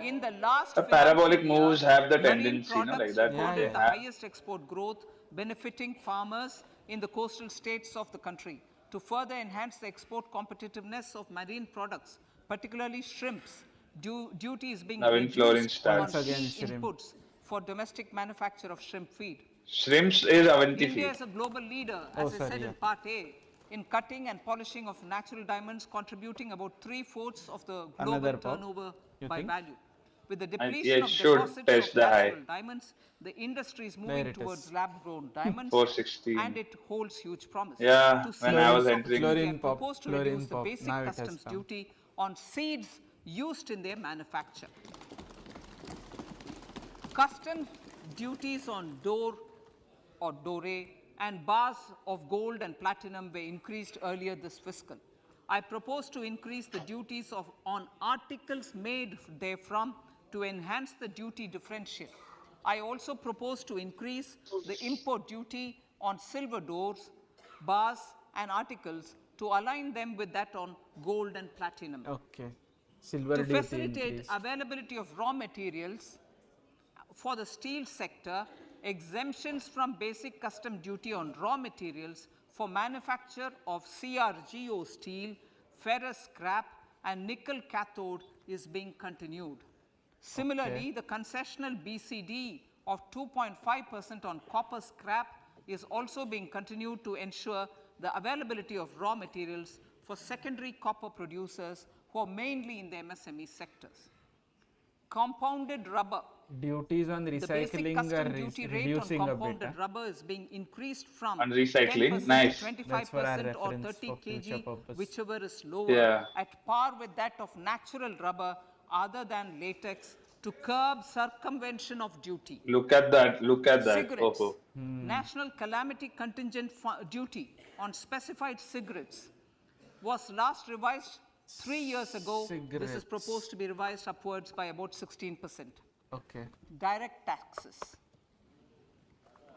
In the last The financial parabolic year, moves have the marine tendency, products that recorded they the have. highest export growth, benefiting farmers in the coastal states of the country. To further enhance the export competitiveness of marine products, particularly shrimps, duty is being Navin Florin reduced on Once starts. again, key shrimp. inputs for domestic manufacture of shrimp feed. Shrimps is Avanti India feed. is a global leader, Oh, as I sorry, said yeah. in part A, in cutting and polishing of natural diamonds, contributing about 3/4 of the global Another pop, turnover you by think? value. With the Yeah, depletion it of should deposits test of the high. natural diamonds, the industry is There moving it towards is. lab-grown diamonds, and 416. it holds huge promise. Yeah, To when seize I Fluorine, was this entering. opportunity, I fluorine pop, propose to fluorine reduce the pop. basic Now it has customs come. duty on seeds used in their manufacture. Customs duties on door or dore and bars of gold and platinum were increased earlier this fiscal. I propose to increase the duties on articles made therefrom to enhance the duty differential. I also propose to increase the import duty on silver doors, bars, and articles to align them with that on gold and platinum. Okay. Silver To duty facilitate increased. availability of raw materials for the steel sector, exemptions from basic custom duty on raw materials for manufacture of CRGO steel, ferrous scrap, and nickel cathode is being continued. Similarly, the concessional BCD of 2.5% on copper scrap is also being continued to ensure the availability of raw materials for secondary copper producers who are mainly in the MSME sectors. Compounded rubber. Duties on The basic recycling custom are duty rate on reducing a bit. compounded rubber is being increased from On recycling, 10% nice. to That's for our 25% or reference 30 for future kg, purpose. whichever is lower, Yeah. at par with that of natural rubber other than latex, to curb circumvention of duty. Look at that. Look at that. Cigarettes. Oh. National calamity contingent duty on specified cigarettes was last revised 3 years ago. This is Cigarettes. proposed to be revised upwards by about 16%. Okay. Direct taxes.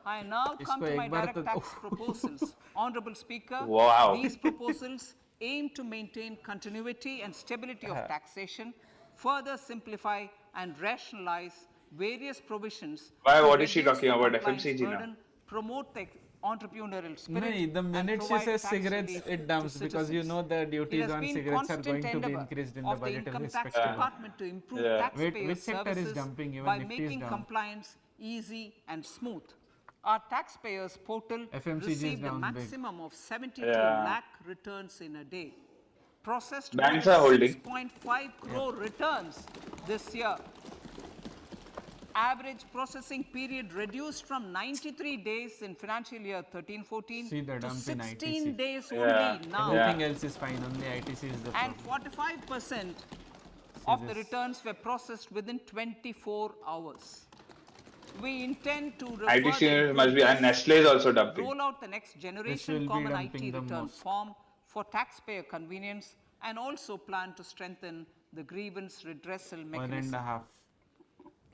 I now come इसको to my एक बार direct तो- tax proposals. Honorable Speaker, Wow. these proposals aim to maintain continuity and stability of taxation, further simplify and rationalize various provisions Why, to what is she reduce talking the about compliance FMCG now? burden, promote the entrepreneurial spirit, No, the and minute she provide says tax cigarettes, relief it to dumps because you citizens. know the It duties has on been cigarettes are constant going to be endeavor increased in the of the budget Income Tax respectively. Department to improve Yeah. taxpayer Which sector is services dumping? Even by Nifty is making down. compliance easy and smooth. Our taxpayers portal FMCG is received a down big. maximum of 72 Yeah. lakh returns in a day. Processed Banks more are than holding. 6.5 crore returns this year. Average processing period reduced from 93 days in financial year 13-14 See the to dump in 16 ITC. days Yeah. only now. Everything else is fine, only ITC is the And problem. 45% of the this. returns were processed within 24 hours. We intend to refer ITC the must be, and improvements, Nestle is also dumping. roll out the next generation will be common dumping IT the return most. form for taxpayer convenience, and also plan to strengthen the grievance redressal 1.5. mechanism.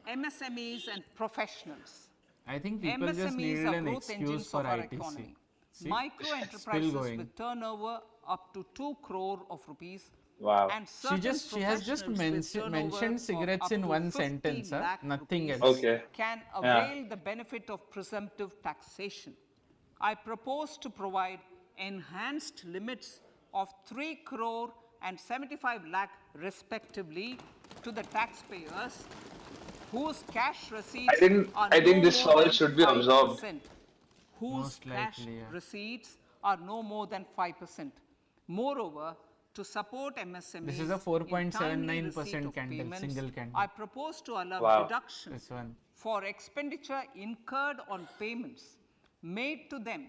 MSMEs and professionals. I think people just MSMEs needed are an growth excuse engines for of our ITC. economy. See? Micro Still enterprises going. with turnover up to 2 crore of rupees. Wow. And She certain has just professionals with turnover mentioned of cigarettes up in to one 50 sentence, lakh nothing rupees else. Okay. can Yeah. avail the benefit of presumptive taxation. I propose to provide enhanced limits of 3 crore and 75 lakh respectively to the taxpayers whose cash receipts are I think no this more all than should be absorbed. 5%. Whose Most cash likely, yeah. receipts are no more than 5%. Moreover, to support MSMEs This is a in 4.79% timely receipt of candle, payments, single candle. I propose to allow Wow. deduction This one. for expenditure incurred on payments made to them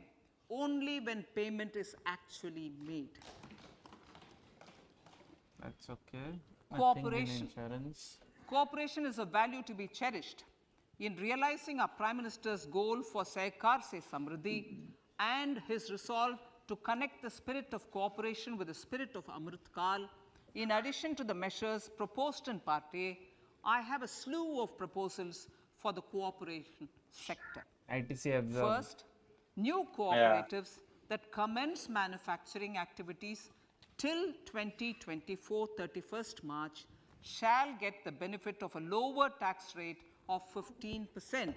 only when payment is actually made. That's okay. Nothing in Cooperation. insurance. Cooperation is a value to be cherished. In realizing our Prime Minister's goal for Sehkar Se Samriddhi and his resolve to connect the spirit of cooperation with the spirit of Amrit Kal, in addition to the measures proposed in Part A, I have a slew of proposals for the cooperation sector. ITC absorbed. First, new cooperatives that commence manufacturing activities till 2024 31st March shall get the benefit of a lower tax rate of 15%,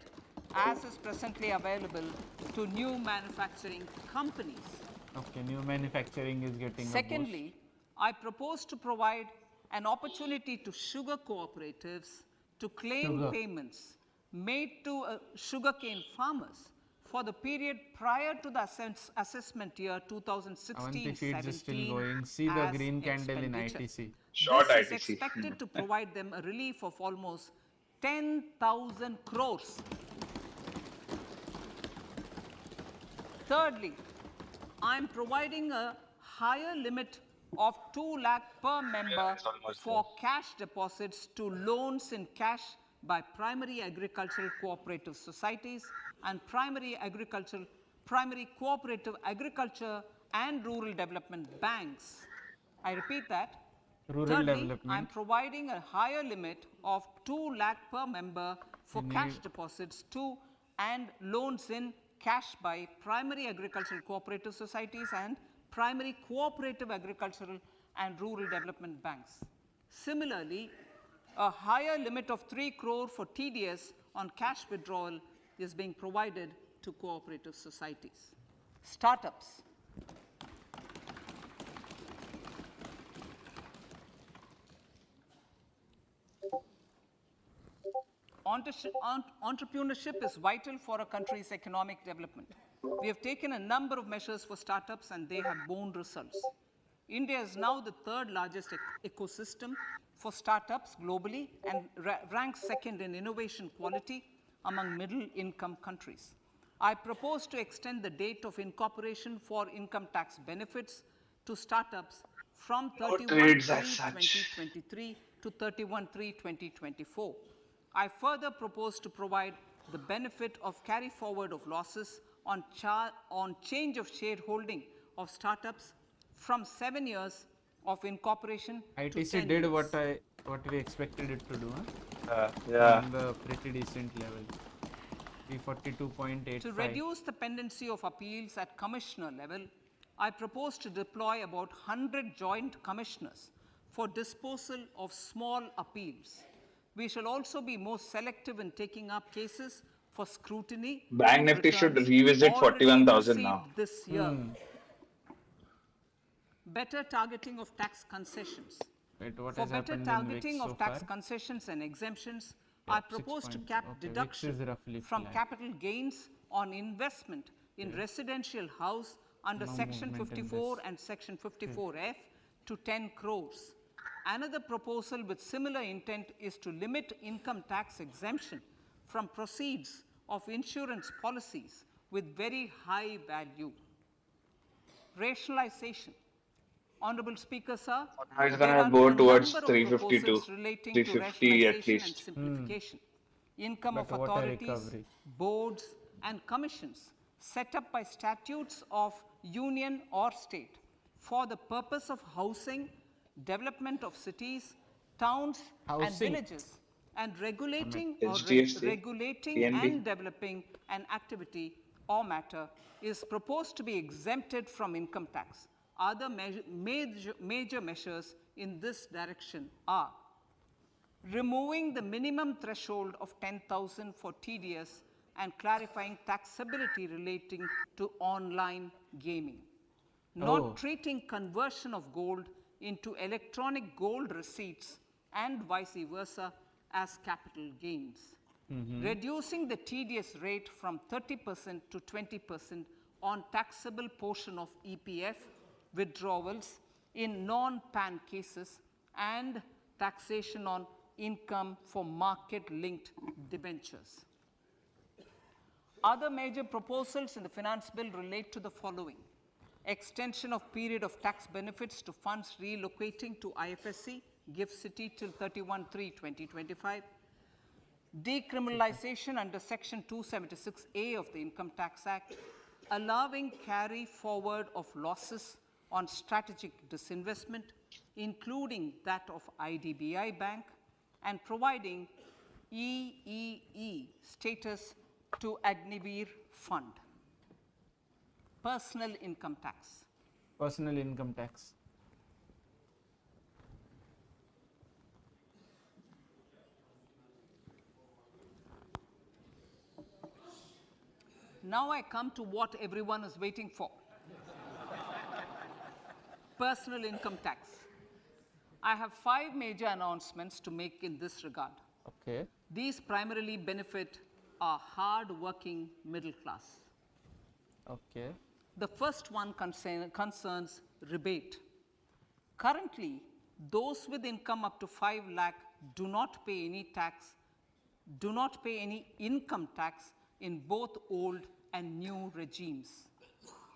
as is presently available to new manufacturing companies. Okay, new manufacturing is getting a boost. Secondly, I propose to provide an opportunity to sugar cooperatives to claim payments made to sugarcane farmers for the period prior to the assessment year 2016-17 is still going. See the green candle in ITC. Short This is ITC. expected to provide them a relief of almost 10,000 crores. Thirdly, I am providing a higher limit of 2 lakh per member it's almost for cash deposits to loans in cash by primary agricultural cooperative societies and primary cooperative agriculture and rural development banks. I repeat that. Rural Thirdly, development. I am providing a higher limit of 2 lakh per member for cash deposits to and loans in cash by primary agricultural cooperative societies and primary cooperative agricultural and rural development banks. Similarly, a higher limit of 3 crore for TDS on cash withdrawal is being provided to cooperative societies. Startups. Entrepreneurship is vital for a country's economic development. We have taken a number of measures for startups and they have borne results. India is now the third largest ecosystem for startups globally and ranks second in innovation quality among middle income countries. I propose to extend the date of incorporation for income tax benefits to startups from 31/3/2023 to 31/3/2024. I further propose to provide the benefit of carry forward of losses on change of shareholding of startups from 7 years of incorporation ITC to 10 did years. what we expected it to do. Yeah. On the pretty decent level. 342.85. To reduce the pendency of appeals at commissioner level, I propose to deploy about 100 joint commissioners for disposal of small appeals. We shall also be more selective in taking up cases for scrutiny. Bank of Nifty should returns revisit already 41,000 now. received this year. Better targeting of tax concessions. Wait, what For has better happened in targeting VIX so of tax far? concessions and exemptions, Yeah, I propose 6 to points. cap Okay, VIX deduction is roughly from flat. capital gains on investment in residential house under No Section movement in 54 this. and Section 54F to 10 crores. Another proposal with similar intent is to limit income tax exemption from proceeds of insurance policies with very high value. Rationalization. Honorable Speaker, sir, Now it's there gonna are go a towards number of 352, proposals relating to 350 at rationalization and least. simplification. Income But of what a authorities, recovery. boards, and commissions set up by statutes of union or state for the purpose of housing, development of cities, towns, and Housing. villages, and regulating HDFC, PNB. and developing an activity or matter is proposed to be exempted from income tax. Other major measures in this direction are removing the minimum threshold of 10,000 for TDS and clarifying taxability relating to online gaming. Not treating conversion of gold into electronic gold receipts and vice versa as capital gains. Reducing the TDS rate from 30% to 20% on taxable portion of EPF withdrawals in non-PAN cases and taxation on income for market-linked debentures. Other major proposals in the finance bill relate to the following: extension of period of tax benefits to funds relocating to IFSC, GIFT City till 31/3/2025, decriminalization under Section 276A of the Income Tax Act, allowing carry forward of losses on strategic disinvestment, including that of IDBI Bank, and providing EEE status to Agniveer Fund. Personal income tax. Personal income tax. Now I come to what everyone is waiting for. Personal income tax. I have 5 major announcements to make in this regard. Okay. These primarily benefit our hard-working middle class. Okay. The first one concerns rebate. Currently, those with income up to 5 lakh do not pay any income tax in both old and new regimes.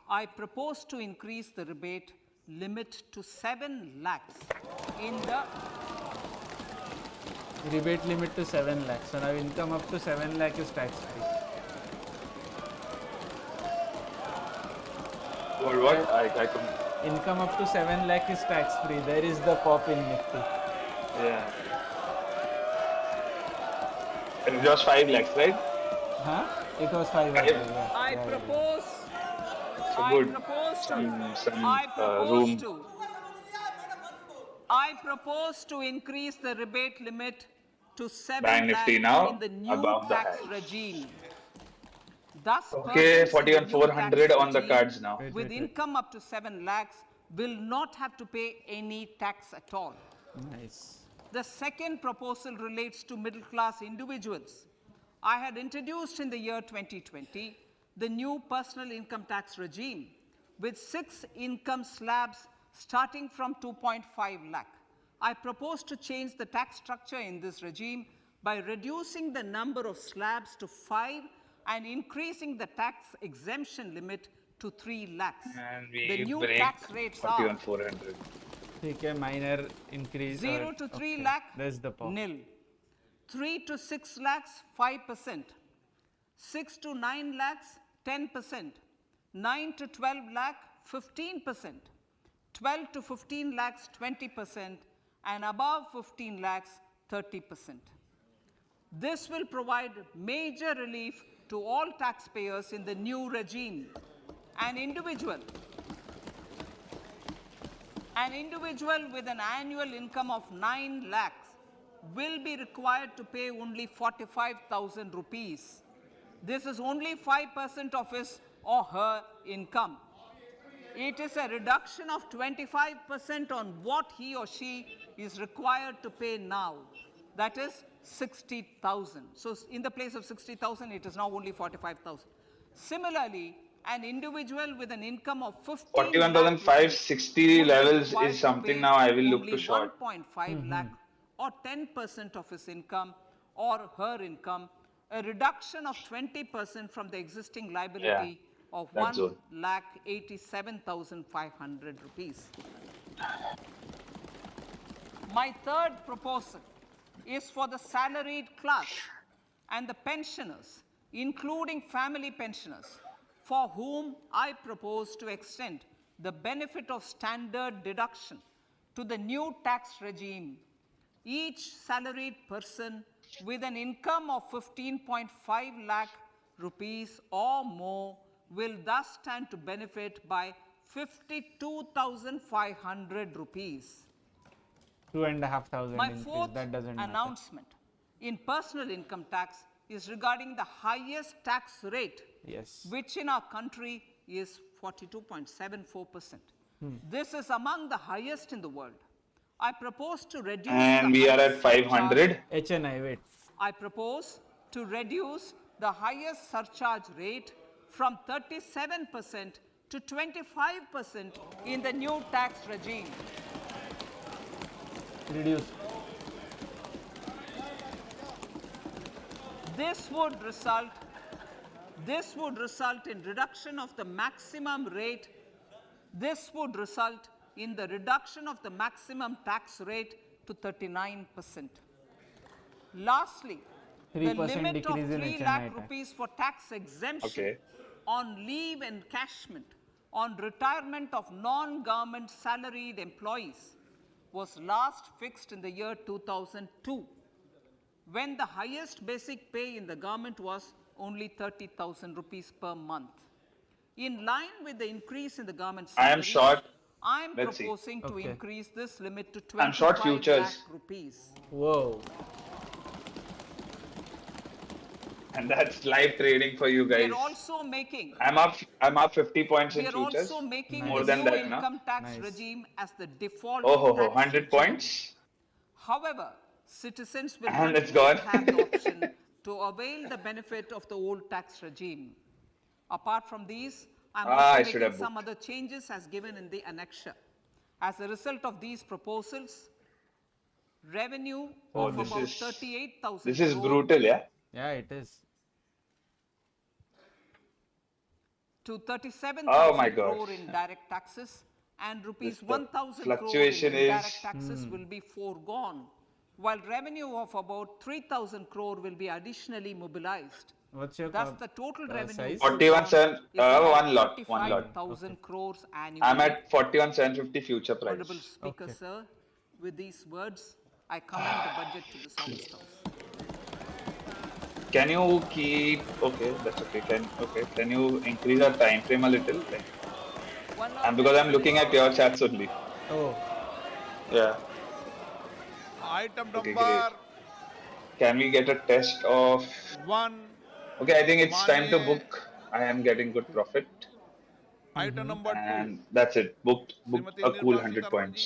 I propose to increase the rebate limit to 7 lakhs in the Rebate limit to 7 lakhs. So now income up to 7 lakh is tax free. What? I couldn't. Income up to 7 lakh is tax free. There is the pop in Nifty. Yeah. It was 5 lakhs, right? Huh? It was 5 Five. lakhs. Yeah. I yeah, propose So I good. propose to Some room. I propose to increase the rebate limit to 7 Bank Nifty lakhs now in the new above the tax highs. regime. Thus, Okay, persons in the new 41,400 tax on the regime cards now. with income up to 7 lakhs will not have to pay any tax at all. Nice. The second proposal relates to middle class individuals. I had introduced in the year 2020 the new personal income tax regime with 6 income slabs starting from 2.5 lakh. I propose to change the tax structure in this regime by reducing the number of slabs to 5 and increasing the tax exemption limit to 3 lakhs. And The we new break tax rates are 41,400. Okay, minor increase. 0 to 3 okay. lakh, There's the pop. nil. 3 to 6 lakhs, 5%. 6 to 9 lakhs, 10%. 9 to 12 lakh, 15%. 12 to 15 lakhs, 20%. And above 15 lakhs, 30%. This will provide major relief to all taxpayers in the new regime. An individual with an annual income of 9 lakhs will be required to pay only 45,000 rupees. This is only 5% of his or her income. It is a reduction of 25% on what he or she is required to pay now. That is 60,000. So in the place of 60,000, it is now only 45,000. Similarly, an individual with an income of 41,560 levels is something now I will look to short. 1.5 lakh or 10% of his income or her income, a reduction of 20% from the existing liability of that zone. 1,87,500 rupees. My third proposal is for the salaried class and the pensioners, including family pensioners, for whom I propose to extend the benefit of standard deduction to the new tax regime. Each salaried person with an income of 15.5 lakh rupees or more will thus stand to benefit by 52,500 rupees. 2,500 My increase. fourth That doesn't matter. announcement in personal income tax is regarding the highest tax rate, Yes. which in our country is 42.74%. This is among the highest in the world. I propose to reduce And the we are at highest surcharge. 500. HNI, wait. I propose to reduce the highest surcharge rate from 37% to 25% in the new tax regime. Reduce. This would result in reduction of the maximum rate. This would result in the reduction of the maximum tax rate to 39%. Lastly, the 3% limit of decrease in 3 HNI lakh tax. rupees for tax exemption Okay. on leave encashment on retirement of non-government salaried employees was last fixed in the year 2002, when the highest basic pay in the government was only 30,000 rupees per month. In line with the increase in the government I am salaries, short. I am Let's see. proposing to Okay. increase this limit to I'm short 25 lakh futures. rupees. Whoa. and that's live trading for you We guys. are also making. I'm up 50 points We in are futures. also making More the than new that, no? income tax Nice. regime as the default Oh, ho, ho, tax 100 regime. points, However, citizens will and it's continue gone. to have the option to avail the benefit of the old tax regime. Apart from these, I'm also I should making have some booked. other changes as given in the annexure. As a result of these proposals, revenue Oh, of about 38,000 this is crore brutal, yeah. Yeah, it is. to Oh my 37,000 God, crore in direct taxes and this rupees the 1,000 crore in fluctuation is. indirect taxes will be foregone, while revenue of about 3,000 crore will be additionally mobilized. What's your Thus, the total revenue size? 41 foregone 7 is about one lot, one lot. 35,000 crores I'm annually. at 41,750 future Honorable price. Speaker, Okay. sir, with these words, I commend the budget to this August House. Can you keep? Okay, that's okay. Can you increase our time frame a little? Like, One and hour because and I'm looking 26 at your minutes. chats only. Oh, Yeah. Item Okay, great. number Can we get a test of? 1, Okay, I think it's time to माननीय book. I am getting good profit, item number 2, and that's it. Booked Shrimati a cool Nirmala 100 Sitharaman ji. points,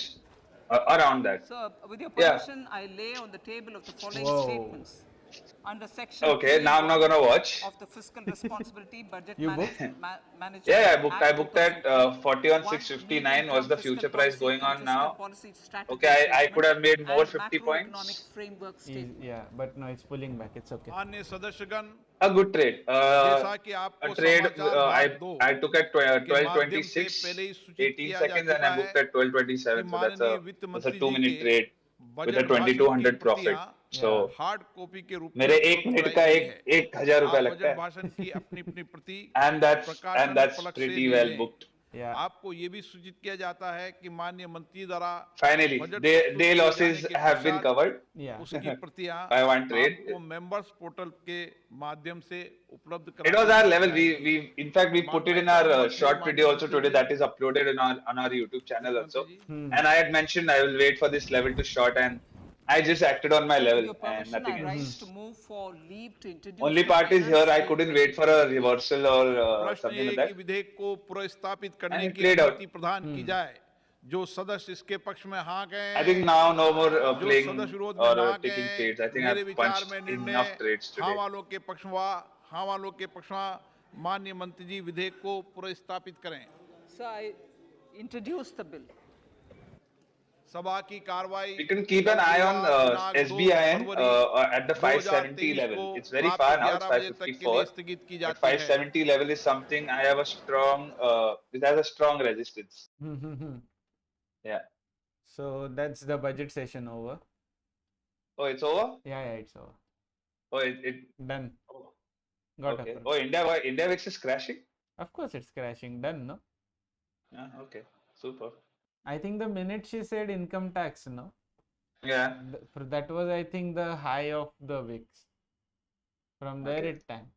around that. Sir, with your Yeah. permission, I lay on the table of the following whoa. statements. Under Section Okay, now I'm not 3(1) gonna watch. of the Fiscal Responsibility Budget You booked? Management Yeah, I booked. I Act booked at 2003, 41,659 was Medium-Term the Fiscal future price Policy going and on Fiscal now. Policy Okay, Strategy I could Statement have made more and 50 Macroeconomic points. Framework Statement. Yeah, but no, it's pulling back. It's okay. माननीय सदस्यगण, A good trade. जैसा कि A आपको trade. समाचार I भाग 2 I took at के माध्यम से 12:26, पहले ही सूचित 18 किया जा seconds, and I चुका है booked at कि 12:27. So माननीय वित्त that's a मंत्री जी 2 minute के trade with a बजट भाषण की 2,200 प्रतियां profit. So Yeah. Hard copy के रूप में मेरे एक उपलब्ध मिनट कराई का गई एक है. 1,000 रुपया आप लगता बजट है, भाषण की अपनी अपनी प्रति and that's प्रकाशन पलक से pretty ले well लें. booked. Yeah. आपको ये भी सूचित किया जाता है कि माननीय मंत्री द्वारा Finally, बजट day प्रस्तुत किए जाने losses के have been पश्चात covered Yeah. उसकी प्रतियां by one trade. आपको मेंबर्स पोर्टल के माध्यम से उपलब्ध It was करा our दी level. जाएगी. We in fact we put it in item our number 3 short video माननीय also मंत्री today जी, that is uploaded on our YouTube channel वित्त also. मंत्री जी, And I had mentioned I will wait for this level to short, and I just acted on my With level your and permission, nothing I else. rise to move for leave to introduce Only the part is finance here I bill couldn't wait for a reversal or प्रश्न something ये like है कि that, विधेयक को पुनर्स्थापित and करने it की played out. अनुमति प्रदान की जाए. जो सदस्य इसके पक्ष में हाँ I think गए, now no more जो playing सदस्य विरोध में or ना taking गए, trades. I think मेरे I've विचार punched में enough निर्णय trades हाँ today. वालों के पक्ष में माननीय मंत्री जी विधेयक को पुनर्स्थापित करें. So I introduce the bill. सभा की कार्रवाई We can keep an eye on दिनांक 2 SBIN February at the 570 2023 level. को It's very रात far को now. It's 11 बजे तक के 554. लिए स्थगित की But जाती है. 570 level is something I have a strong. It has a strong resistance. Yeah. So that's the budget session over. Oh, it's over. Yeah, it's over. Oh, it Done. oh, Got okay. approved. Oh, India VIX is crashing. Of course, it's crashing. Done, no? Yeah. Okay. Super. I think the minute she said income tax, no? Yeah. That was, I think, the high of the VIX. From there, Okay. it tanked.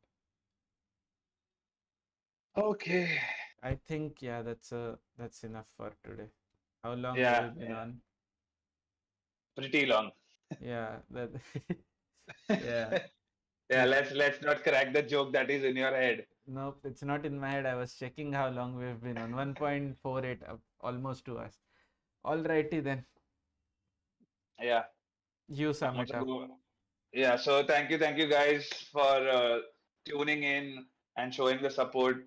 Okay. I think, yeah, that's enough for today. How long Yeah, have we been yeah. on? Pretty long. Yeah, that. Yeah. Yeah. Let's not crack the joke that is in your head. Nope, it's not in my head. I was checking how long we've been on. 1.48, almost 2 hours. Alrighty then. Yeah. You sum it up. Yeah, so thank you guys for tuning in and showing the support.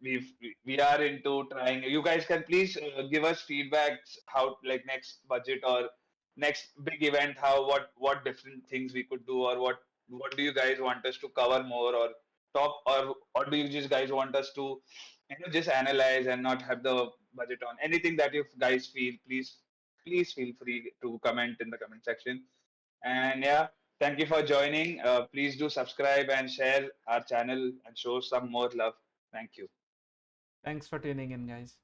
We are into trying. You guys can please give us feedbacks how like next budget or next big event, how what different things we could do, or what do you guys want us to cover more or talk, or do you just guys want us to just analyze and not have the budget on anything that you guys feel. Please feel free to comment in the comment section. And yeah, thank you for joining. Please do subscribe and share our channel and show some more love. Thank you. Thanks for tuning in, guys.